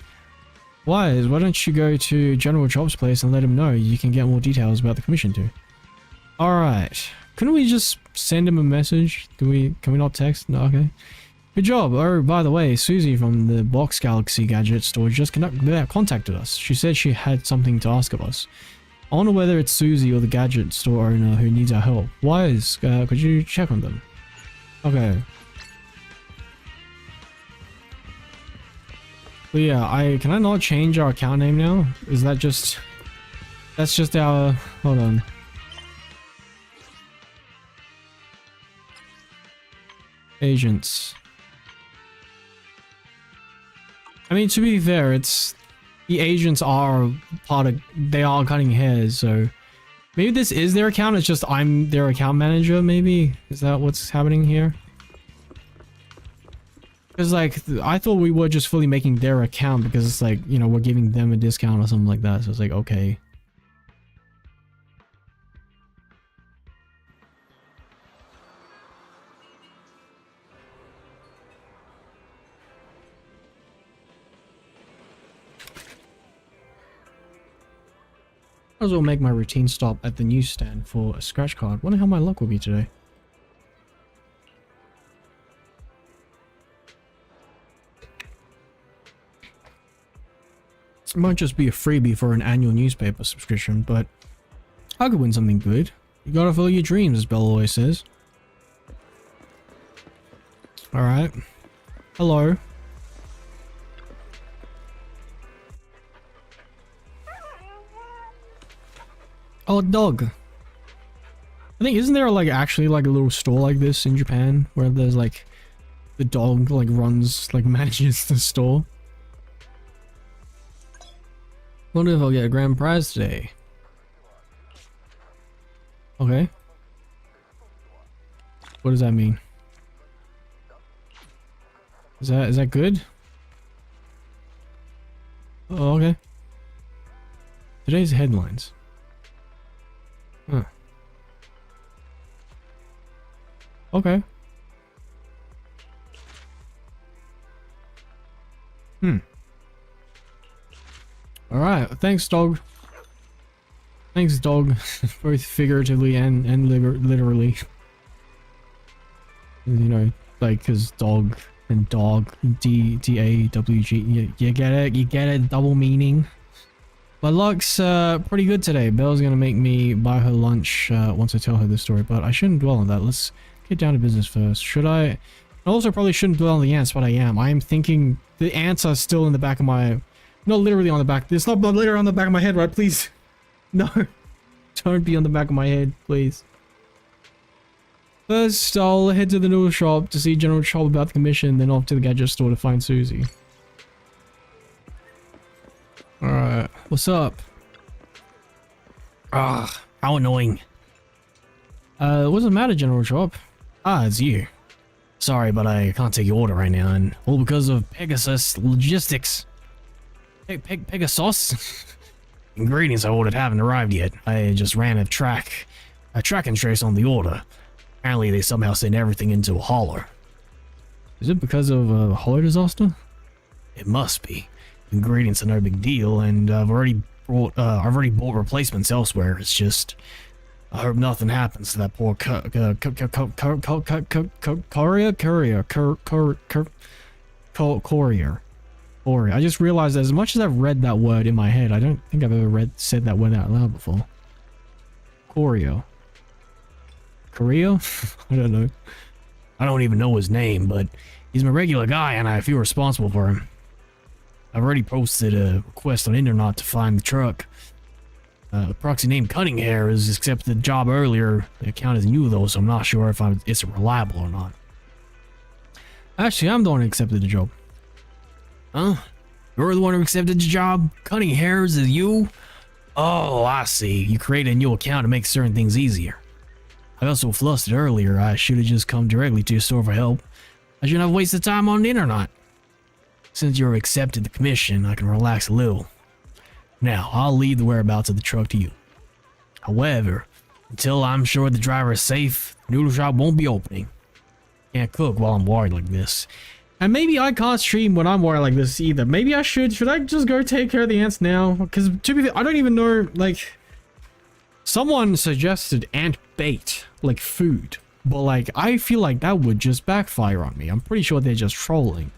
Speaker 2: Wise, why don't you go to General Chop's place and let him know you can get more details about the commission too. Alright. Couldn't we just send him a message? Can we not text? No, okay. Good job. Oh, by the way, Susie from the Box Galaxy gadget store just contacted us. She said she had something to ask of us. I wonder whether it's Susie or the gadget store owner who needs our help. Wise, could you check on them? Okay. But yeah, can I not change our account name now? Is that just... That's just our... Hold on. Agents. I mean, to be fair, it's... The agents are part of... They are Cutting Hairs, so... Maybe this is their account, it's just I'm their account manager, maybe? Is that what's happening here? Because, like, I thought we were just fully making their account because it's like, you know, we're giving them a discount or something like that. So it's like, okay. Might as well make my routine stop at the newsstand for a scratch card. Wonder how my luck will be today. It might just be a freebie for an annual newspaper subscription, but I could win something good. You gotta follow your dreams, as Belle always says. Alright. Hello. Oh, a dog. I think, isn't there like actually like a little store like this in Japan where there's like the dog like runs, like manages the store? Wonder if I'll get a grand prize today. Okay. What does that mean? Is that good? Oh, okay. Today's headlines. Huh. Okay. Alright, thanks dog. Thanks dog, both figuratively and literally. You know, like, cause dog and dog, D-A-W-G, you get it, double meaning. My luck's pretty good today. Belle's gonna make me buy her lunch once I tell her this story, but I shouldn't dwell on that. Let's get down to business first. Should I? I also probably shouldn't dwell on the ants, but I am. I am thinking the ants are still in the back of my... Not literally on the back. It's not literally on the back of my head, right? Please. No. Don't be on the back of my head, please. First, I'll head to the noodle shop to see General Chop about the commission, then off to the gadget store to find Susie. Alright, what's up? Ah, how annoying. What's the matter, General Chop? Ah, it's you. Sorry, but I can't take your order right now, and all because of Pegasus Logistics. Pegasus? Ingredients I ordered haven't arrived yet. I just ran a track and trace on the order. Apparently they somehow sent everything into a hauler. Is it because of a hauler disaster? It must be. Ingredients are no big deal, and I've already bought replacements elsewhere. It's just, I hope nothing happens to that poor courier. I just realized that as much as I've read that word in my head, I don't think I've ever said that word out loud before. Courier. I don't know. I don't even know his name, but he's my regular guy and I feel responsible for him. I've already posted a request on internet to find the truck. The proxy named Cutting Hair has accepted the job earlier. The account is new though, so I'm not sure if it's reliable or not. Actually, I'm the one who accepted the job. Huh? You're the one who accepted the job? Cutting Hairs is you? Oh, I see. You created a new account to make certain things easier. I got so flustered earlier, I should have just come directly to your store for help. I shouldn't have wasted time on the internet. Since you've accepted the commission, I can relax a little. Now, I'll leave the whereabouts of the truck to you. However, until I'm sure the driver is safe, the noodle shop won't be opening. Can't cook while I'm worried like this. And maybe I can't stream when I'm worried like this either. Maybe I should. Should I just go take care of the ants now? Because to be fair, I don't even know, like... Someone suggested ant bait, like food. But like, I feel like that would just backfire on me. I'm pretty sure they're just trolling.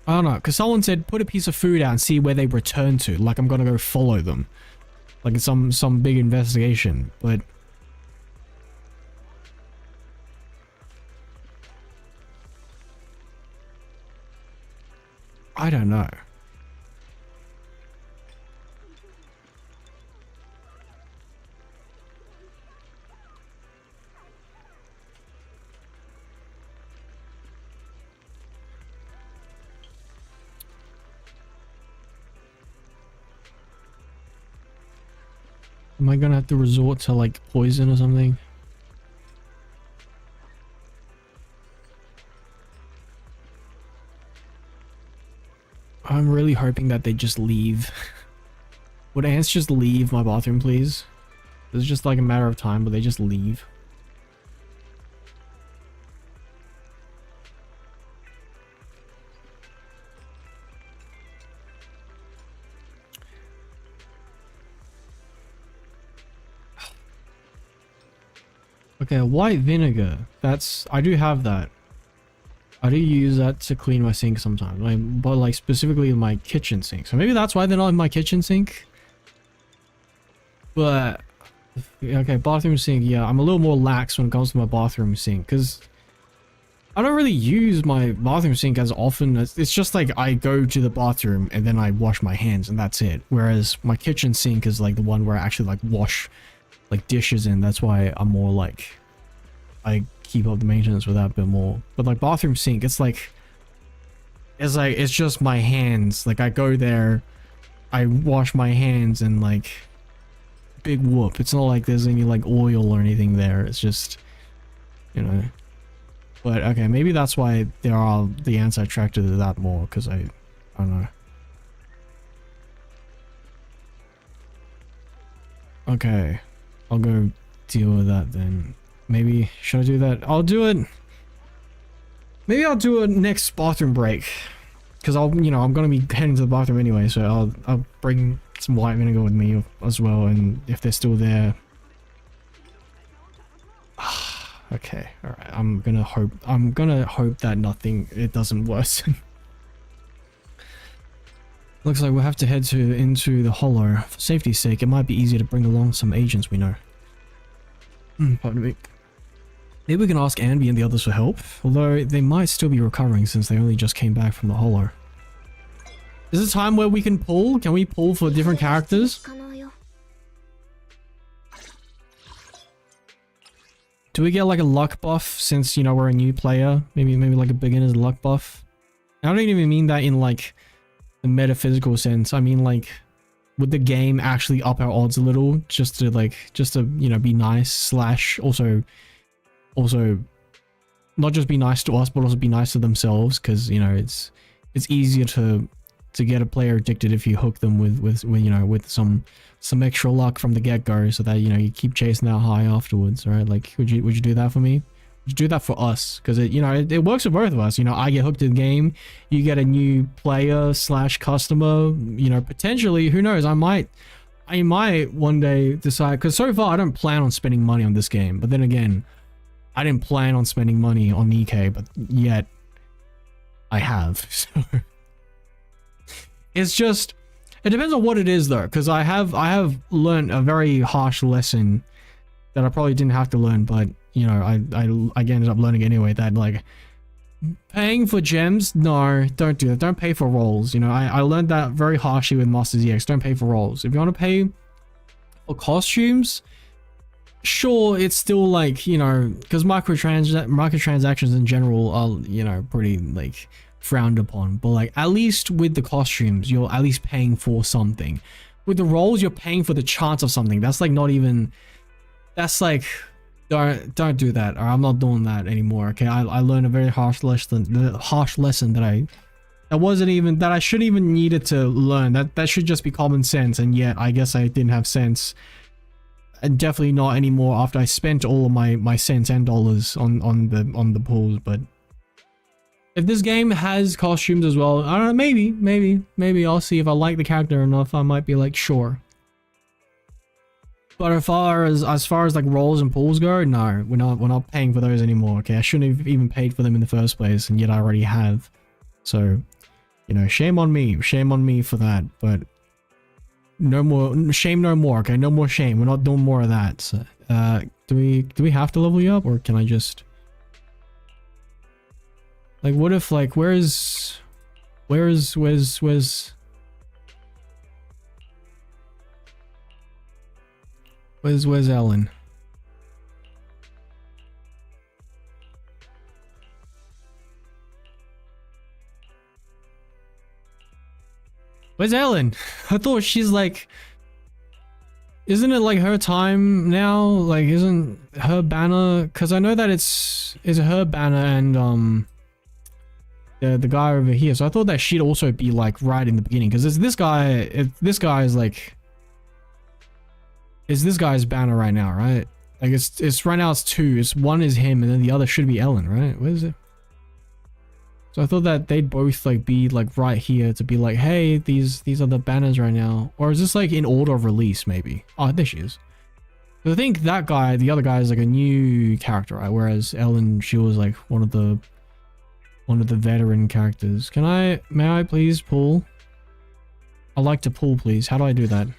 Speaker 2: I don't know, because someone said put a piece of food out and see where they return to. Like I'm gonna go follow them. Like it's some big investigation, but... I don't know. Am I gonna have to resort to like poison or something? I'm really hoping that they just leave. Would ants just leave my bathroom, please? It's just like a matter of time, but they just leave. Okay, white vinegar. That's... I do have that. I do use that to clean my sink sometimes. But like specifically my kitchen sink. So maybe that's why they're not in my kitchen sink. But... okay, bathroom sink. Yeah, I'm a little more lax when it comes to my bathroom sink. Because... I don't really use my bathroom sink as often. It's just like I go to the bathroom and then I wash my hands and that's it. Whereas my kitchen sink is like the one where I actually like wash... like dishes in. That's why I'm more like I keep up the maintenance with that a bit more. But like bathroom sink, it's just my hands. Like I go there, I wash my hands and like big whoop. It's not like there's any like oil or anything there. It's just, you know. But okay, maybe that's why there are the ants are attracted to that more, because I don't know. Okay. I'll go deal with that then. Maybe, should I do that? I'll do it. Maybe I'll do it next bathroom break. Because I'm gonna be heading to the bathroom anyway, so I'll bring some white vinegar with me as well, and if they're still there. Okay, alright. I'm gonna hope that it doesn't worsen. Looks like we'll have to head into the hollow. For safety's sake, it might be easier to bring along some agents we know. Pardon me. Maybe we can ask Anby and the others for help, although they might still be recovering since they only just came back from the hollow. Is it time where we can pull? Can we pull for different characters? Do we get like a luck buff since, we're a new player? Maybe like a beginner's luck buff? I don't even mean that in like the metaphysical sense. I mean like, would the game actually up our odds a little just to be nice, slash also not just be nice to us but also be nice to themselves, because it's easier to get a player addicted if you hook them with some extra luck from the get-go, so that you keep chasing that high afterwards, right? Like would you do that for me? Would you do that for us? Because it works for both of us. I get hooked to the game, you get a new player slash customer, potentially, who knows, I might one day decide, because so far I don't plan on spending money on this game, but then again, I didn't plan on spending money on EK, but yet I have. So it's just, it depends on what it is though, because I have learned a very harsh lesson that I probably didn't have to learn, but I ended up learning anyway, that like paying for gems, no, don't do that. Don't pay for rolls. I learned that very harshly with Master ZX. Don't pay for rolls. If you want to pay for costumes, sure, it's still like, because microtransactions in general are, pretty like frowned upon, but like at least with the costumes, you're at least paying for something. with the rolls, you're paying for the chance of something. That's like not even. That's like, don't do that. Or I'm not doing that anymore. Okay, I learned a very harsh lesson. The harsh lesson that I shouldn't even needed to learn. That should just be common sense. And yet, I guess I didn't have sense. And definitely not anymore after I spent all of my cents and dollars on the pools. But if this game has costumes as well, I don't know, maybe I'll see if I like the character enough. I might be like, sure. But as far as like rolls and pools go, no, we're not paying for those anymore. Okay, I shouldn't have even paid for them in the first place, and yet I already have. So, you know, shame on me for that. But no more shame, no more. Okay, no more shame. We're not doing more of that. So, do we have to level you up, or can I just like, what if like where's Ellen? Where's Ellen? I thought she's like, isn't it like her time now? Like, isn't her banner? Because I know that it's her banner and the guy over here. So I thought that she'd also be like right in the beginning. Because it's this guy. This guy is like. It's this guy's banner right now, right? Like it's right now it's two. It's one is him and then the other should be Ellen, right? Where is it? So I thought that they'd both like be like right here to be like, hey, these are the banners right now. Or is this like in order of release maybe? Oh, there she is. So I think that guy, the other guy is like a new character, right? Whereas Ellen, she was like one of the veteran characters. May I please pull? I'd like to pull, please. How do I do that?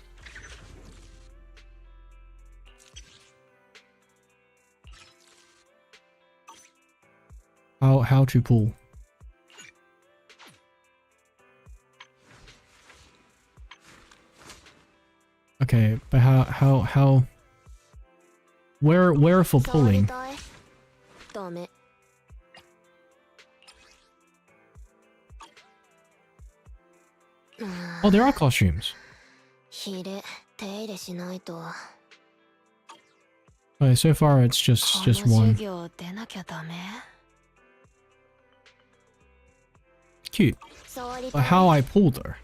Speaker 2: How to pull? Okay, but how where for pulling? Oh, there are costumes. Okay, so far it's just one. Cute. But how I pulled her?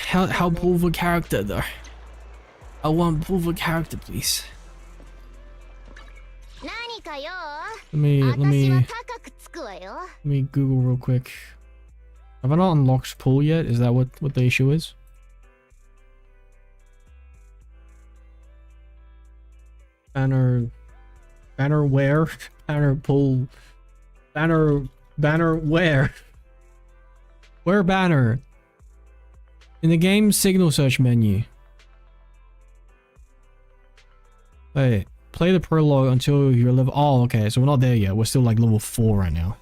Speaker 2: How pull for character though? I want pull for character, please. Let me Google real quick. Have I not unlocked pull yet? Is that what the issue is? Banner where? Banner pull. Banner where? Where banner? In the game signal search menu. Wait, play the prologue until you're level. Oh, okay, so we're not there yet. We're still like level 4 right now.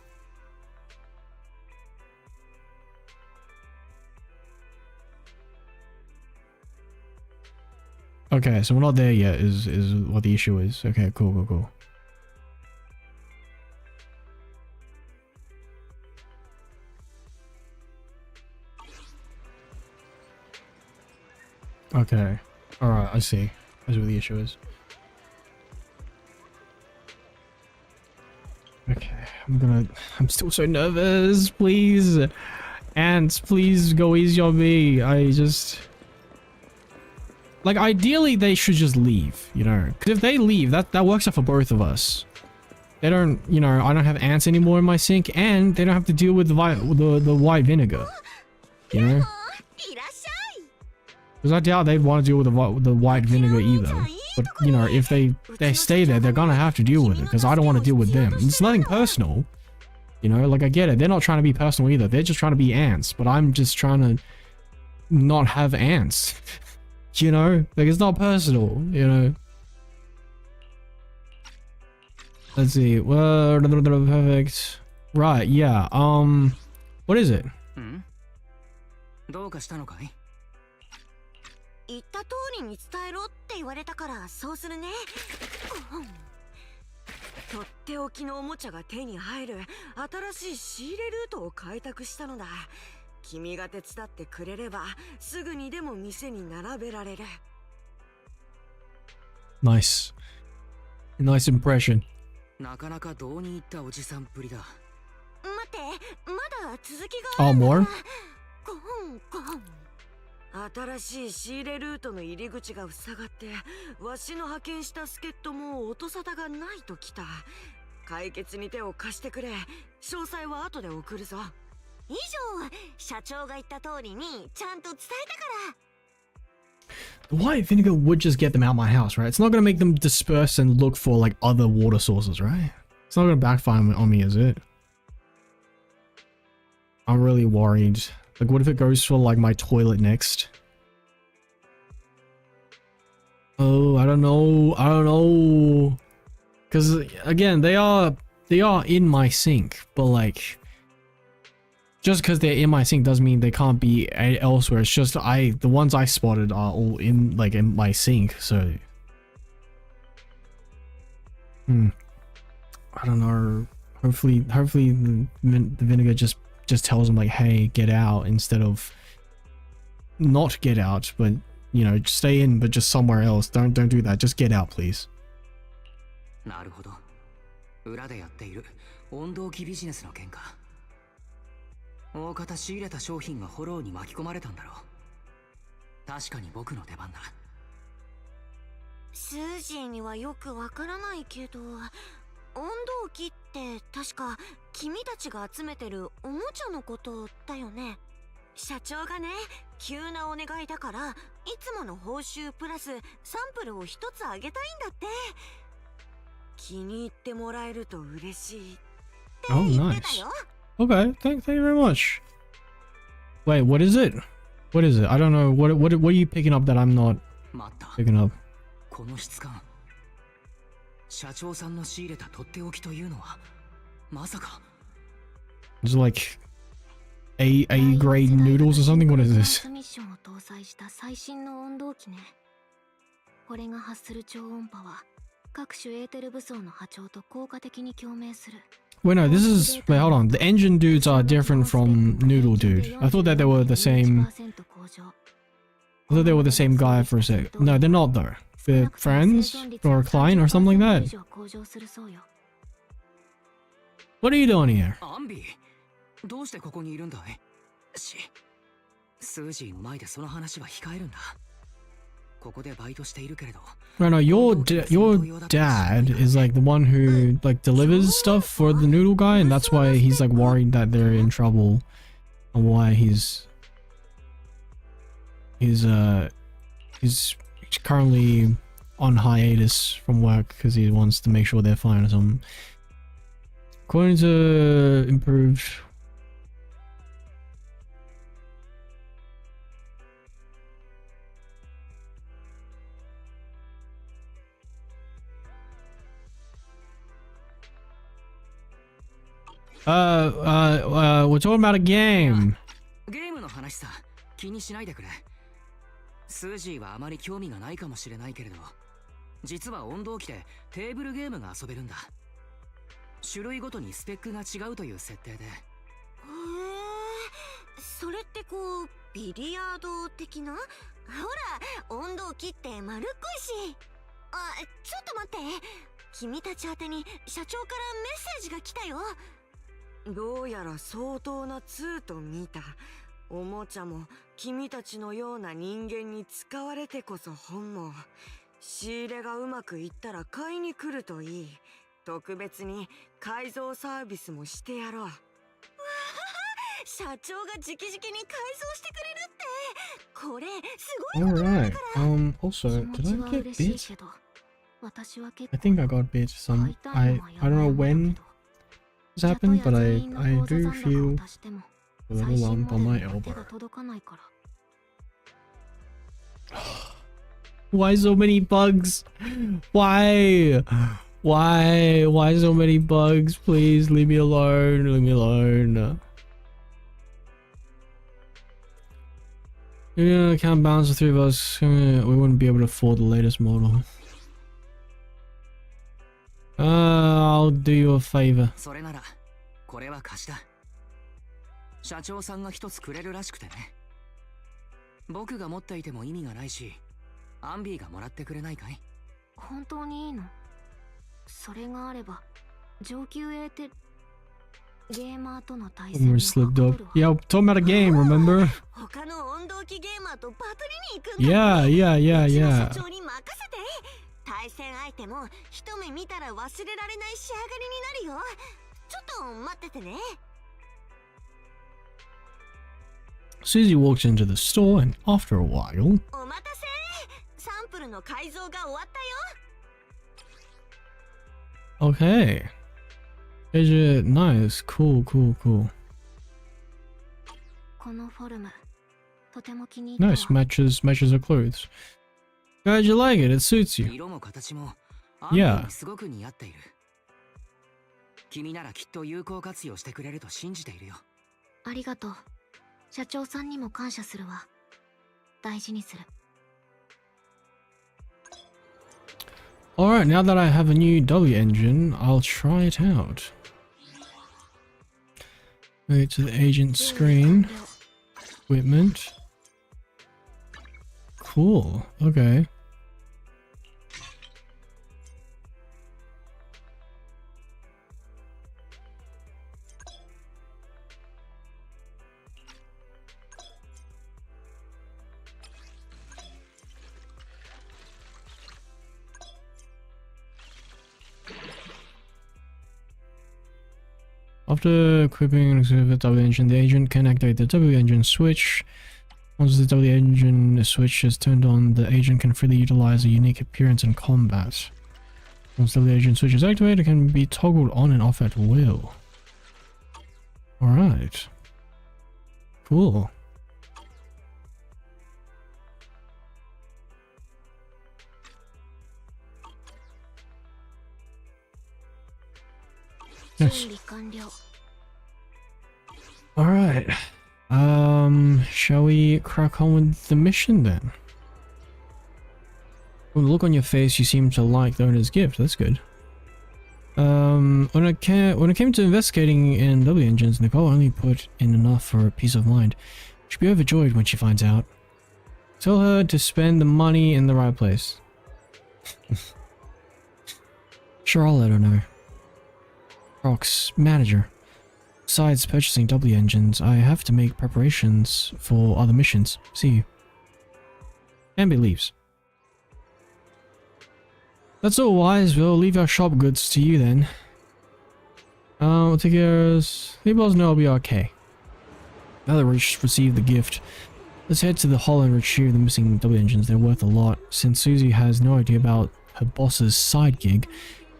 Speaker 2: Okay, so we're not there yet is what the issue is. Okay, cool. Okay. Alright, I see. That's what the issue is. Okay, I'm still so nervous. Please. Ants, please go easy on me. I just... Like, ideally, they should just leave, you know? Because if they leave, that works out for both of us. They don't, you know, I don't have ants anymore in my sink, and they don't have to deal with the white vinegar. You know? Because I doubt they'd want to deal with the white vinegar either. But, you know, if they stay there, they're gonna have to deal with it. Because I don't want to deal with them. It's nothing personal. You know, like, I get it. They're not trying to be personal either. They're just trying to be ants. But I'm just trying to not have ants. You know? Like, it's not personal, you know? Let's see. Well, perfect. Right, yeah. What is it?
Speaker 6: どうかしたのかい?
Speaker 7: 言った通りに伝えろって言われたからそうするね。
Speaker 9: とっておきのおもちゃが手に入る新しい仕入れルートを開拓したのだ。君が手伝ってくれればすぐにでも店に並べられる。
Speaker 2: Nice. Nice impression.
Speaker 6: なかなか道に行ったおじさんっぷりだ。
Speaker 9: 待って、まだ続きがあ
Speaker 2: Oh,
Speaker 9: るんだ。
Speaker 2: more?
Speaker 9: ゴンゴン。新しい仕入れルートの入り口が塞がって、わしの派遣した助っ人も音沙汰がないときた。解決に手を貸してくれ。詳細は後で送るぞ。以上、社長が言った通りにちゃんと伝えたから。
Speaker 2: The white vinegar would just get them out my house, right? It's not gonna make them disperse and look for like other water sources, right? It's not gonna backfire on me, is it? I'm really worried. Like, what if it goes for like my toilet next? Oh, I don't know. I don't know. Because again, they are in my sink, but like, just because they're in my sink doesn't mean they can't be elsewhere. It's just the ones I spotted are all in my sink. So, I don't know. Hopefully the vinegar just tells them like, hey, get out, instead of not get out, but you know, stay in, but just somewhere else. Don't do that. Just get out, please.
Speaker 6: なるほど。裏でやっている温動機ビジネスの件か。大方仕入れた商品がフォローに巻き込まれたんだろう。確かに僕の出番だ。
Speaker 9: スージーにはよくわからないけど、温動機って確か君たちが集めてるおもちゃのことだよね。社長がね、急なお願いだからいつもの報酬プラスサンプルを一つあげたいんだって。気に入ってもらえると嬉しいって言ってたよ。
Speaker 2: Okay, thank you very much. Wait, what is it? What is it? I don't know. What are you picking up that I'm not picking up?
Speaker 6: この質感。社長さんの仕入れたとっておきというのはまさか。
Speaker 2: Is it like A grade noodles or something? What is this?
Speaker 7: ミッションを搭載した最新の温動機ね。これが発する超音波は各種エーテル武装の波長と効果的に共鳴する。
Speaker 2: Wait, no, this is... Wait, hold on. The engine dudes are different from Noodle Dude. I thought that they were the same... I thought they were the same guy for a sec. No, they're not though. They're friends? Or a client or something like that? What are you doing here?
Speaker 6: アンビー、どうしてここにいるんだい？スージーの前でその話は控えるんだ。ここでバイトしているけれど。
Speaker 2: Right, no, your dad is like the one who like delivers stuff for the noodle guy, and that's why he's like worried that they're in trouble, and why he's currently on hiatus from work because he wants to make sure they're fine or something. According to improved. We're talking about a game.
Speaker 6: ゲームの話さ、気にしないでくれ。スージーはあまり興味がないかもしれないけれど、実は温動機でテーブルゲームが遊べるんだ。種類ごとにスペックが違うという設定で。へえ、
Speaker 9: それってこうビリヤード的な？ほら、温動機って丸っこいし。あ、ちょっと待って。君たち宛てに社長からメッセージが来たよ。どうやら相当なツーと見た。おもちゃも君たちのような人間に使われてこそ本望。仕入れがうまくいったら買いに来るといい。特別に改造サービスもしてやろう。わあ、社長が直々に改造してくれるって。これすごいことなんだから。
Speaker 2: Also, did I get bit? I think I got bit. I don't know when this happened, but I do feel a little lump on my elbow. Why so many bugs? Why? Why so many bugs? Please leave me alone. Leave me alone. Yeah, can't balance the three of us. We wouldn't be able to afford the latest model. I'll do you a favor.
Speaker 6: それならこれは貸しだ。社長さんが一つくれるらしくてね。僕が持っていても意味がないし、アンビーがもらってくれないかい？
Speaker 7: 本当にいいの？それがあれば上級エーテゲーマーとの対戦
Speaker 2: We're
Speaker 7: も
Speaker 2: slipped
Speaker 7: は
Speaker 2: up.
Speaker 7: かどるわ。
Speaker 2: Yeah, talking about a game, remember?
Speaker 9: 他の温動機ゲーマーとバトルに行くんだ。
Speaker 2: Yeah.
Speaker 9: うちの社長に任せて。対戦相手も一目見たら忘れられない仕上がりになるよ。ちょっと待っててね。
Speaker 2: Susie walked into the store, and after a while,
Speaker 9: お待たせ。サンプルの改造が終わったよ。
Speaker 2: okay. Asia, nice, cool.
Speaker 7: このフォルムとても気に入った
Speaker 2: Nice,
Speaker 7: わ。
Speaker 2: matches her clothes. Glad you like it, it suits you.
Speaker 6: 色も形もアンビ
Speaker 2: Yeah.
Speaker 6: ーにすごく似合っている。君ならきっと有効活用してくれると信じているよ。
Speaker 7: ありがとう。社長さんにも感謝するわ。大事にする。
Speaker 2: Alright, now that I have a new W engine, I'll try it out. Go to the agent screen. Equipment. Cool, okay. After equipping the W engine, the agent can activate the W engine switch. Once the W engine switch is turned on, the agent can freely utilize a unique appearance in combat. Once the W engine switch is activated, it can be toggled on and off at will. Alright. Cool. Yes.
Speaker 7: 準備完了。
Speaker 2: Alright. Shall we crack on with the mission then? From the look on your face, you seem to like the owner's gift. That's good. When it came to investigating in W engines, Nicole only put in enough for a peace of mind. She'll be overjoyed when she finds out. Tell her to spend the money in the right place. Sure, I'll let her know. Rox, manager. Besides purchasing W engines, I have to make preparations for other missions. See you. Ambi leaves. That's all, wise. We'll leave our shop goods to you then. We'll take care of... Leave us know I'll be okay. Now that we've received the gift, let's head to the hall and retrieve the missing W engines. They're worth a lot. Since Susie has no idea about her boss's side gig,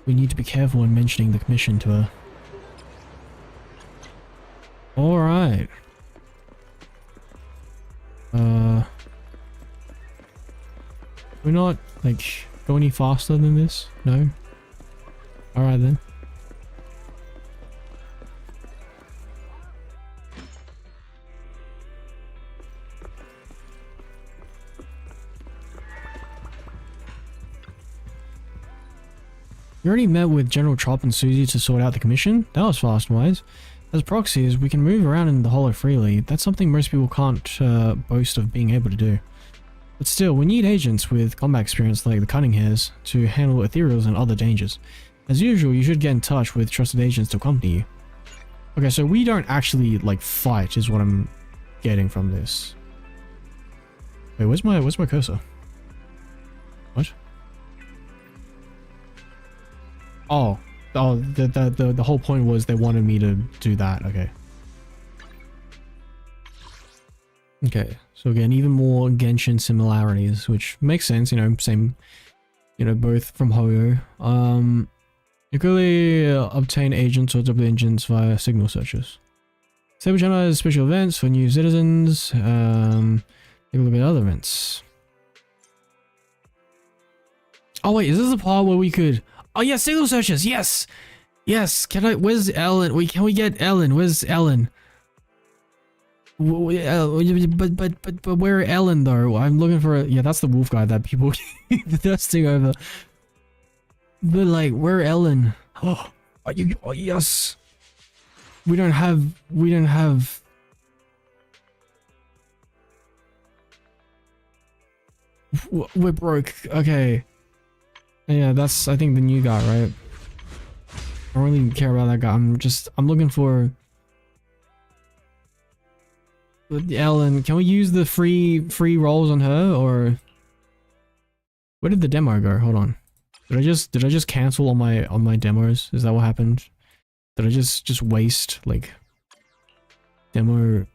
Speaker 2: we need to be careful when mentioning the commission to her. Alright. We're not, like, go any faster than this? No? Alright then. You already met with General Chop and Susie to sort out the commission? That was fast, wise. As proxies, we can move around in the hollow freely. That's something most people can't boast of being able to do. But still, we need agents with combat experience like the Cunninghams to handle ethereals and other dangers. As usual, you should get in touch with trusted agents to accompany you. Okay, so we don't actually, like, fight is what I'm getting from this. Wait, where's my cursor? What? Oh, the whole point was they wanted me to do that. Okay. Okay, so again, even more Genshin similarities, which makes sense, you know, same, you know, both from Hoyo. You clearly obtain agents or W engines via signal searches. Saber Channel has special events for new citizens. Take a look at other events. Oh wait, is this the part where we could... Oh yeah, signal searches, yes! Yes, where's Ellen? Can we get Ellen? Where's Ellen? But where Ellen though? I'm looking for yeah, that's the wolf guy that people thirsting over. But like, where Ellen? Oh, Oh, yes. We don't have. We're broke. Okay. Yeah, that's, I think, the new guy, right? I don't really care about that guy. I'm looking for Ellen. Can we use the free rolls on her, or where did the demo go? Hold on. Did I just cancel all my demos? Is that what happened? Did I just waste like demo?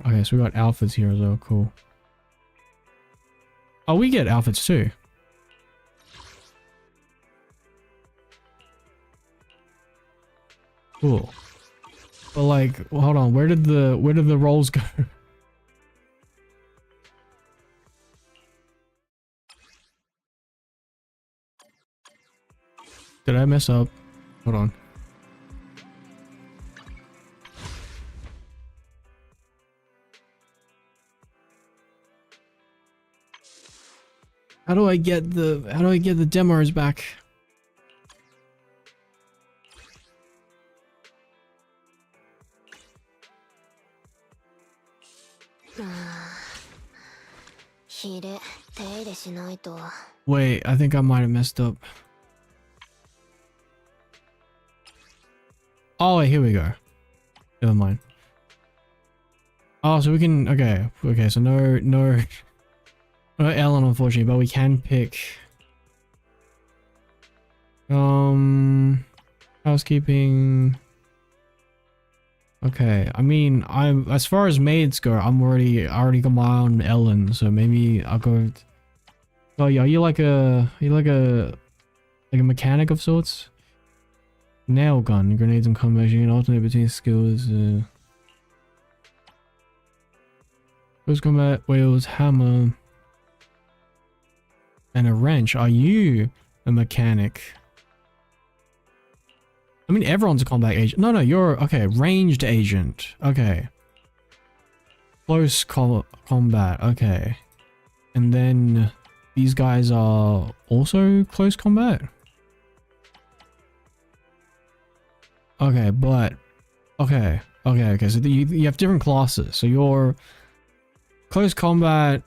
Speaker 2: Okay, so we got outfits here as well. Cool. Oh, we get outfits too. Cool. But like, well, hold on. Where did the rolls go? Did I mess up? Hold on. How do I get the demos back? Wait, I think I might have messed up. Oh, wait, here we go. Never mind. Oh, so we can, okay, so no Ellen, unfortunately, but we can pick housekeeping. Okay, I mean, as far as maids go, I already got my own Ellen, so maybe I'll go. Oh yeah, are you like a mechanic of sorts? Nail gun, grenades and combos. You can alternate between skills. Close combat, wheels, hammer, and a wrench. Are you a mechanic? I mean, everyone's a combat agent. No, you're okay. Ranged agent. Okay. Close combat. Okay. And then these guys are also close combat. Okay, but okay. So you have different classes. So you're close combat.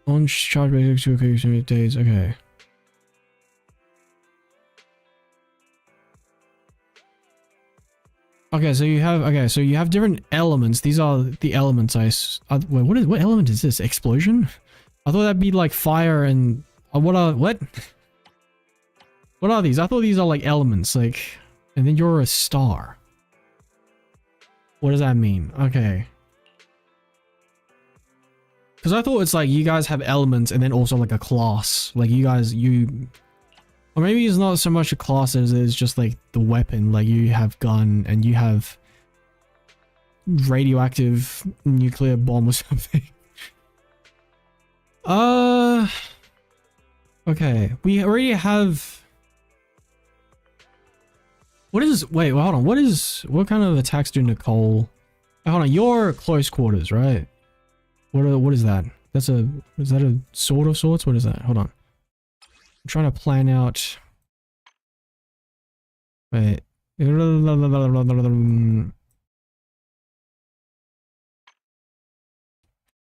Speaker 2: On charge basics to occasional days. Okay. So you have different elements. These are the elements. Wait, what element is this? Explosion? I thought that'd be like fire and what are these? I thought these are like elements, like, and then you're a star. What does that mean? Okay. Because I thought it's like you guys have elements and then also like a class. Like or maybe it's not so much a class as it's just like the weapon. Like you have gun and you have radioactive nuclear bomb or something. Okay. We already have. Wait, hold on. What kind of attacks do Nicole? Hold on. You're close quarters, right? What is that? Is that a sword of sorts? What is that? Hold on. I'm trying to plan out. Wait.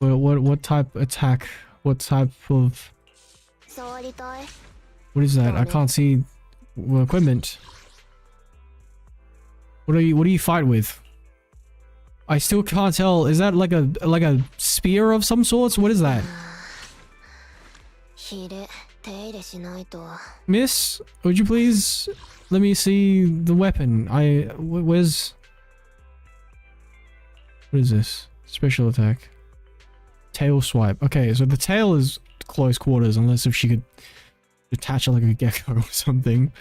Speaker 2: What type attack? What type of? What is that? I can't see equipment. What do you fight with? I still can't tell. Is that like a spear of some sorts? What is that? Miss, would you please let me see the weapon? Where's... What is this? Special attack. Tail swipe. Okay, so the tail is close quarters, unless if she could attach it like a gecko or something.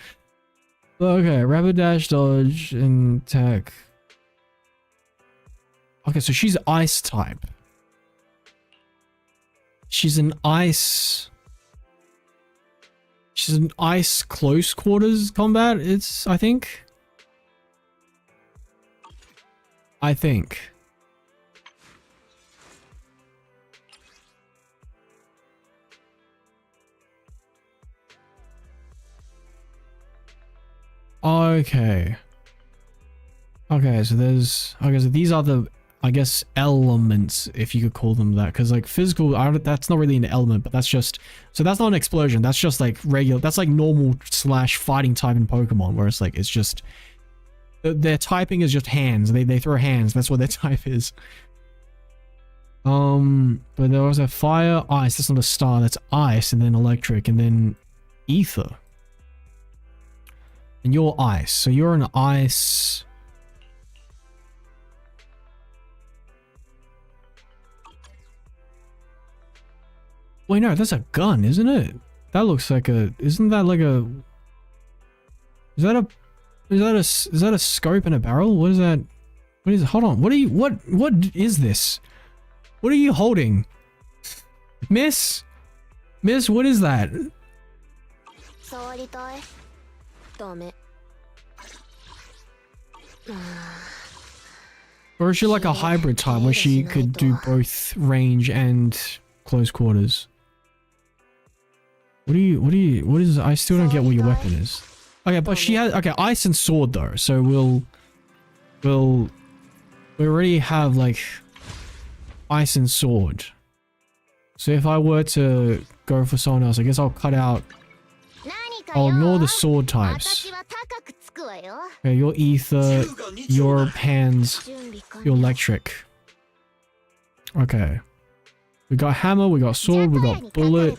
Speaker 2: Okay, rapid dash, dodge, and attack. Okay, so she's ice type. She's an ice close quarters combat. I think. Okay. Okay, so there's... Okay, so these are the, I guess, elements, if you could call them that. Because, like, physical, that's not really an element, but that's just... So that's not an explosion. That's just, like, regular... That's, like, normal / fighting type in Pokemon, where it's, like, it's just... Their typing is just hands. They throw hands. That's what their type is. But there was a fire, ice. That's not a star. That's ice, and then electric, and then ether. And you're ice. So you're an ice... Wait, no, that's a gun, isn't it? That looks like a... Isn't that like a... Is that a scope and a barrel? What is that? What is... Hold on. What is this? What are you holding? Miss? Miss, what is that? Or is she like a hybrid type where she could do both range and close quarters? What is... I still don't get what your weapon is. Okay, but she has... Okay, ice and sword though, so we already have like ice and sword. So if I were to go for someone else, I guess I'll cut out... I'll ignore the sword types. Okay, your ether, your hands, your electric. Okay. We got hammer, we got sword, we got bullet.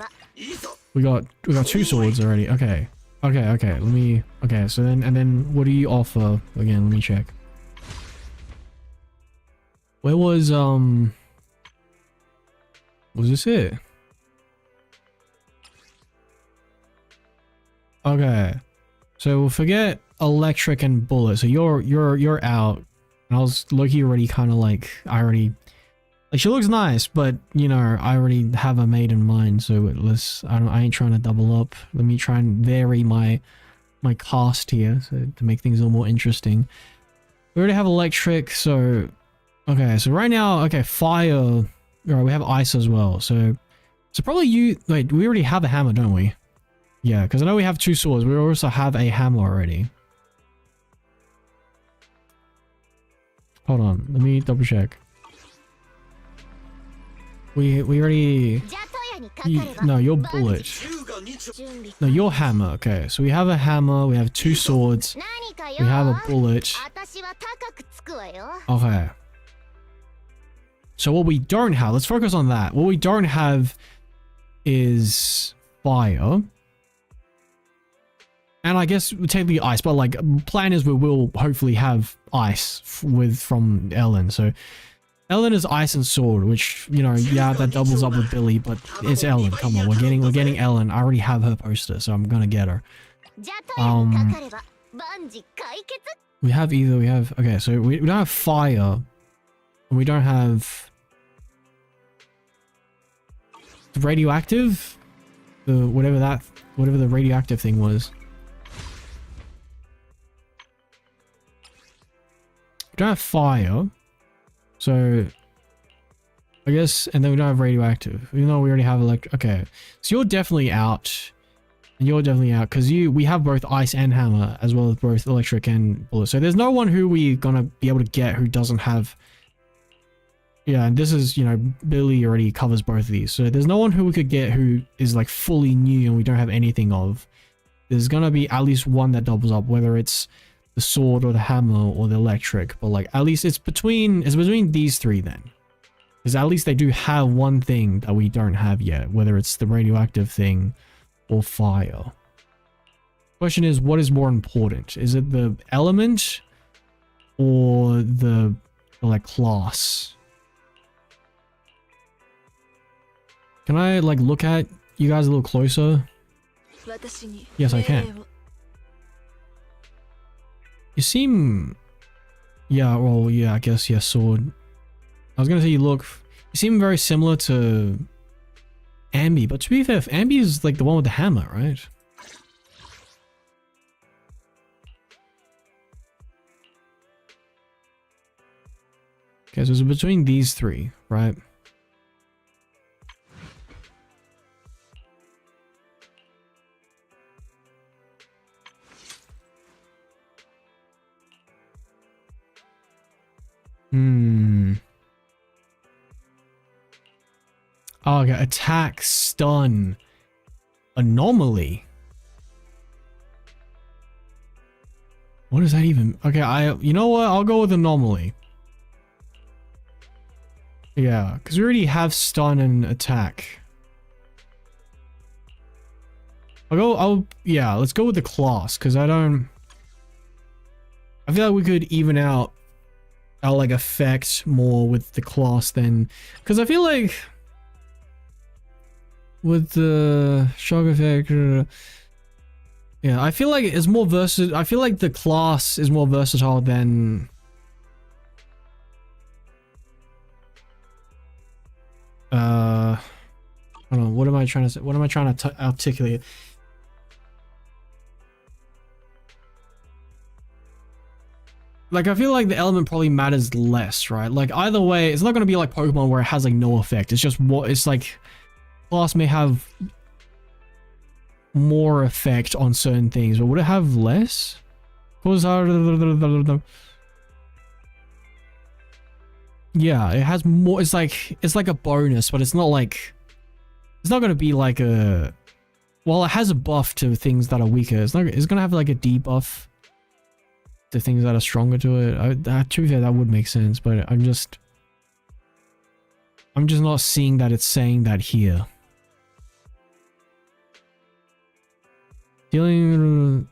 Speaker 2: We got 2 swords already. Okay. Let me... Okay, so then... And then what do you offer? Again, let me check. Where was... Was this it? Okay. So we'll forget electric and bullet. So you're out. And I was lucky already kind of like... I already... Like, she looks nice, but, you know, I already have a maid in mind, so let's... I ain't trying to double up. Let me try and vary my cast here, so to make things a little more interesting. We already have electric, so... Okay, so right now, okay, fire... Alright, we have ice as well, so probably you... Wait, we already have a hammer, don't we? Yeah, because I know we have 2 swords. We also have a hammer already. Hold on, let me double check. We already... no, your bullet. No, your hammer. Okay, so we have a hammer, we have 2 swords, we have a bullet. Okay. So what we don't have, let's focus on that. What we don't have is fire. And I guess technically ice, but like plan is we will hopefully have ice from Ellen. So Ellen is ice and sword, which, you know, yeah, that doubles up with Billy, but it's Ellen. Come on, we're getting Ellen. I already have her poster, so I'm gonna get her. We have either, we have... Okay, so we don't have fire. We don't have... The radioactive? Whatever the radioactive thing was. We don't have fire. So... I guess... And then we don't have radioactive. Even though we already have electric... Okay. So you're definitely out. And you're definitely out. Because we have both ice and hammer. As well as both electric and bullet. So there's no one who we're gonna be able to get who doesn't have... Yeah, and this is, you know, Billy already covers both of these. So there's no one who we could get who is like fully new and we don't have anything of. There's gonna be at least one that doubles up, whether it's the sword or the hammer or the electric. But like, at least it's between these 3 then. Because at least they do have one thing that we don't have yet, whether it's the radioactive thing or fire. Question is, what is more important? Is it the element or the like class? Can I, like, look at you guys a little closer? Yes, I can. You seem... Yeah, well, yeah, I guess, yeah, sword. I was gonna say you seem very similar to Ambi, but to be fair, Ambi is, like, the one with the hammer, right? Okay, so it's between these 3, right? Oh, okay. Attack, stun, anomaly. What is that even? Okay, you know what? I'll go with anomaly. Yeah, because we already have stun and attack. Yeah, let's go with the class, because I feel like we could even out our, like, effect more with the class than, because I feel like with the shock effect, yeah, I feel like it's more versatile. I feel like the class is more versatile than hold on, what am I trying to say? What am I trying to articulate? Like, I feel like the element probably matters less, right? Like, either way, it's not going to be like Pokemon where it has like no effect. It's just what it's like. Class may have more effect on certain things, but would it have less? Yeah, it has more. It's like a bonus, but it's not like, it's not going to be like a, well, it has a buff to things that are weaker. It's going to have like a debuff to things that are stronger to it. To be fair, that would make sense, but I'm just not seeing that it's saying that here. Dealing,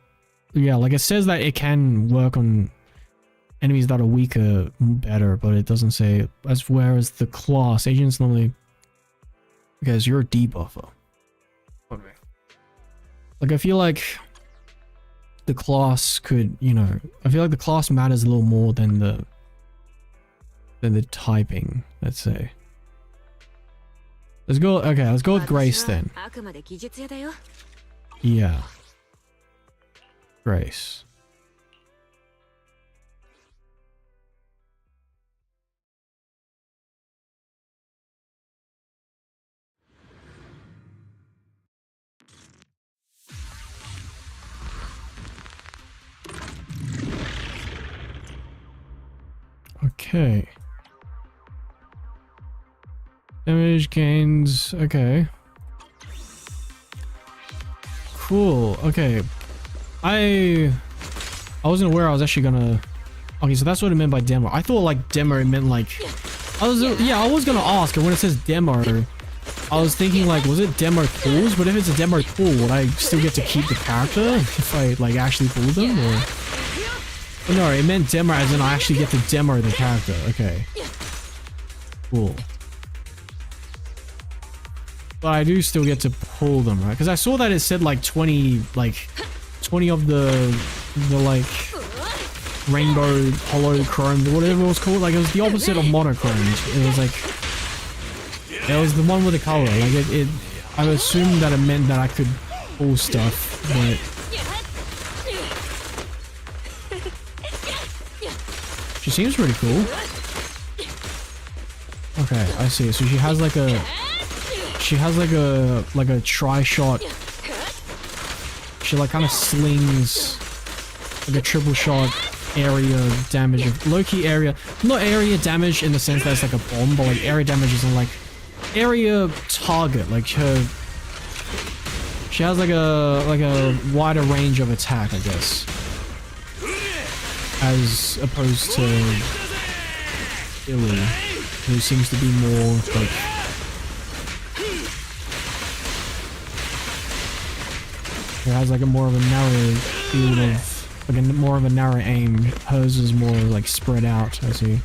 Speaker 2: yeah, like it says that it can work on enemies that are weaker better, but it doesn't say, whereas the class agents normally, because you're a debuffer. Okay. Like, I feel like the class could, you know, I feel like the class matters a little more than the typing, let's say. Let's go, okay, let's go with Grace then. Yeah. Grace. Okay. Damage gains, okay. Cool, okay. I wasn't aware I was actually gonna... Okay, so that's what it meant by demo. I thought like demo meant like... I was gonna ask, and when it says demo, I was thinking like, was it demo pulls? But if it's a demo pull, would I still get to keep the character if I like actually pull them? Or... Oh, no, it meant demo as in I actually get to demo the character. Okay. Cool. But I do still get to pull them, right? Because I saw that it said like 20 of the like rainbow holochrome, whatever it was called. Like, it was the opposite of monochrome. It was like, it was the one with the color. Like I assumed that it meant that I could pull stuff, but she seems pretty cool. Okay, I see. So she has like a tri-shot. She like kind of slings like a triple shot area damage of low-key area, not area damage in the sense that it's like a bomb, but like area damage is in like area target. Like she has like a wider range of attack, I guess, as opposed to Billy, who seems to be more like it has like a more of a narrow field of, like a more of a narrow aim. Hers is more like spread out, I see.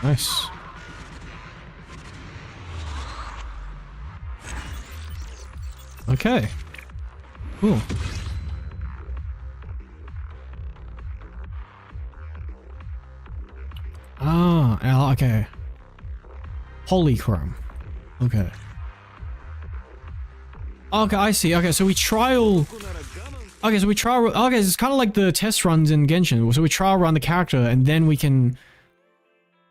Speaker 2: Nice. Okay. Cool. Ah, okay. Polychrome. Okay. Okay, I see. Okay, so we trial... Okay, so we trial... Okay, it's kind of like the test runs in Genshin. So we trial run the character, and then we can...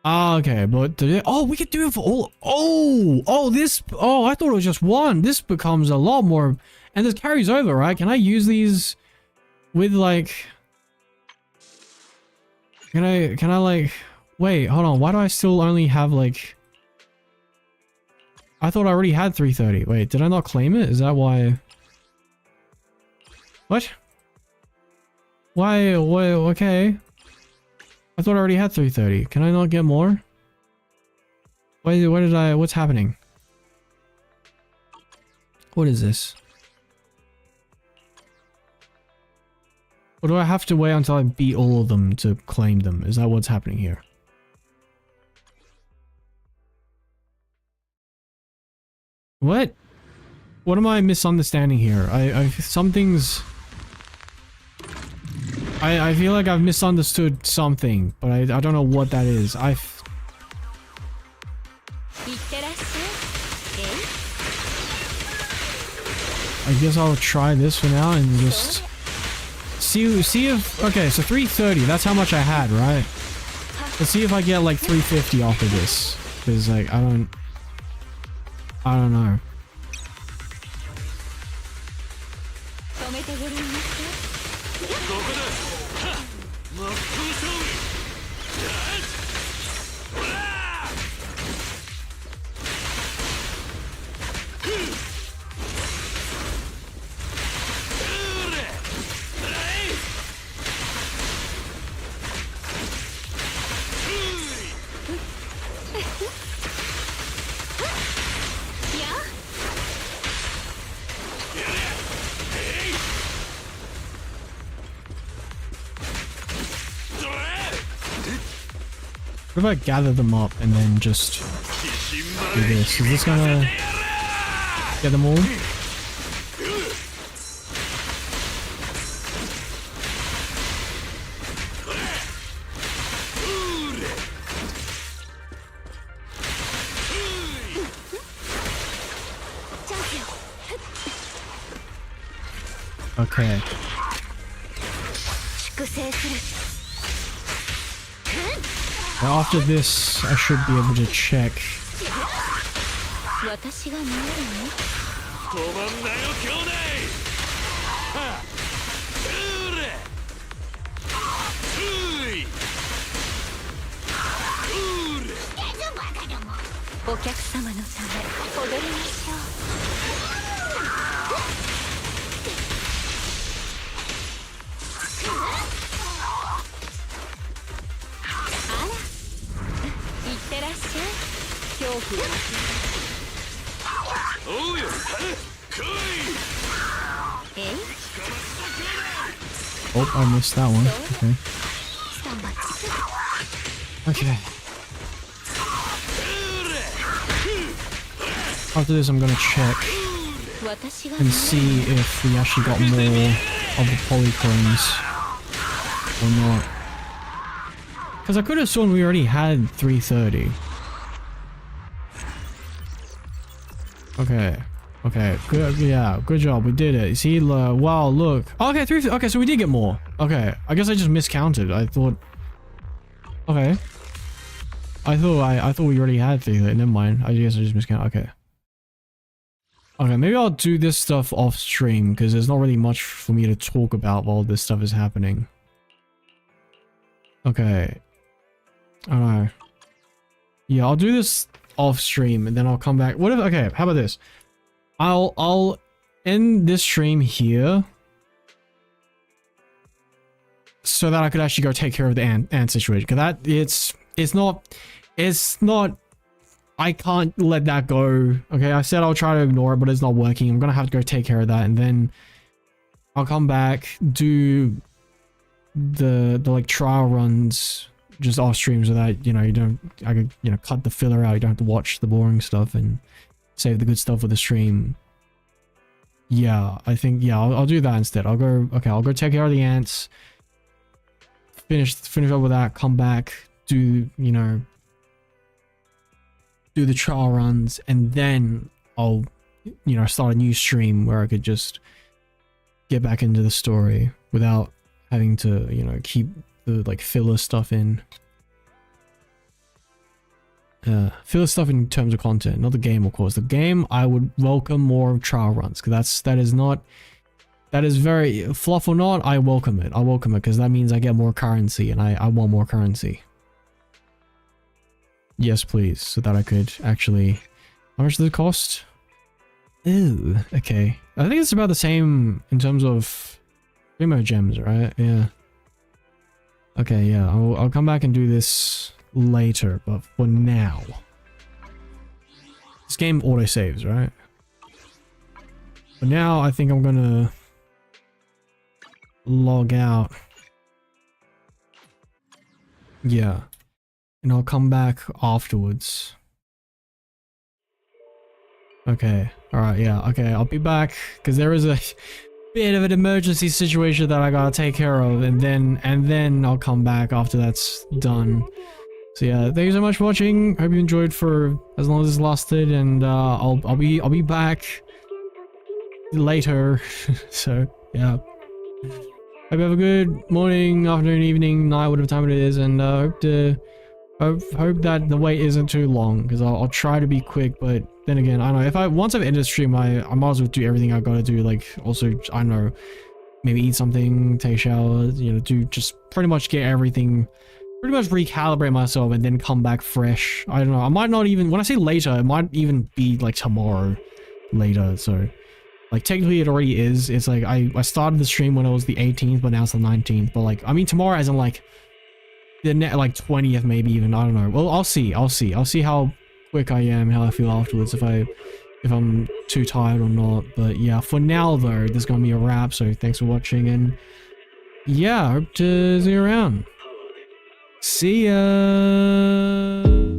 Speaker 2: Ah, okay, but... Oh, we could do it for all... Oh, this... Oh, I thought it was just one. This becomes a lot more... And this carries over, right? Can I use these with, like... Can I, like... Wait, hold on. Why do I still only have, like... I thought I already had 330. Wait, did I not claim it? Is that why? What? Why? Okay. I thought I already had 330. Can I not get more? Wait, what did I... What's happening? What is this? Or do I have to wait until I beat all of them to claim them? Is that what's happening here? What? What am I misunderstanding here? Something's... I feel like I've misunderstood something, but I don't know what that is. I guess I'll try this for now and just... See if... Okay, so 330, that's how much I had, right? Let's see if I get like 350 off of this. Because like, I don't know. What if I gather them up and then just do this? Is this gonna get them all? Okay. After this, I should be able to check. Oh, I missed that one. Okay. Okay. After this, I'm gonna check and see if we actually got more of the polychromes or not. Because I could have sworn we already had 330. Okay. Okay. Good. Yeah. Good job. We did it. See, wow. Look. Okay. Okay. So we did get more. Okay. I guess I just miscounted. I thought. Okay. I thought we already had 330. Never mind. I guess I just miscounted. Okay. Okay. Maybe I'll do this stuff off stream because there's not really much for me to talk about while this stuff is happening. Okay. Alright. Yeah, I'll do this off stream and then I'll come back. What if, okay, how about this? I'll end this stream here so that I could actually go take care of the ant situation. Cause that it's not I can't let that go. Okay, I said I'll try to ignore it, but it's not working. I'm gonna have to go take care of that and then I'll come back, do the like trial runs just off stream so that, you know, I could, you know, cut the filler out. You don't have to watch the boring stuff and save the good stuff for the stream. yeah, I think, yeah, I'll do that instead. I'll go take care of the ants. Finish up with that, come back, do, you know, do the trial runs, and then I'll, you know, start a new stream where I could just get back into the story without having to, you know, keep the, like, filler stuff in. Filler stuff in terms of content, not the game, of course. The game, I would welcome more trial runs, because that is very, fluff or not, I welcome it. I welcome it, because that means I get more currency, and I want more currency. Yes, please, so that I could actually... How much does it cost? Ooh, okay. I think it's about the same in terms of primo gems, right? Yeah. Okay, yeah, I'll come back and do this later, but for now... This game auto-saves, right? For now, I think I'm gonna... log out. Yeah. And I'll come back afterwards. Okay. Alright, yeah. Okay, I'll be back. Because there is a bit of an emergency situation that I gotta take care of. And then I'll come back after that's done. So yeah, thank you so much for watching. Hope you enjoyed for as long as this lasted. And I'll be back later. So, yeah. Hope you have a good morning, afternoon, evening, night, whatever time it is, and hope that the wait isn't too long, because I'll try to be quick, but then again, I don't know, once I've ended stream, I might as well do everything I gotta do, like, also, I don't know, maybe eat something, take a shower, you know, just pretty much get everything, pretty much recalibrate myself, and then come back fresh. I don't know, I might not even, when I say later, it might even be, like, tomorrow later, so... Like, technically it already is. It's like, I started the stream when it was the 18th, but now it's the 19th. But, like, I mean, tomorrow as in, like, the like, 20th maybe even. I don't know. Well, I'll see. I'll see how quick I am, how I feel afterwards, if I'm too tired or not. But, yeah, for now, though, there's gonna be a wrap. So, thanks for watching, and, yeah, hope to see you around. See ya!